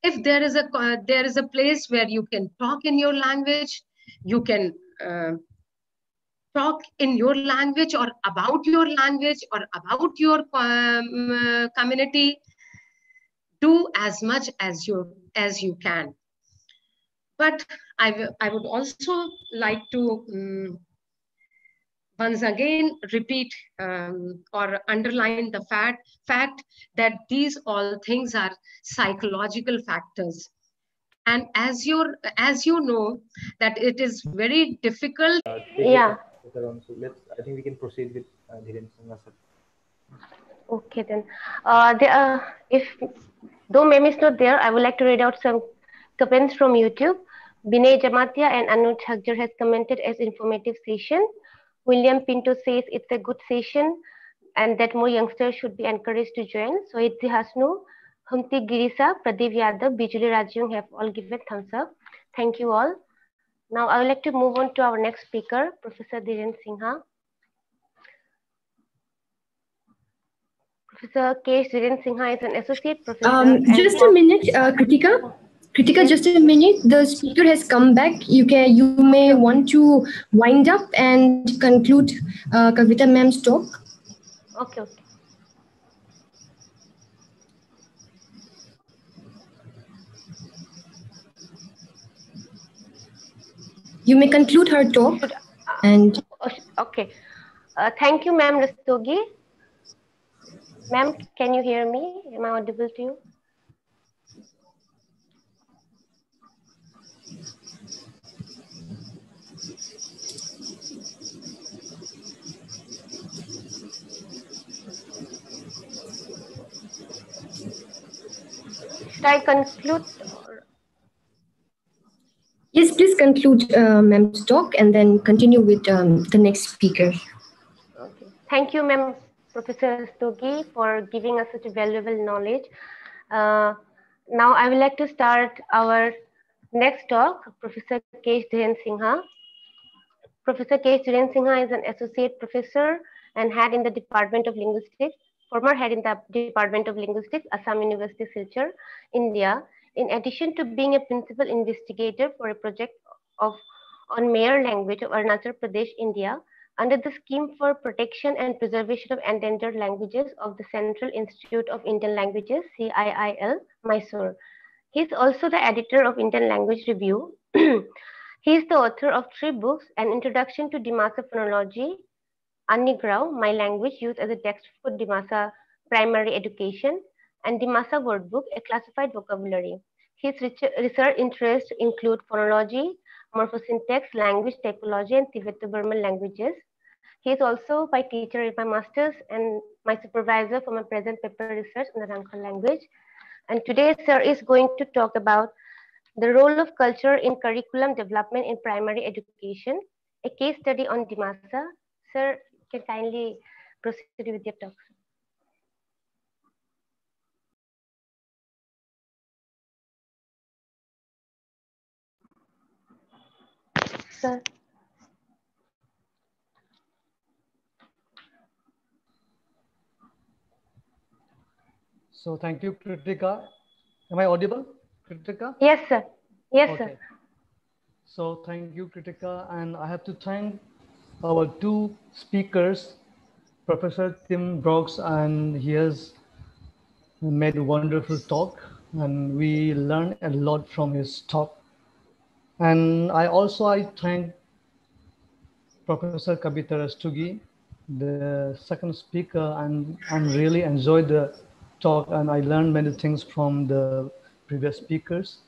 If there is a place where you can talk in your language, you can talk in your language or about your language or about your community, do as much as you can. But I would also like to once again repeat or underline the fact that these all things are psychological factors. And as you know, that it is very difficult. Yeah. So I think we can proceed with Dhiren Singha sir. Okay then. If though Mem is not there, I would like to read out some comments from YouTube. Binay Jamatia and Anuj Hagjar has commented as informative session. William Pinto says it's a good session and that more youngsters should be encouraged to join. So Sohitji Hasnu, Humti Girisa, Pradeep Yadav, Bijuli Rajung have all given thumbs up. Thank you all. Now I would like to move on to our next speaker, Professor Dhiren Singha. Professor K. Dhiren Singha is an associate professor. Just a minute, Kritika. Kritika, yes. Just a minute. The speaker has come back. You may want to wind up and conclude Kavita ma'am's talk. Okay. You may conclude her talk. And okay. Thank you, ma'am Rastogi. Ma'am, can you hear me? Am I audible to you? Should I conclude? Yes, please conclude ma'am's talk and then continue with the next speaker. Okay. Thank you, ma'am, Professor Rastogi, for giving us such a valuable knowledge. Now I would like to start our next talk, Professor K. Dhiren Singha. Professor K. Dhiren Singha is an associate professor and head in the Department of Linguistics, former head in the Department of Linguistics, Assam University, Silchar, India. In addition to being a principal investigator for a project on Mare language of Arunachal Pradesh, India, under the Scheme for Protection and Preservation of Endangered Languages of the Central Institute of Indian Languages, CIIL, Mysore. He is also the editor of Indian Language Review. He is the author of 3 books, An Introduction to Dimasa Phonology, Annigrau, My Language Used as a Text for Dimasa Primary Education, and Dimasa Wordbook, a Classified Vocabulary. His research interests include phonology, morphosyntax, language typology, and Tibeto-Burman languages. He is also my teacher in my master's and my supervisor for my present paper research on the Rankha language. And today, sir is going to talk about the role of culture in curriculum development in primary education, a case study on Dimasa. Sir, can kindly proceed with your talk. Sir. So thank you, Kritika. Am I audible, Kritika? Yes, sir. Yes, okay. Sir. So thank you, Kritika. And I have to thank our 2 speakers, Professor Tim Brooks, and he has made a wonderful talk. And we learned a lot from his talk. And I thank Professor Kavita Rastogi, the second speaker, and really enjoyed the talk, and I learned many things from the previous speakers.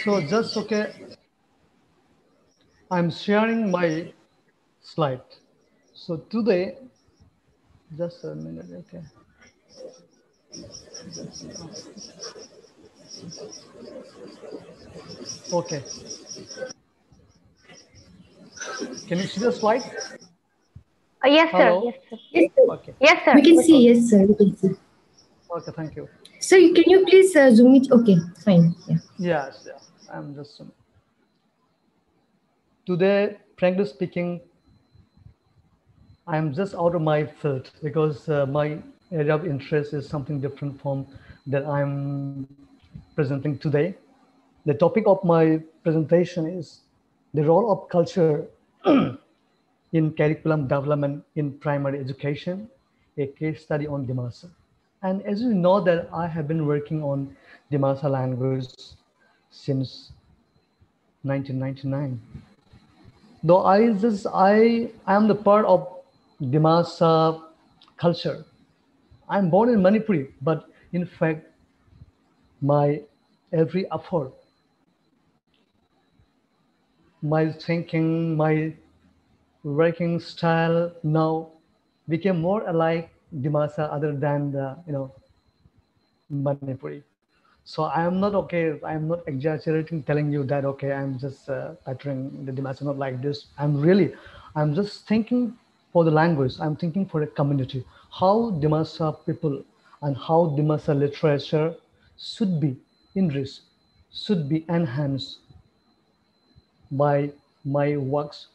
So just okay, I'm sharing my slide. So today, just a minute, okay. Okay. Can you see the slide? Yes, sir. Hello? Yes, sir. Yes, sir. Okay. Yes, sir. We can see. Okay. Yes, sir. We can see. Okay, thank you. So can you please zoom it? Okay, fine. Yeah. Yes, yeah. I'm just today, frankly speaking, I'm just out of my field because my area of interest is something different from that I'm presenting today. The topic of my presentation is the role of culture in curriculum development in primary education, a case study on Dimasa. And as you know that I have been working on Dimasa language since 1999. Though I am the part of Dimasa culture. I'm born in Manipuri, but in fact, my every effort, my thinking, my working style now became more alike Dimasa other than the Manipuri. So I am not okay. I am not exaggerating, telling you that okay. I'm just uttering the Dimasa not like this. I'm just thinking for the language. I'm thinking for a community. How Dimasa people and how Dimasa literature should be enriched, should be enhanced by my works.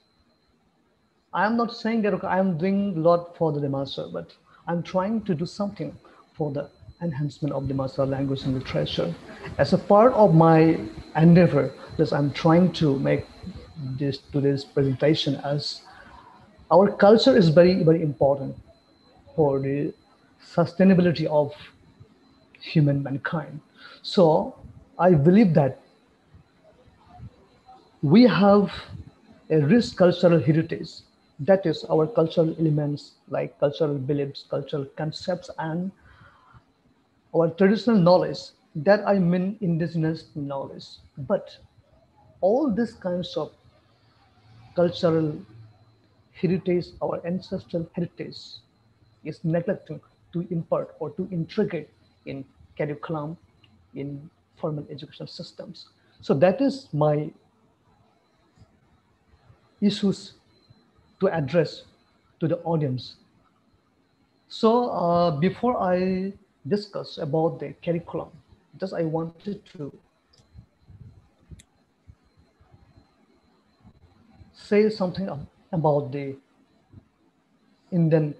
I am not saying that okay, I am doing a lot for the Dimasa, but I'm trying to do something for the enhancement of Dimasa language and literature. As a part of my endeavor, this I'm trying to make today's presentation as our culture is very, very important for the sustainability of human mankind. So I believe that we have a rich cultural heritage. That is our cultural elements like cultural beliefs, cultural concepts, and our traditional knowledge. That I mean indigenous knowledge. But all these kinds of cultural heritage, our ancestral heritage, is neglecting to impart or to integrate in curriculum, in formal education systems. So that is my issues to address to the audience. So before I discuss about the curriculum, just I wanted to say something about the Indian,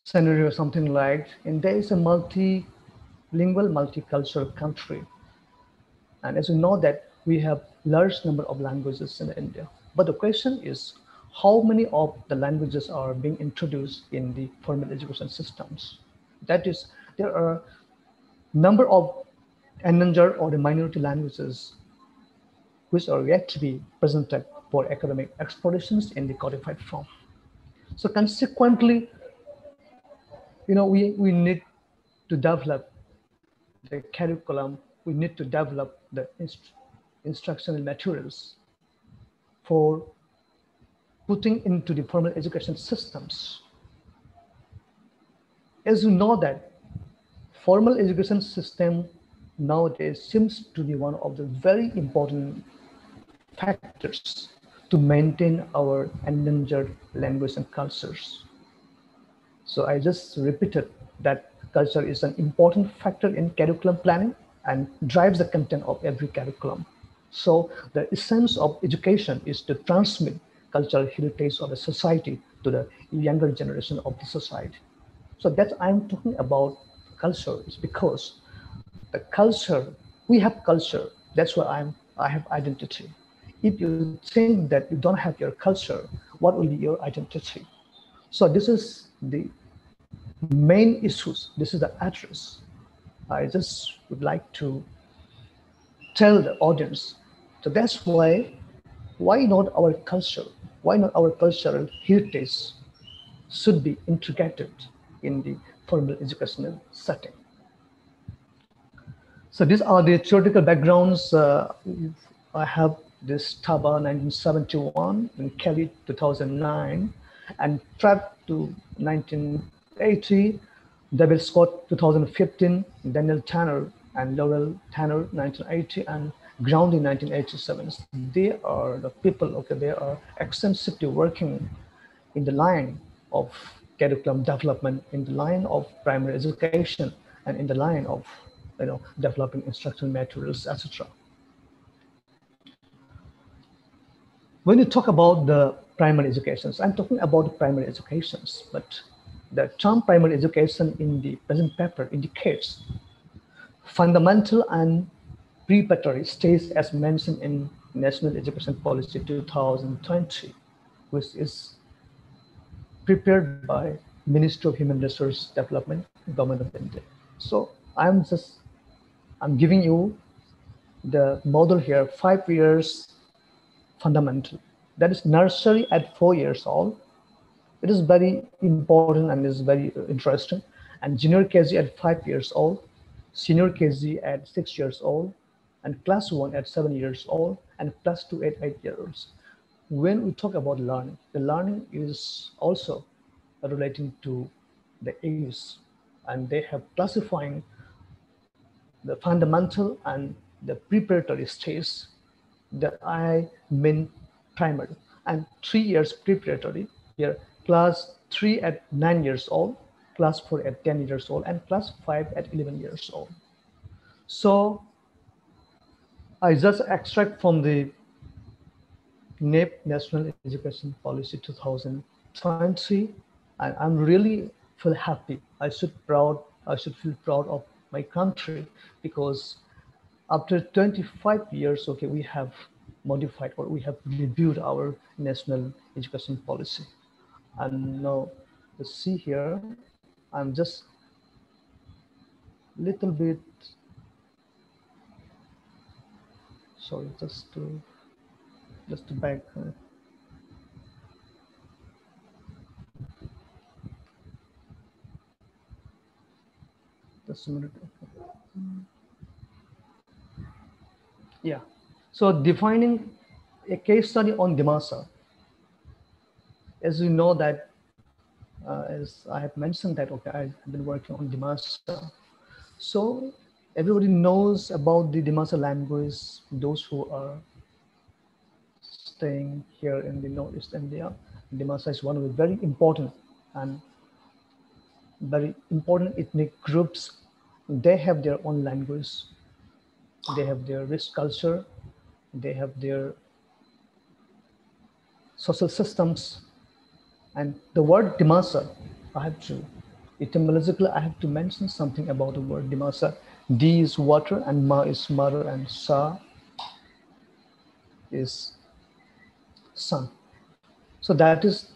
scenario, something like, and there is a multilingual, multicultural country. And as we know that we have large number of languages in India. But the question is, how many of the languages are being introduced in the formal education systems? That is, there are number of endangered or the minority languages which are yet to be presented for academic explorations in the codified form. So consequently, we need to develop the curriculum, we need to develop the instructional materials for putting into the formal education systems. As you know that formal education system nowadays seems to be one of the very important factors to maintain our endangered language and cultures. So I just repeated that culture is an important factor in curriculum planning and drives the content of every curriculum. So the essence of education is to transmit cultural heritage of a society to the younger generation of the society. So that I'm talking about culture is because the culture, we have culture. That's why I have identity. If you think that you don't have your culture, what will be your identity? So this is the main issues. This is the address. I just would like to tell the audience. So that's why not our culture? Why not our cultural heritage should be integrated in the formal educational setting? So these are the theoretical backgrounds. I have this Taba 1971 and Kelly 2009 and Trapp to 1980, David Scott 2015, Daniel Tanner and Laurel Tanner 1980 and Ground in 1987. They are the people, okay, they are extensively working in the line of curriculum development, in the line of primary education, and in the line of developing instructional materials, etc. When you talk about the primary educations, I'm talking about primary educations, but the term primary education in the present paper indicates fundamental and preparatory stage as mentioned in National Education Policy 2020, which is prepared by Ministry of Human Resource Development, Government of India. So I'm giving you the model here, 5 years fundamental. That is nursery at 4 years old. It is very important and is very interesting. And junior KG at 5 years old, senior KG at 6 years old, and class 1 at 7 years old, and class 2 at 8 years old. When we talk about learning, the learning is also relating to the age, and they have classifying the fundamental and the preparatory stage that I mean primary, and 3 years preparatory here, class 3 at 9 years old, class 4 at 10 years old, and class 5 at 11 years old. So I just extract from the NEP, National Education Policy 2020, and I'm really feel happy. I should feel proud of my country, because after 25 years, okay, we have modified or we have reviewed our national education policy. And now let's see here, I'm just little bit, sorry, just to back. Just a minute. Yeah, so defining a case study on Dimasa. As you know that, as I have mentioned that, okay, I've been working on Dimasa. So everybody knows about the Dimasa language, those who are staying here in the Northeast India. Dimasa is one of the very important ethnic groups. They have their own language, they have their rich culture, they have their social systems. And the word Dimasa, etymologically, I have to mention something about the word Dimasa. D is water, and Ma is mother, and Sa is sun. So that is,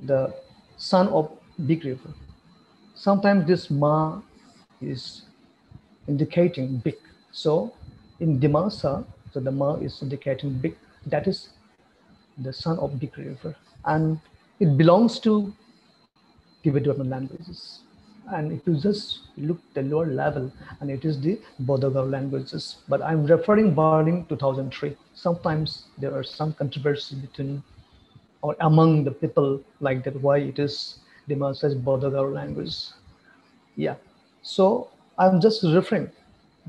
the son of big river. Sometimes this Ma is indicating big. So in Dimasa, so the Ma is indicating big. That is the son of big river, and it belongs to Tibetan languages. And if you just look the lower level, and it is the Bodogao languages. But I'm referring Barling 2003. Sometimes there are some controversy between or among the people like that, why it is Dimasa's Bodogao language. Yeah, so I'm just referring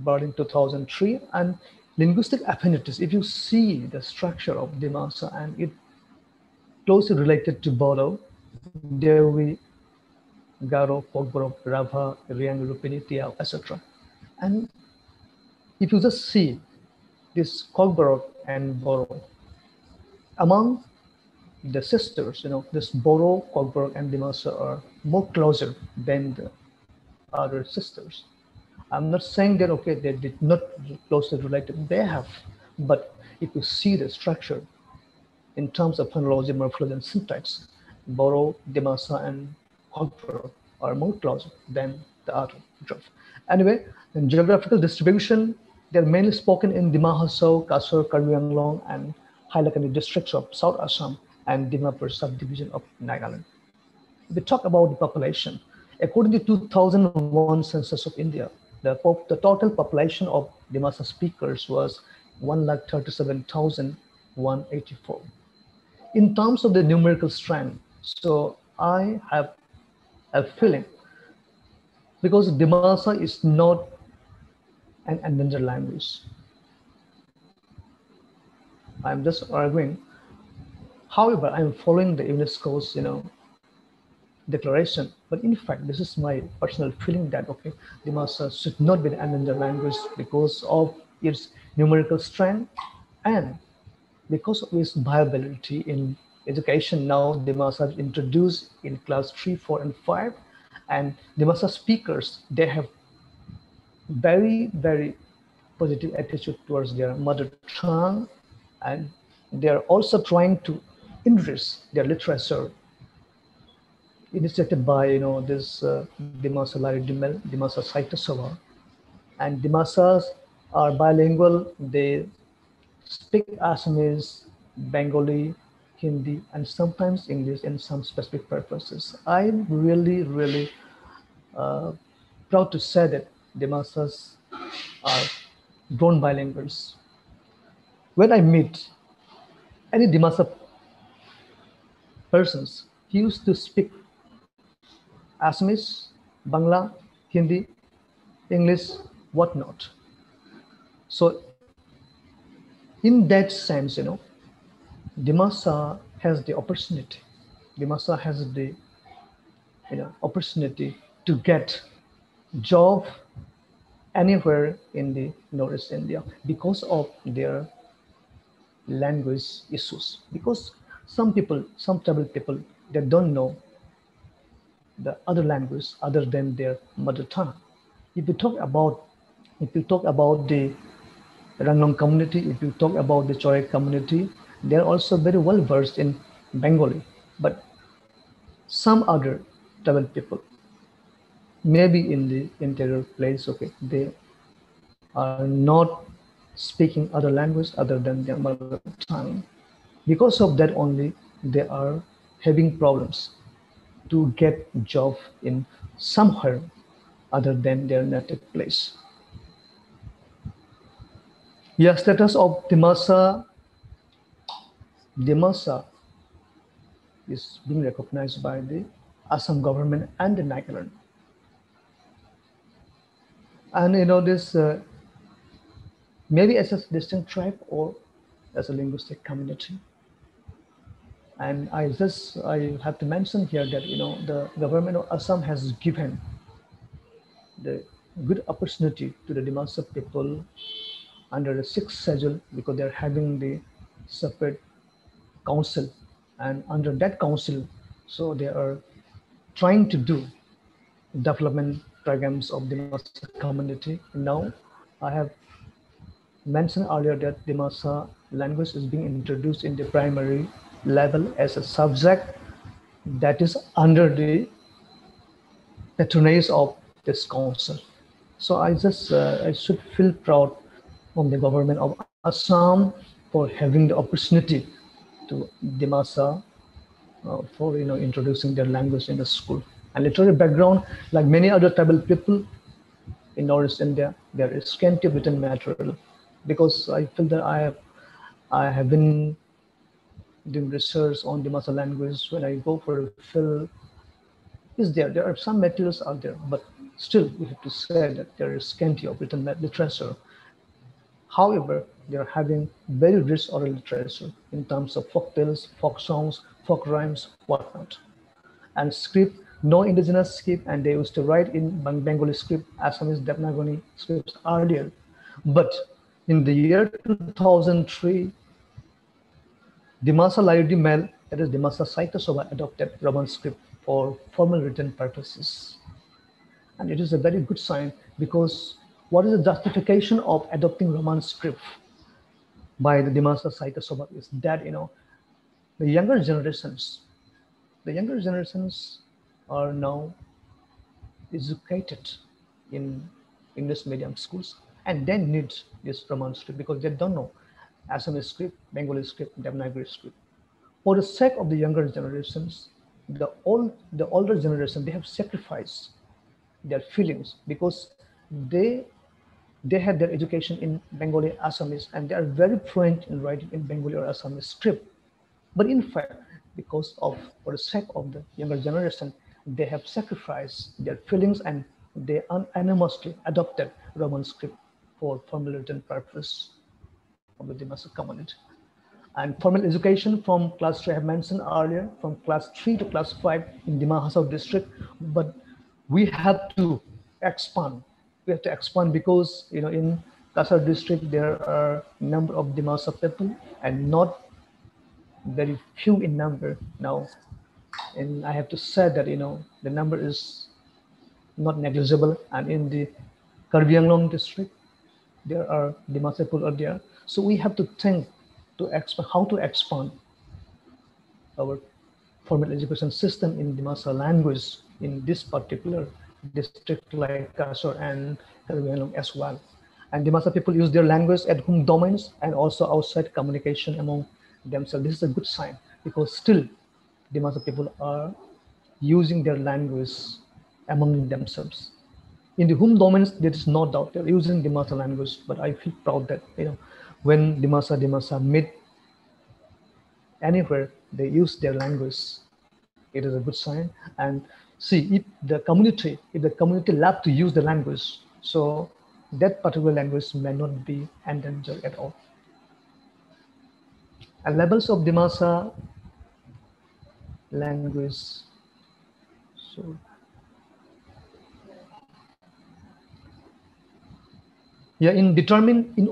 Barling 2003 and linguistic affinities. If you see the structure of Dimasa, and it closely related to Bodo, Dewi, Garo, Pogborok, Rava, Riang, Rupini, Tiao, etc. And if you just see this Kogborok and Boro, among the sisters, this Boro, Kogborok, and Dimasa are more closer than the other sisters. I'm not saying that, okay, they did not closely related, they have, but if you see the structure in terms of phonology, morphology, and syntax, Boro, Dimasa, and Kogborok are more closer than the other group. Anyway, in geographical distribution, they're mainly spoken in Dima Hasao, Kasur, Karbi Anglong, and Hailakandi districts of South Assam and Dimapur subdivision of Nagaland. We talk about the population. According to 2001 census of India, the total population of Dimasa speakers was 137,184. In terms of the numerical strength, so I have a feeling, because Dimasa is not an endangered language. I'm just arguing. However, I'm following the UNESCO's, declaration. But in fact, this is my personal feeling that, okay, Dimasa should not be an endangered language because of its numerical strength and because of its viability in education. Now, Dimasa is introduced in class 3, 4, and 5. And Dimasa speakers, they have very, very positive attitude towards their mother tongue, and they are also trying to enrich their literature, initiated by this Dimasa Lari Dimel, Dimasa Sahitya Sabha. And Dimasas are bilingual. They speak Assamese, Bengali, Hindi, and sometimes English in some specific purposes. I'm really, really proud to say that Dimasas are grown bilinguals. When I meet any Dimasa persons, he used to speak Assamese, Bangla, Hindi, English, whatnot. So in that sense, Dimasa has the opportunity. Dimasa has the opportunity to get job anywhere in the Northeast India because of their language issues. Because some tribal people, they don't know the other language other than their mother tongue. If you talk about the Rangnam community, if you talk about the Chorai community, they're also very well versed in Bengali. But some other tribal people, maybe in the interior place, okay, they are not speaking other language other than their mother tongue. Because of that only, they are having problems to get job in somewhere other than their native place. Yeah, status of Dimasa is being recognized by the Assam government and the Nagaland. And this maybe as a distinct tribe or as a linguistic community. And I have to mention here that the government of Assam has given the good opportunity to the Dimasa people under the 6th schedule, because they're having the separate council, and under that council, so they are trying to do development programs of Dimasa community. Now, I have mentioned earlier that Dimasa language is being introduced in the primary level as a subject that is under the patronage of this council. So I should feel proud from the government of Assam for having the opportunity to Dimasa for introducing their language in the school. And literary background, like many other tribal people in Northeast India, there is scanty written material, because I feel that I have been doing research on Dimasa language. When I go for a field, there are some materials out there, but still we have to say that there is scanty of written literature. However, they are having very rich oral literature in terms of folk tales, folk songs, folk rhymes, whatnot. And script, no indigenous script, and they used to write in Bengali script, Assamese Devanagari scripts earlier. But in the year 2003, Dimasa Lari Dimel, that is Dimasa Sahitya Sabha, adopted Roman script for formal written purposes. And it is a very good sign, because what is the justification of adopting Roman script by the Dimasa Sahitya Sabha is that the younger generations are now educated in English medium schools, and they need this Roman script because they don't know Assamese script, Bengali script, Devanagari script. For the sake of the younger generations, the older generation, they have sacrificed their feelings because they had their education in Bengali, Assamese, and they are very fluent in writing in Bengali or Assamese script. But in fact, because of, for the sake of the younger generation, they have sacrificed their feelings and they unanimously adopted Roman script for formal written purpose of the Dimasa community. And formal education from class 3, I have mentioned earlier, from class 3 to class 5 in Dima Hasao district, but we have to expand. We have to expand because, you know, in Kasar district, there are a number of Dimasa people and not very few in number now. And I have to say that, you know, the number is not negligible. And in the Karbi Anglong district, there are Dimasa people are there. So we have to think to expand, how to expand our formal education system in Dimasa language in this particular district like Kasar and Karbi Anglong as well. And Dimasa people use their language at home domains and also outside communication among themselves. This is a good sign because still Dimasa people are using their language among themselves. In the home domains, there is no doubt they're using Dimasa language, but I feel proud that, you know, when Dimasa meet anywhere, they use their language. It is a good sign. And see, if the community love to use the language, so that particular language may not be endangered at all. And levels of Dimasa language. So yeah, in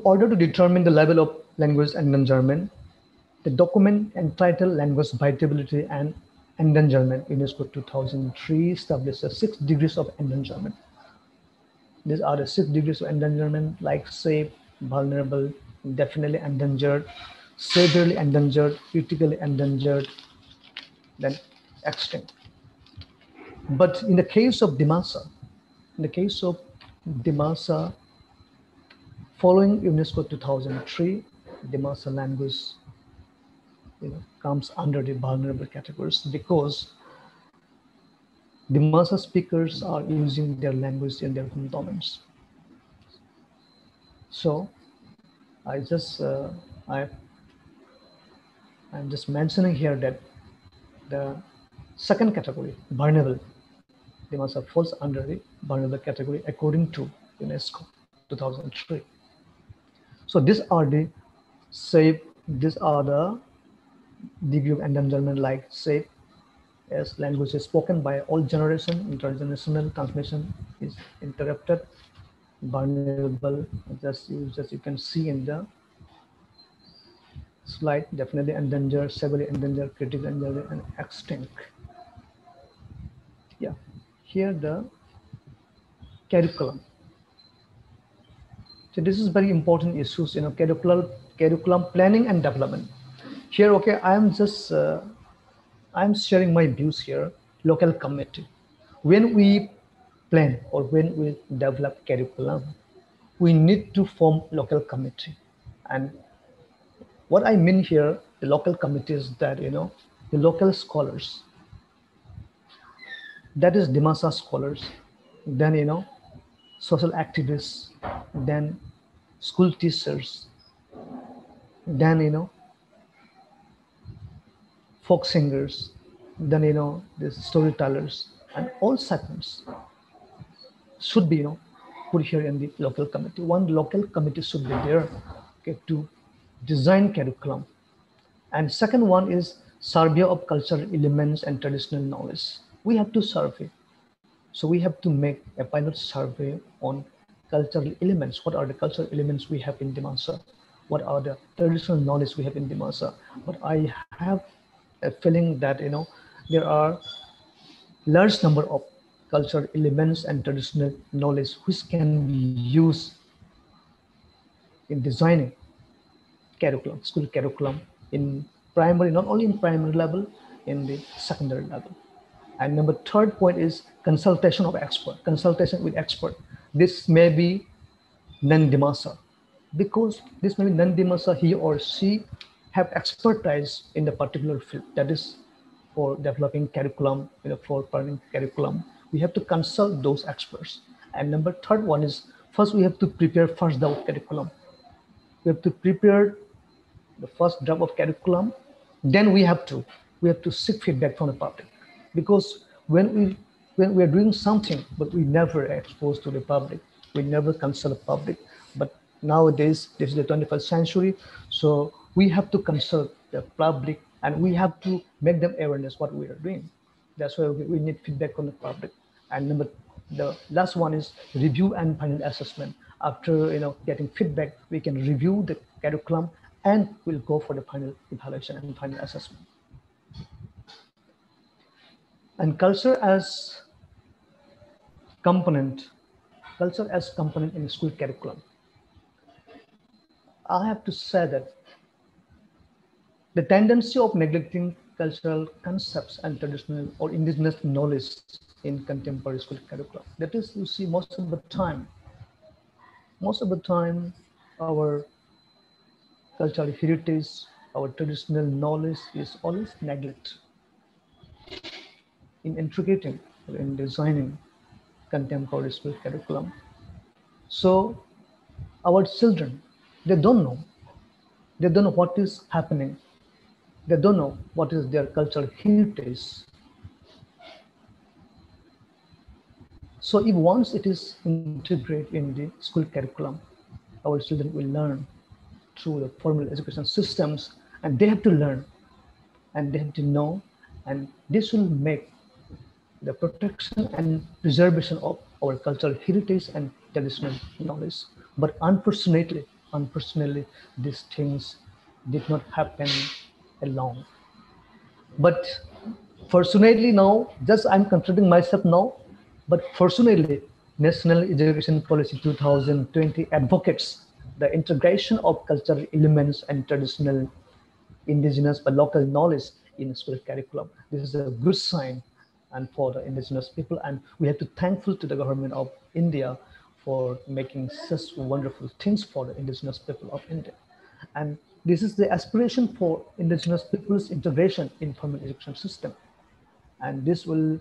order to determine the level of language endangerment, the document entitled Language Vitality and Endangerment, UNESCO 2003, establishes 6 degrees of endangerment. These are the 6 degrees of endangerment, like safe, vulnerable, definitely endangered, severely endangered, critically endangered, then extinct. But in the case of Dimasa, following UNESCO 2003, Dimasa language, you know, comes under the vulnerable categories because Dimasa speakers are using their language in their home domains. So I'm just mentioning here that the second category, vulnerable, Dimasa falls under the vulnerable category according to UNESCO 2003. So these are the degree of endangerment, like safe, as language is spoken by all generation, intergenerational transmission is interrupted, vulnerable, just you can see in the slide, definitely endangered, severely endangered, critically endangered, and extinct. Yeah, here the curriculum. So this is very important issues, you know, curriculum planning and development. Here, okay, I'm sharing my views here. Local committee. When we plan or when we develop curriculum, we need to form local committee. And what I mean here, the local committee is that, you know, the local scholars, that is Dimasa scholars, then, you know, social activists, then school teachers, then, you know, folk singers, then, you know, the storytellers, and all segments should be, you know, put here in the local committee. One local committee should be there, okay, to design curriculum. And second one is survey of cultural elements and traditional knowledge. We have to survey. So we have to make a pilot survey on cultural elements. What are the cultural elements we have in Dimasa? What are the traditional knowledge we have in Dimasa? But I have a feeling that, you know, there are large number of cultural elements and traditional knowledge which can be used in designing curriculum, school curriculum in primary, not only in primary level, in the secondary level. And number third point is consultation of expert, consultation with expert. This may be non-Dimasa, because this may be non-Dimasa, he or she have expertise in the particular field. That is for developing curriculum, for planning curriculum, we have to consult those experts. And number third one is, first we have to prepare first the curriculum. We have to prepare the first draft of curriculum. Then we have to seek feedback from the public, because when we are doing something but we never expose to the public, we never consult the public. But nowadays, this is the 21st century, so we have to consult the public and we have to make them awareness what we are doing. That's why we need feedback from the public. And the last one is review and final assessment. After getting feedback, we can review the curriculum and we'll go for the final evaluation and final assessment. And culture as component in school curriculum. I have to say that the tendency of neglecting cultural concepts and traditional or indigenous knowledge in contemporary school curriculum. That is, you see, most of the time, our cultural heritage, our traditional knowledge is always neglected in integrating or in designing contemporary school curriculum. So our children, they don't know what is happening. They don't know what is their cultural heritage. So if once it is integrated in the school curriculum, our children will learn through the formal education systems, and they have to learn and they have to know, and this will make the protection and preservation of our cultural heritage and traditional knowledge. But unfortunately, these things did not happen alone. But fortunately now, just I'm contradicting myself now, but fortunately, National Education Policy 2020 advocates the integration of cultural elements and traditional, indigenous, but local knowledge in school curriculum. This is a good sign and for the indigenous people, and we have to thankful to the government of India for making such wonderful things for the indigenous people of India. And this is the aspiration for indigenous people's integration in formal education system. And this will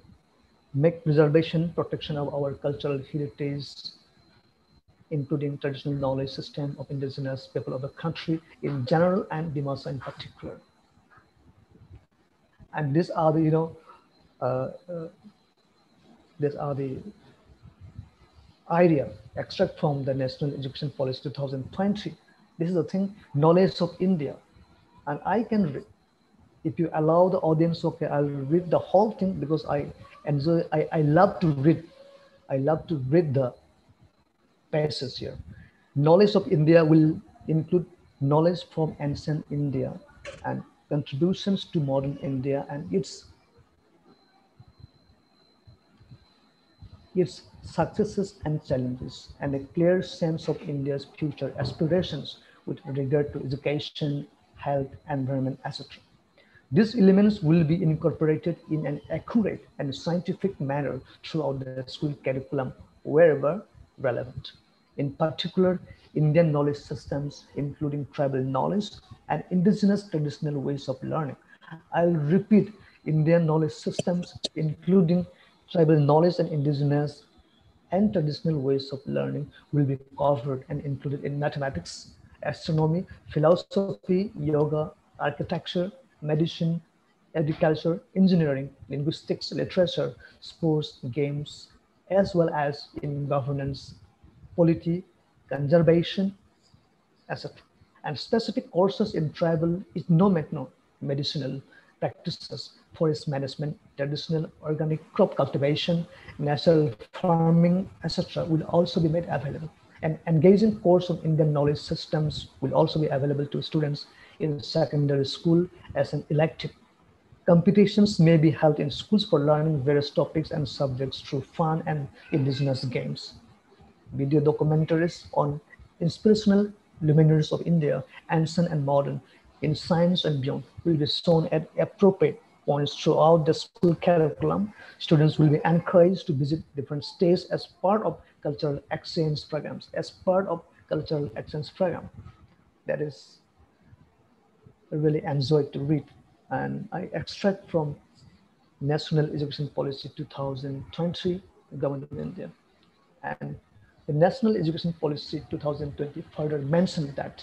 make preservation, protection of our cultural heritage, including traditional knowledge system of indigenous people of the country in general and Dimasa in particular. And these are the, these are the idea extract from the National Education Policy 2020. This is the thing, knowledge of India. And I can read, if you allow the audience, okay, I'll read the whole thing because I enjoy, I love to read. I love to read the passage here. Knowledge of India will include knowledge from ancient India and contributions to modern India and its successes and challenges, and a clear sense of India's future aspirations with regard to education, health, environment, etc. These elements will be incorporated in an accurate and scientific manner throughout the school curriculum wherever relevant. In particular, Indian knowledge systems, including tribal knowledge and indigenous traditional ways of learning. I'll repeat, Indian knowledge systems, including tribal knowledge and indigenous and traditional ways of learning will be covered and included in mathematics, astronomy, philosophy, yoga, architecture, medicine, agriculture, engineering, linguistics, literature, sports, games, as well as in governance, polity, conservation, etc. And specific courses in tribal, ethno-medicinal practices, forest management, traditional organic crop cultivation, natural farming, etc. will also be made available. An engaging course of Indian knowledge systems will also be available to students in secondary school as an elective. Competitions may be held in schools for learning various topics and subjects through fun and indigenous games. Video documentaries on inspirational luminaries of India, ancient and modern, in science and beyond, will be shown at appropriate points throughout the school curriculum. Students will be encouraged to visit different states as part of cultural exchange programs, That is, I really enjoyed to read. And I extract from National Education Policy 2020, Government of India. And the National Education Policy 2020 further mentioned that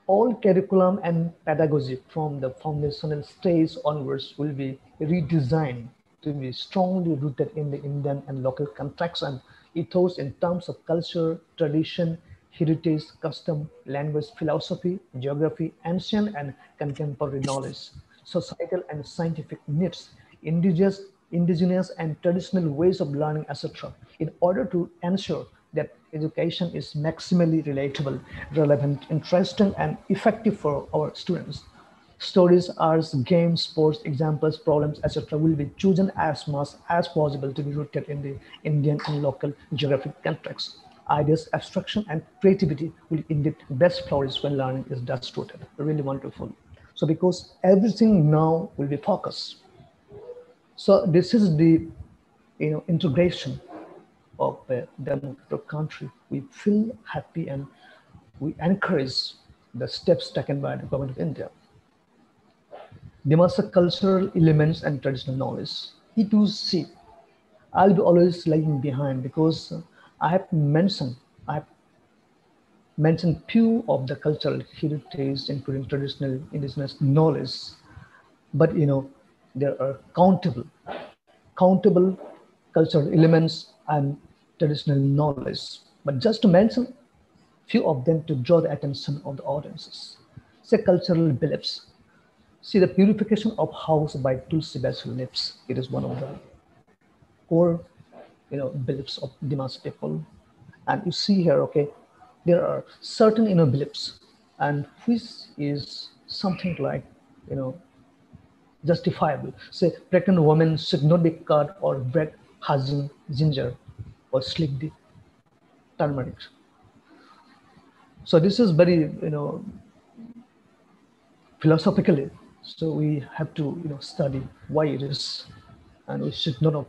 all curriculum and pedagogy from the foundational stage onwards will be redesigned to be strongly rooted in the Indian and local context and ethos in terms of culture, tradition, heritage, custom, language, philosophy, geography, ancient and contemporary knowledge, societal and scientific needs, indigenous and traditional ways of learning, etc., in order to ensure that education is maximally relatable, relevant, interesting, and effective for our students. Stories, arts, games, sports, examples, problems, etc. will be chosen as much as possible to be rooted in the Indian and local geographic context. Ideas, abstraction, and creativity will indeed best flourish when learning is thus rooted. Really wonderful. So because everything now will be focused. So this is the integration of a democratic country. We feel happy and we encourage the steps taken by the government of India. They must have cultural elements and traditional knowledge. E2C, I'll be always lagging behind because I have mentioned few of the cultural heritage, including traditional indigenous knowledge, but there are countable cultural elements and traditional knowledge. But just to mention few of them to draw the attention of the audiences. Say cultural beliefs. See the purification of house by Tulsi Basil leaves. It is one of the core beliefs of Dimas people. And you see here, okay, there are certain beliefs and which is something like justifiable. Say pregnant women should not be cut or bread having ginger or slick the turmeric. So this is very philosophically. So we have to study why it is, and we should not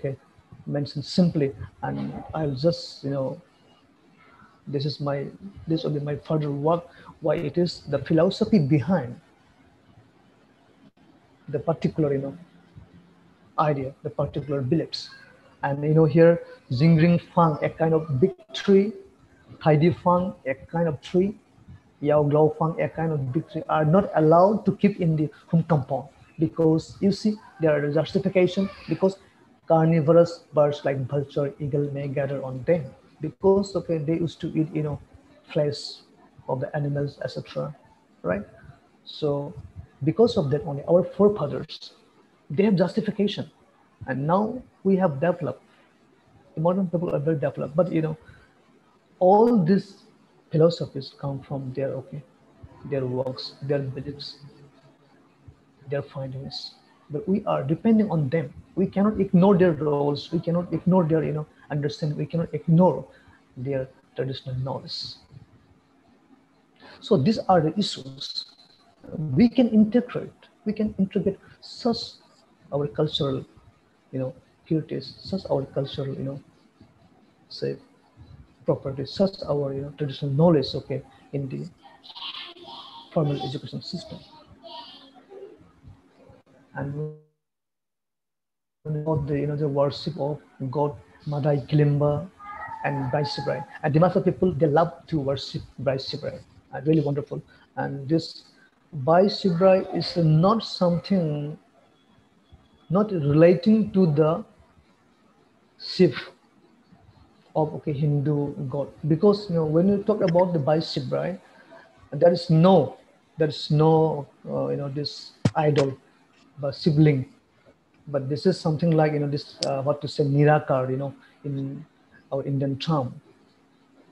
mention simply. And I'll just this will be my further work. Why it is the philosophy behind the particular idea, the particular beliefs. And here Jingring Fang, a kind of big tree, Heidi Fang, a kind of tree, Yao Glau Fang, a kind of big tree, are not allowed to keep in the home compound because you see there are justification because carnivorous birds like vulture, eagle may gather on them because they used to eat flesh of the animals, etc. Right? So because of that only our forefathers, they have justification, and now we have developed. The modern people are very developed, but all these philosophies come from their works, their beliefs, their findings. But we are depending on them. We cannot ignore their roles. We cannot ignore their understanding. We cannot ignore their traditional knowledge. So these are the issues. We can integrate such our cultural heritage, such our cultural say properties, such our traditional knowledge in the formal education system. And about the worship of God Madai Kilimba and Brai Sibrai, and Dimasa people, they love to worship Brai Sibrai, really wonderful. And this Brai Sibrai is not something not relating to the Shiv of Hindu god, because when you talk about the Brai Sibrai, there is no this idol but sibling, but this is something like this what to say Nirakar in our Indian term.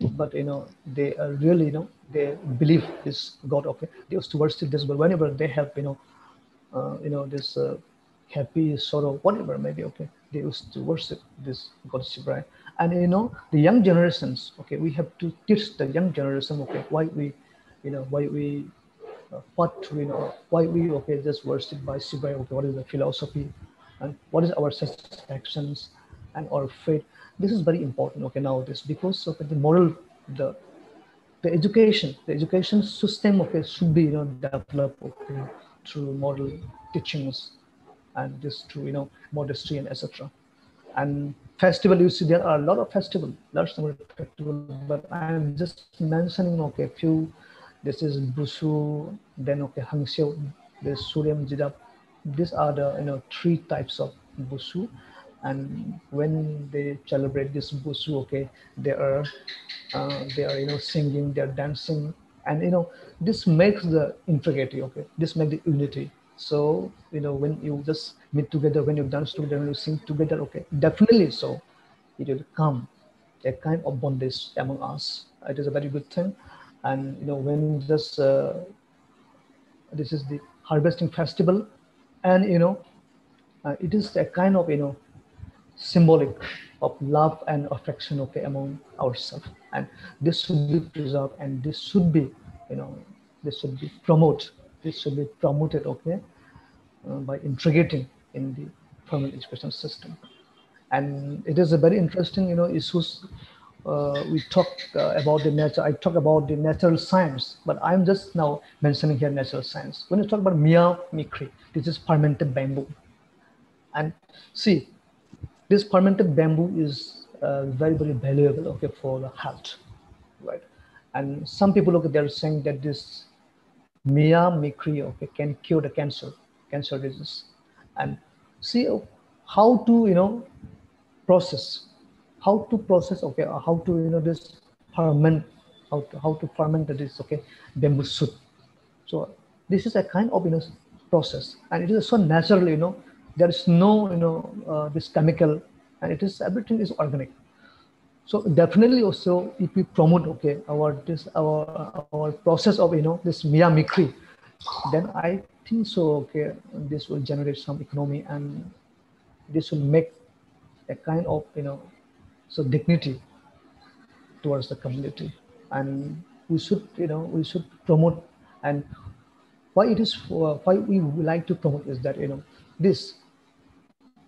But they are really they believe this god. They used to worship this, but whenever they have this happy sorrow, whatever maybe, they used to worship this god Sibrai. And the young generations, we have to teach the young generation why we why we just worship Brai Sibrai, what is the philosophy and what is our satisfactions and our faith. This is very important nowadays, because of the moral, the education system should be developed through moral teachings and just to, you know, modesty and etc. And festival, you see, there are a lot of festival, large number of festival, but I'm just mentioning, okay, few. This is Busu, then okay, Hangxiu, there's Suryam Jidap. These are the, you know, 3 types of Busu. And when they celebrate this Busu, okay, they are, you know, singing, they're dancing, and you know, this makes the integrity, okay, this makes the unity. So you know, when you just meet together, when you dance together, when you sing together, okay, definitely, so it will come a kind of bondage among us. It is a very good thing. And you know, when just this is the harvesting festival, and you know, it is a kind of, you know, symbolic of love and affection, okay, among ourselves. And this should be preserved, and this should be, you know, this should be promoted, okay, by integrating in the formal education system. And it is a very interesting, you know, issues. We talk about the nature. I talk about the natural science, but I'm just now mentioning here natural science. When you talk about mimicry, this is fermented bamboo. And see, this fermented bamboo is very, very valuable, okay, for the health, right? And some people, okay, they're saying that this mimicry, okay, can cure the cancer disease. And see how to, you know, process, okay, how to, you know, this ferment, how to ferment this, okay, bamboo shoot. So this is a kind of, you know, process, and it is so natural, you know, there is no, you know, this chemical, and it is, everything is organic. So definitely also, if we promote, okay, our process of, you know, this mimicry, then I think so, okay, this will generate some economy, and this will make a kind of, you know, so dignity towards the community. And we should, you know, we should promote. And why it is, why we like to promote is that, you know, this,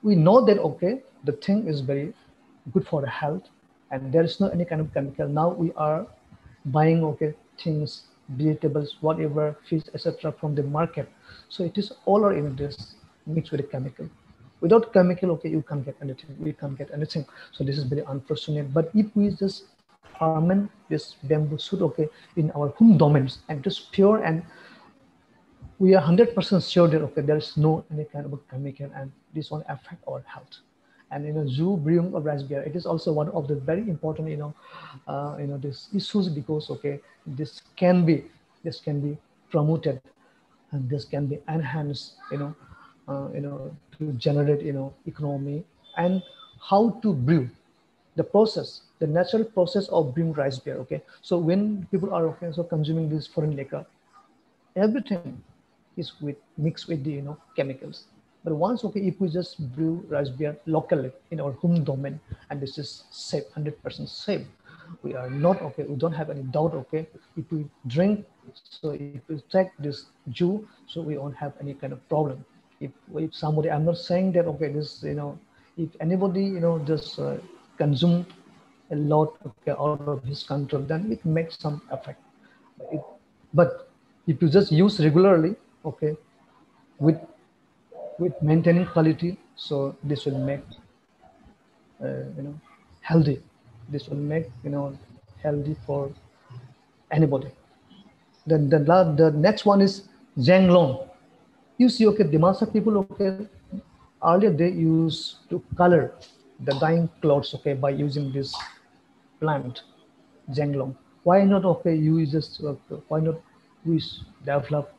we know that, okay, the thing is very good for the health, and there is no any kind of chemical. Now we are buying, okay, things, vegetables, whatever, fish, etc., from the market. So it is all are in this mixed with a chemical. Without chemical, okay, you can't get anything. We can't get anything. So this is very unfortunate. But if we just ferment this bamboo shoot, okay, in our home domains, and just pure, and we are 100% sure that, okay, there is no any kind of a chemical, and this won't affect our health. And you know, zoo brewing of rice beer, it is also one of the very important, you know, this issues, because, okay, this can be promoted, and this can be enhanced, you know, to generate, you know, economy. And how to brew, the process, the natural process of brewing rice beer, okay. So when people are, okay, so consuming this foreign liquor, everything is mixed with the, you know, chemicals. But once, okay, if we just brew rice beer locally in our home domain, and this is safe, 100% safe, we are not, okay, we don't have any doubt, okay, if we drink, so if we take this juice, so we won't have any kind of problem. If somebody, I'm not saying that, okay, this, you know, if anybody, you know, just consume a lot, okay, out of his control, then it makes some effect. But if you just use regularly, okay, with maintaining quality, so this will make, you know, healthy. This will make, you know, healthy for anybody. Then the next one is Zhanglong. You see, okay, Dimasa people, okay, earlier they used to color the dyeing clothes, okay, by using this plant, Zhanglong. Why not, okay, you just, why not we develop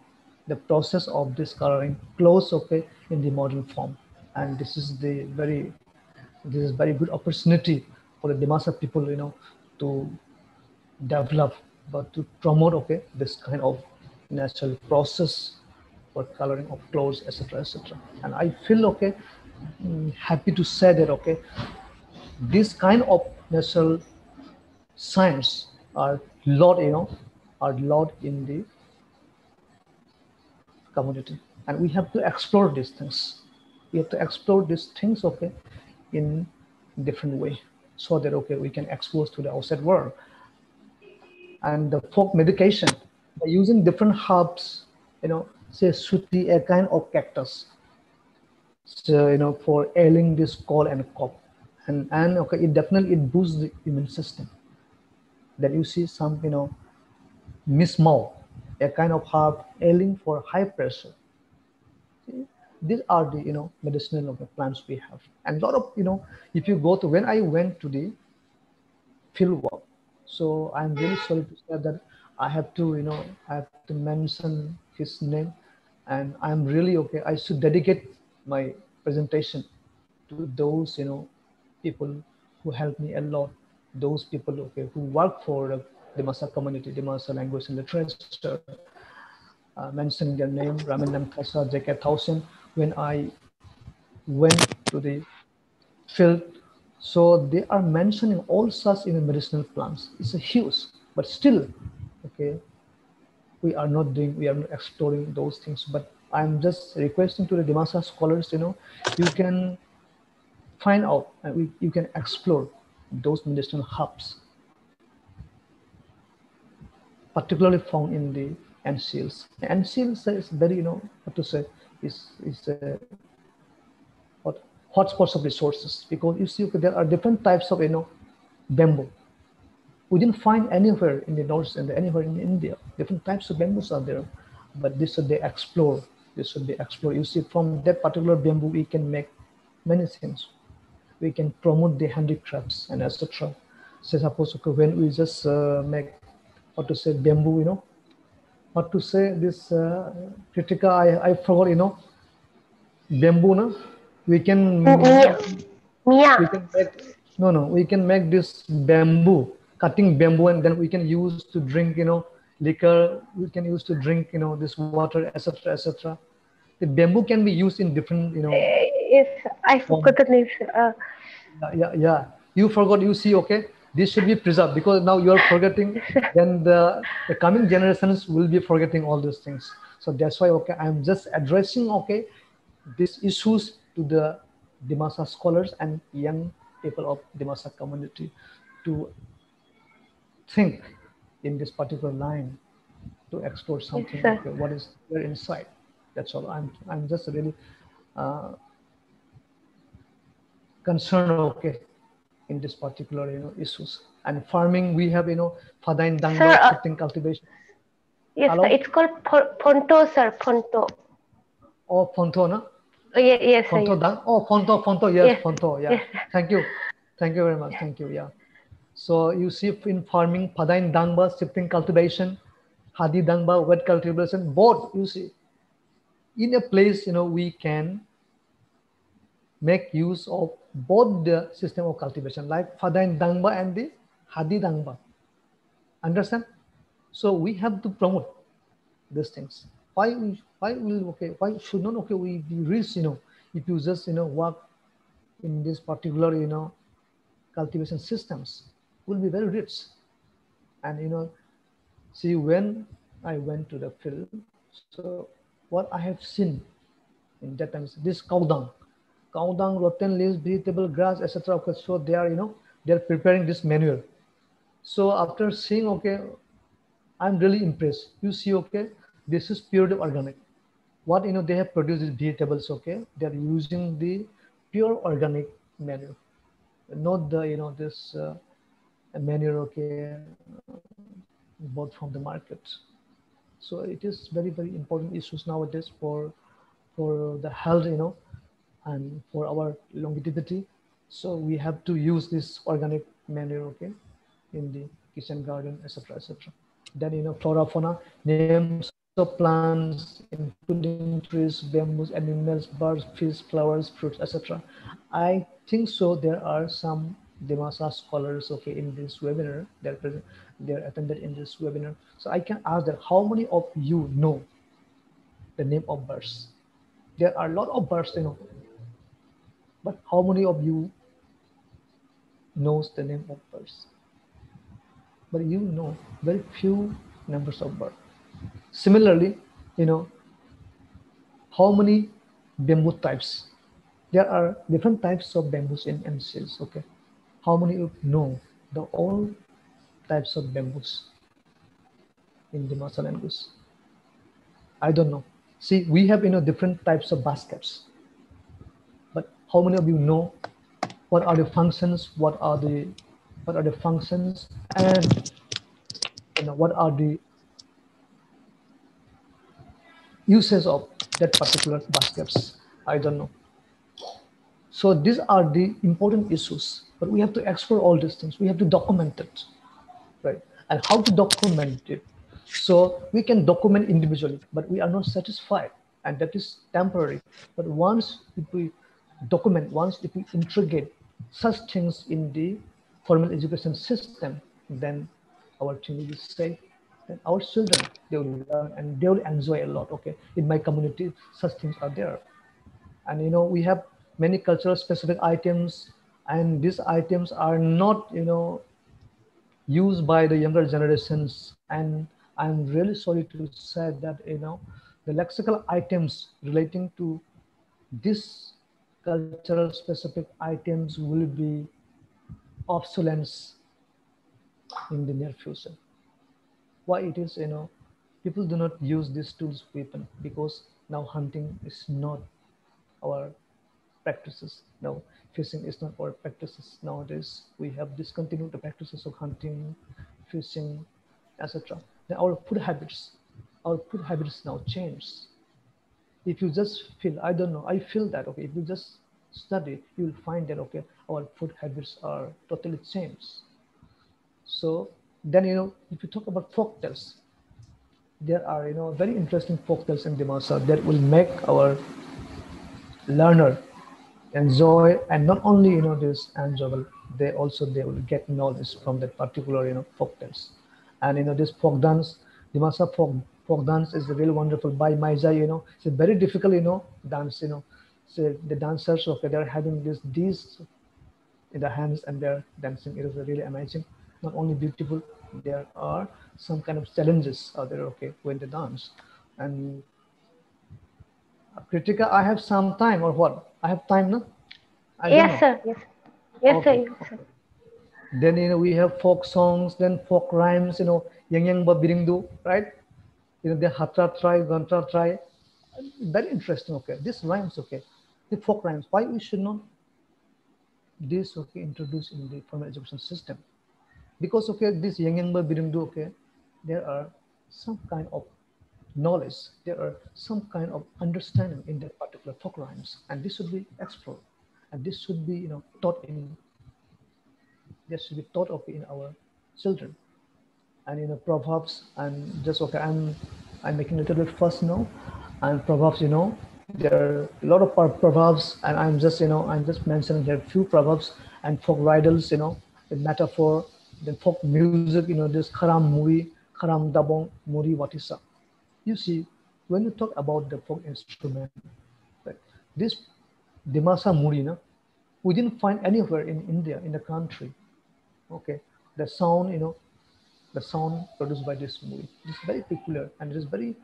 the process of this coloring clothes, okay, in the modern form? And this is very good opportunity for the Dimasa people, you know, to develop, but to promote, okay, this kind of natural process for coloring of clothes, etc., etc. And I feel, okay, happy to say that, okay, this kind of natural science are lot, you know, are lot in the community, and we have to explore these things. We have to explore these things, okay, in different way, so that, okay, we can expose to the outside world. And the folk medication, by using different herbs, you know, say suti, a kind of cactus. So, for ailing this cold and cough, and okay, it boosts the immune system. Then you see some, mismouth, a kind of heart ailing for high pressure. These are the medicinal plants we have, and a lot of if you go to, when I went to the field work, so I'm really sorry to say that I have to I have to mention his name, and I'm really okay, I should dedicate my presentation to those people who helped me a lot, those people who work for the Dimasa community, Dimasa language and literature, mentioning their name, Ramin Namkasa, J.K. Thousand, when I went to the field. So they are mentioning all such medicinal plants. It's a huge, but still, okay, we are not exploring those things. But I'm just requesting to the Dimasa scholars, you can find out and you can explore those medicinal herbs, particularly found in the NCLs. NCLs is very, what to say, is what hotspots of resources, because you see there are different types of bamboo. We didn't find anywhere in the north and anywhere in India. Different types of bamboos are there, but this should be explored. This should be explored. You see, from that particular bamboo, we can make many things. We can promote the handicrafts and etc. So suppose when we just make, what to say, bamboo, what to say, this Kritika, I forgot, bamboo, no? We can we can make, we can make this bamboo, cutting bamboo, and then we can use to drink liquor, we can use to drink this water, etc., etc. The bamboo can be used in different Yes, I forgot the name. Yeah, you forgot. You see, okay, this should be preserved, because now you are forgetting, then the coming generations will be forgetting all those things. So that's why, okay, I'm just addressing, okay, these issues to the Dimasa scholars and young people of Dimasa community to think in this particular line, to explore something, Yes, okay, what is there inside. That's all. I'm just really concerned, okay, in this particular issues. And farming, we have Fadain Dangba, shifting cultivation. Yes, sir, it's called Ponto, sir, Ponto. Oh, Ponto, no? Oh, yes, Ponto, yes. Ponto, yes, Yes. Ponto, yeah. Yes. Thank you very much. Thank you, yeah. So you see in farming, Padain Dangba, shifting cultivation, Hadi Dangba, wet cultivation, both, you see. In a place, we can make use of both the system of cultivation, like Fadain Dangba and the Hadi Dangba. Understand? So we have to promote these things. Why should not, okay, we be rich, if you just work in this particular cultivation systems, will be very rich. And see, when I went to the field, so what I have seen in that time is this cow dung, rotten leaves, vegetable grass, etc. Okay, so they are they're preparing this manure. So after seeing, okay, I'm really impressed. You see, okay, this is purely organic. What they have produced is vegetables, okay. They're using the pure organic manure, not the this manure, okay, bought from the market. So it is very, very important issues nowadays for the health, and for our longevity. So we have to use this organic manure, okay, in the kitchen garden, etc., etc. Then flora, fauna, names of plants, including trees, bamboos, animals, birds, fish, flowers, fruits, etc. I think so. There are some Dimasa scholars, okay, in this webinar. They're attended in this webinar. So I can ask that how many of you know the name of birds? There are a lot of birds, but how many of you knows the name of birds? But very few numbers of birds. Similarly, how many bamboo types? There are different types of bamboos in NCLs, okay? How many of you know the all types of bamboos in the Dimasa language? I don't know. See, we have different types of baskets. how many of you know what are the functions, what are the functions, and what are the uses of that particular baskets? I don't know. So these are the important issues, but we have to explore all these things. We have to document it, right? And how to document it? So we can document individually, but we are not satisfied, and that is temporary. But once if we document, once if we integrate such things in the formal education system, then our thing will be safe. Then our children, they will learn and they will enjoy a lot. Okay, in my community, such things are there. And we have many cultural specific items, and these items are not used by the younger generations. And I'm really sorry to say that the lexical items relating to this cultural specific items will be obsolescence in the near future. Why it is, people do not use these tools weapon, because now hunting is not our practices. Now fishing is not our practices. Nowadays we have discontinued the practices of hunting, fishing, etc. Then our food habits now change. If you just feel, I don't know, I feel that, okay, if you just study, you will find that, okay, our food habits are totally changed. So then, if you talk about folk tales, there are, very interesting folk tales in Dimasa that will make our learner enjoy, and not only, this enjoyable, they will get knowledge from that particular, folk tales. And, this folk dance, Dimasa folk dance is really wonderful. By Maija, it's a very difficult, dance, so the dancers, okay, they're having these in their hands and they're dancing. It is really amazing. Not only beautiful, there are some kind of challenges out there, okay, when they dance. And Kritika, I have some time or what? I have time, no? Yes, sir. Yes. Yes, okay. sir. Yes, sir. Then, we have folk songs, then folk rhymes, yang yang ba biringdu, right? The hatra try, gantra try. Very interesting, okay. This rhymes, okay. The folk rhymes. Why we should not this, okay, introduced in the formal education system? Because, okay, this yang yang ba biringdu, okay, there are some kind of knowledge, there are some kind of understanding in that particular folk rhymes, and this should be explored, and this should be taught in our children. And proverbs, and just okay, I'm making a little bit fuss now, and proverbs, there are a lot of proverbs, and I'm just mentioning here a few proverbs and folk riddles, the metaphor, the folk music, this kharam muri, kharam dabong muri watisa. You see, when you talk about the folk instrument, like this Dimasa Muri, we didn't find anywhere in India, in the country. Okay, the sound, the sound produced by this Muri is very peculiar, and it is very,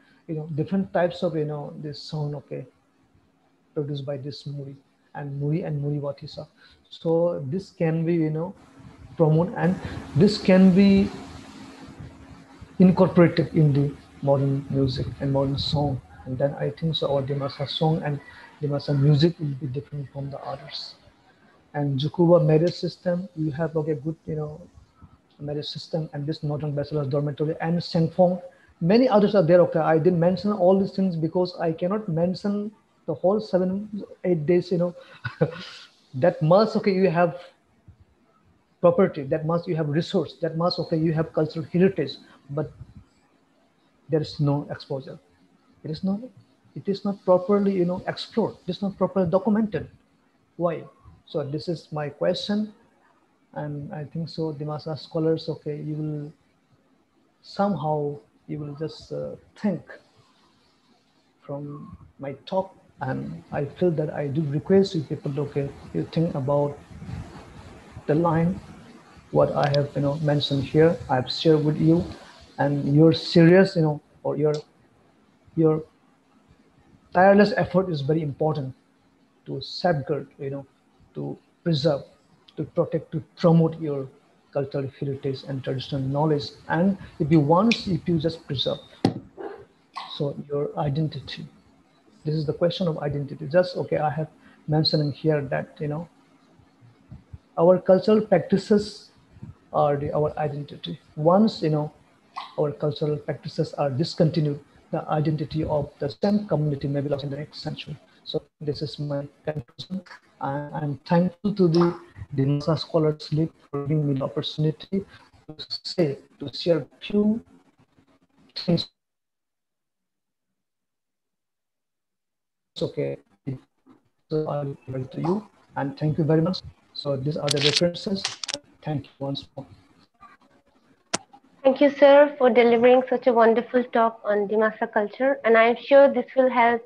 different types of, this sound, okay, produced by this Muri and Muri Watisa. So this can be, promoted, and this can be incorporated in the modern music and modern song. And then I think so our Dimasa song and Dimasa music will be different from the others. And Jukuba marriage system, you have a good, marriage system, and this Northern Bachelor's Dormitory and Sengfong. Many others are there, okay. I didn't mention all these things because I cannot mention the whole 7-8 days, that much, okay, you have property, that much you have resource, that much, okay, you have cultural heritage, but there is no exposure. It is not properly, explored. It is not properly documented. Why? So this is my question, and I think so Dimasa scholars, okay, you will somehow, just think from my talk, and I feel that I do request you people, okay, you think about the line, what I have, mentioned here, I've shared with you, and your serious, or your tireless effort is very important to safeguard, to preserve, to protect, to promote your cultural heritage and traditional knowledge. And if you just preserve, so your identity, this is the question of identity. Just, okay, I have mentioning here that, our cultural practices are our identity. Once, our cultural practices are discontinued, the identity of the same community may be lost in the next century. So this is my conclusion. I'm thankful to the Dimasa Scholars League for giving me the opportunity to share a few things. Okay, so I'll give it to you, and thank you very much. So these are the references. Thank you once more. Thank you, sir, for delivering such a wonderful talk on Dimasa culture, and I'm sure this will help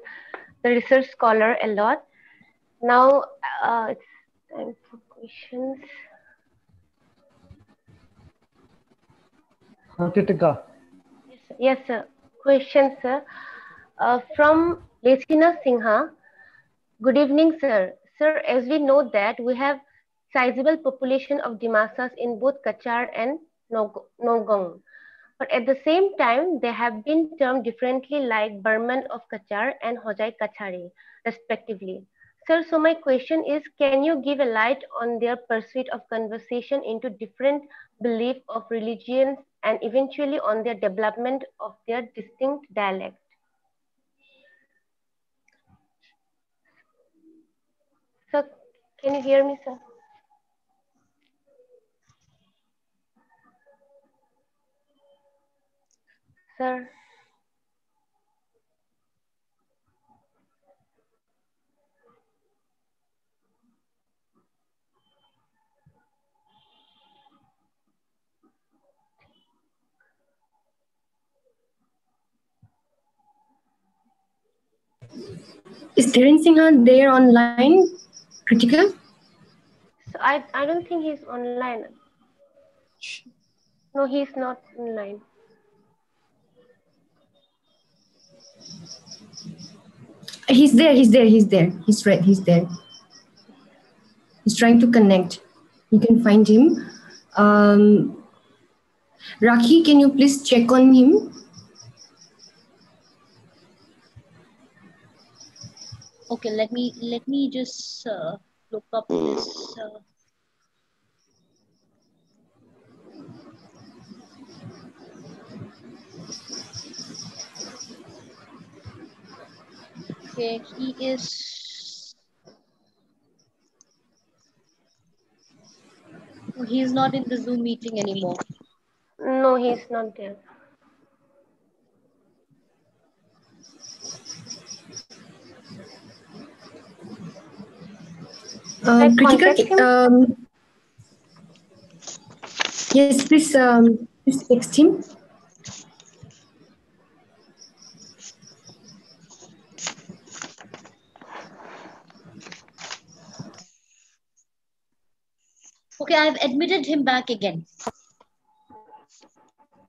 the research scholar a lot. Now it's time for questions. Kritika. Yes, sir. Question, sir. From Lesina Singha. Good evening, sir. Sir, as we know that we have sizable population of Dimasas in both Kachar and Nogong. But at the same time, they have been termed differently like Burman of Kachar and Hojai Kachari, respectively. Sir, so my question is, can you give a light on their pursuit of conversation into different belief of religions and eventually on their development of their distinct dialect? Sir, can you hear me, sir? Sir? Is Dhiren Singha there online, Kritika? So I don't think he's online. No, he's not online. He's there. He's right. He's there. He's trying to connect. You can find him. Rakhi, can you please check on him? Okay, let me just look up this. Okay, he is. He's not in the Zoom meeting anymore. No, he's not there. Kritika, yes, please text him. Okay, I've admitted him back again.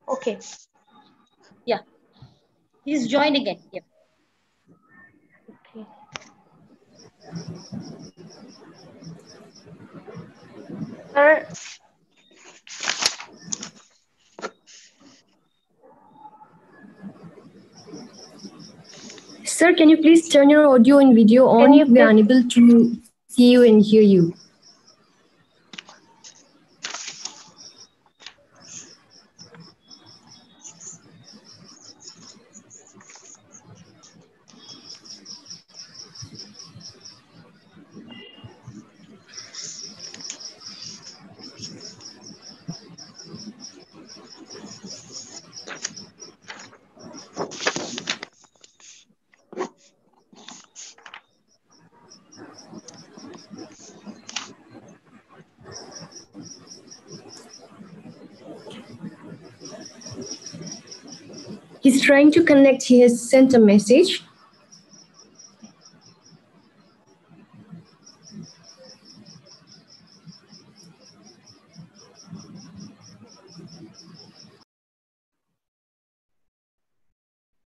Okay. Yeah. He's joined again. Yeah. Okay. Sir. Sir, can you please turn your audio and video on? We are unable to see you and hear you. He's trying to connect. He has sent a message.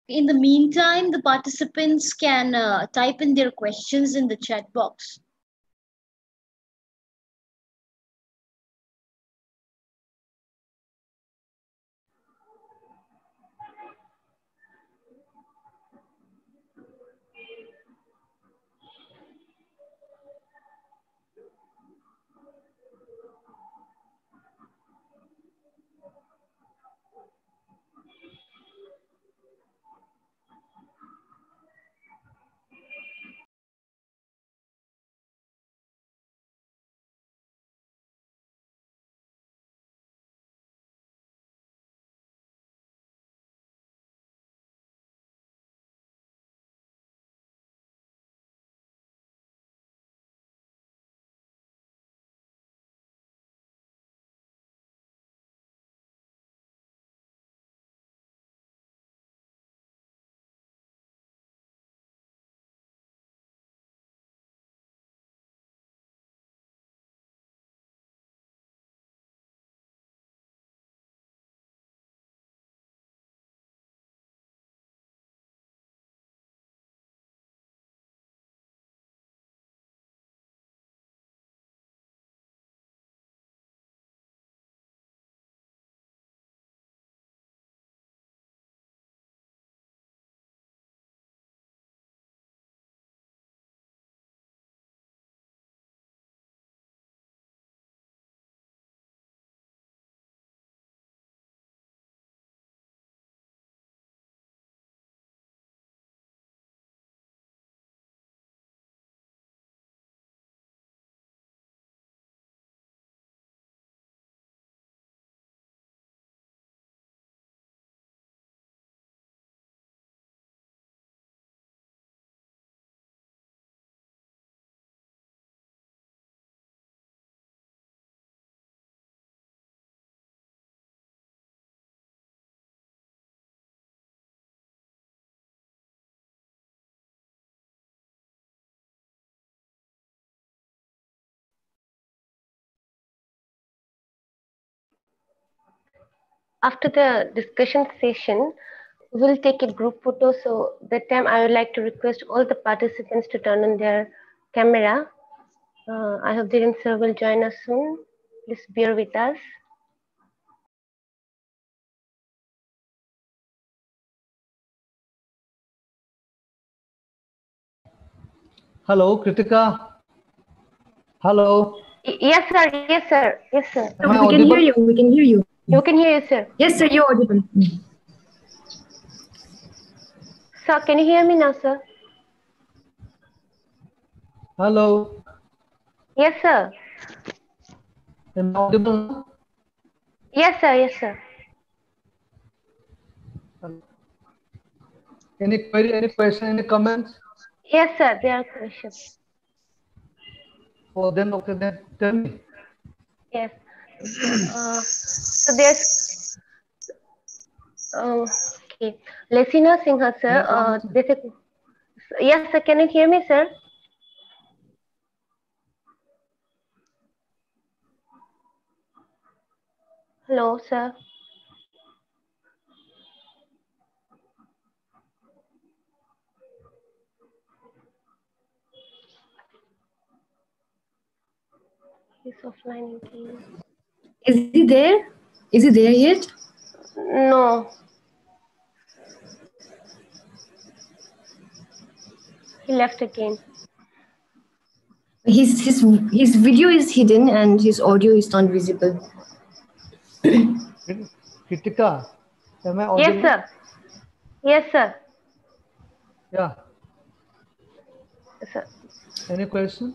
In the meantime, the participants can type in their questions in the chat box. After the discussion session, we'll take a group photo. So that time I would like to request all the participants to turn on their camera. I hope Dhiren sir will join us soon. Please bear with us. Hello, Kritika. Hello. Yes, sir. Yes, sir. Yes, sir. Am I We can hear audible? you. We can hear you. You can hear you, sir. Yes, sir, you're audible. Sir, can you hear me now, sir? Hello. Yes, sir. Am I audible now? Yes, sir. Yes, sir. Any query, any question, any comments? Yes, sir. There are questions. Oh, then okay, then tell me. Yes. So there's okay. Lesina Singha, sir. Yes, sir. Can you hear me, sir? Hello, sir. He's offline again. Is he there? Is he there yet? No. He left again. His video is hidden and his audio is not visible. Kritika, am I audible? Yes, sir. Yes, sir. Yeah. Yes, sir. Any question?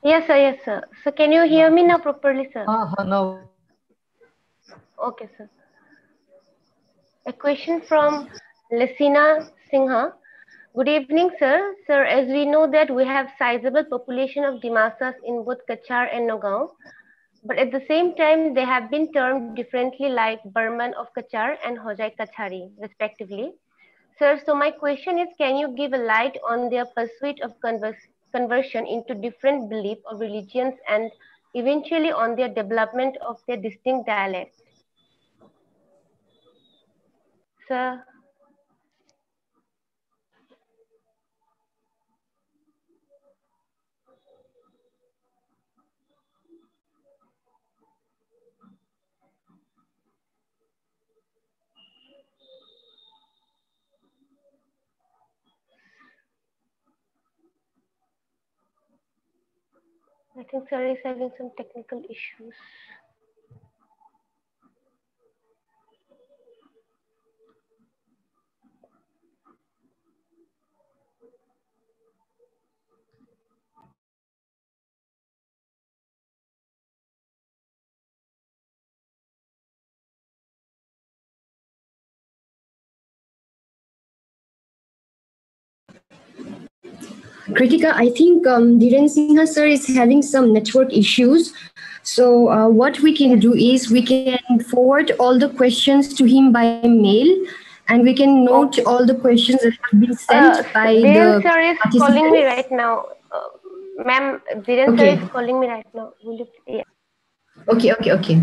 Yes, sir. Yes, sir. So can you hear me now properly, sir? Now. Okay, sir. A question from Lesina Singha. Good evening, sir. Sir, as we know that we have sizable population of Dimasas in both Kachar and Nagaon, but at the same time, they have been termed differently like Burman of Kachar and Hojai Kachari, respectively. Sir, so my question is, can you give a light on their pursuit of conversion into different belief of religions and eventually on their development of their distinct dialect? Sir? I think sir is having some technical issues. Kritika, I think Dhiren Singha sir is having some network issues. So what we can do is we can forward all the questions to him by mail, and we can note all the questions that have been sent by Dhiren the sir is calling me right now. Ma'am, Dhiren sir is calling me right now. Will you? Yeah. Okay.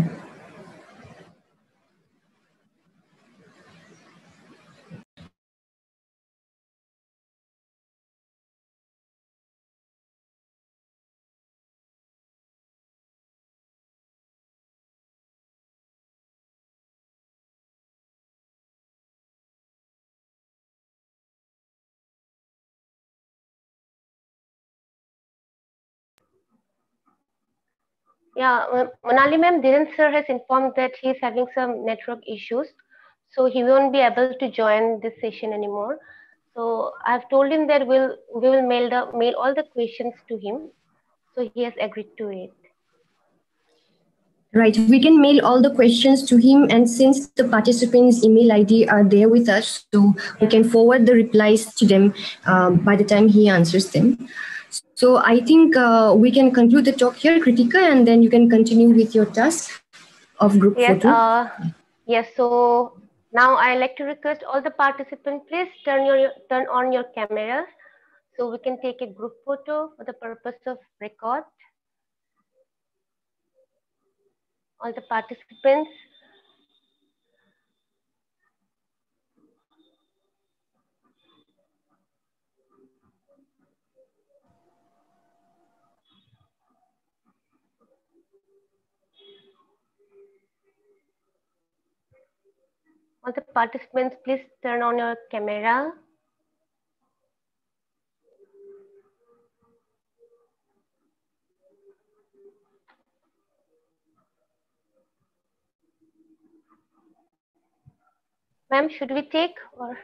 Yeah, Monali ma'am, Dhiren sir has informed that he is having some network issues, so he won't be able to join this session anymore. So I've told him that we will mail all the questions to him. So he has agreed to it. Right, we can mail all the questions to him, and since the participants' email ID are there with us, so we can forward the replies to them by the time he answers them. So I think we can conclude the talk here, Kritika, and then you can continue with your task of group photo. Yes. So now I like to request all the participants, please turn on your cameras, so we can take a group photo for the purpose of record. All the participants. All the participants, please turn on your camera. Ma'am, should we take or?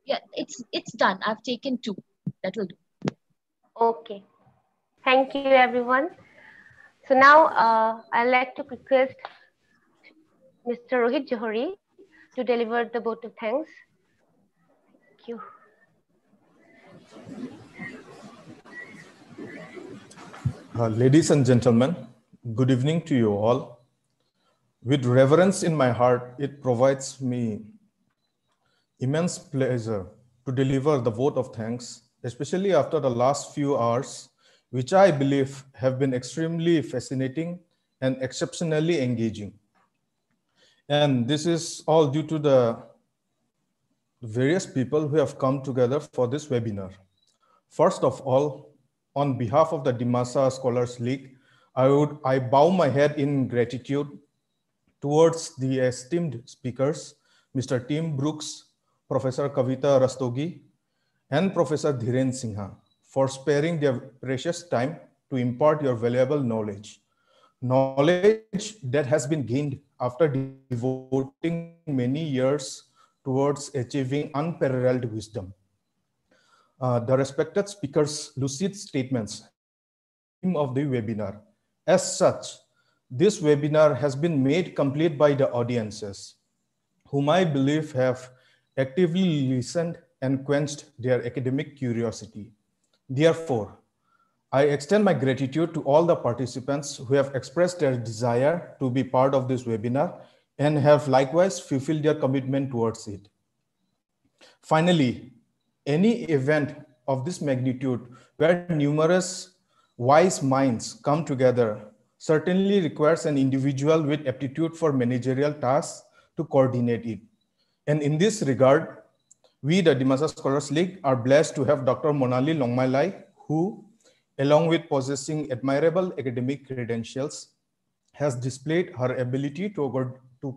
Yeah, it's done. I've taken 2. That will do. Okay. Thank you, everyone. So now I'd like to request Mr. Rohit Johari to deliver the vote of thanks. Thank you. Ladies and gentlemen, good evening to you all. With reverence in my heart, it provides me immense pleasure to deliver the vote of thanks, especially after the last few hours, which I believe have been extremely fascinating and exceptionally engaging. And this is all due to the various people who have come together for this webinar. First of all, on behalf of the Dimasa Scholars League, I bow my head in gratitude towards the esteemed speakers, Mr. Tim Brooks, Professor Kavita Rastogi, and Professor Dhiren Singha, for sparing their precious time to impart your valuable knowledge. Knowledge that has been gained after devoting many years towards achieving unparalleled wisdom. The respected speakers' lucid statements of the webinar. As such, this webinar has been made complete by the audiences, whom I believe have actively listened and quenched their academic curiosity. Therefore, I extend my gratitude to all the participants who have expressed their desire to be part of this webinar and have likewise fulfilled their commitment towards it. Finally, any event of this magnitude where numerous wise minds come together certainly requires an individual with aptitude for managerial tasks to coordinate it. And in this regard, we, the Dimasa Scholars League, are blessed to have Dr. Monali Longmailai, who, along with possessing admirable academic credentials, has displayed her ability to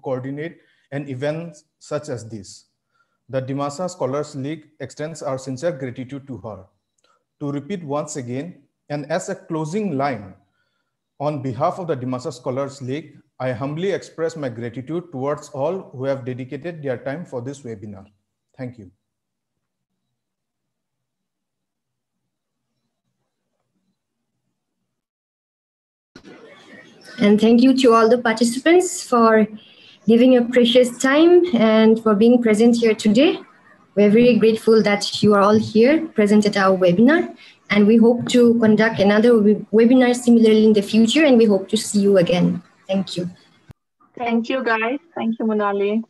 coordinate an event such as this. The Dimasa Scholars League extends our sincere gratitude to her. To repeat once again, and as a closing line, on behalf of the Dimasa Scholars League, I humbly express my gratitude towards all who have dedicated their time for this webinar. Thank you. And thank you to all the participants for giving your precious time and for being present here today. We're very grateful that you are all here present at our webinar, and we hope to conduct another webinar similarly in the future, and we hope to see you again. Thank you. Thank you, guys. Thank you, Monali.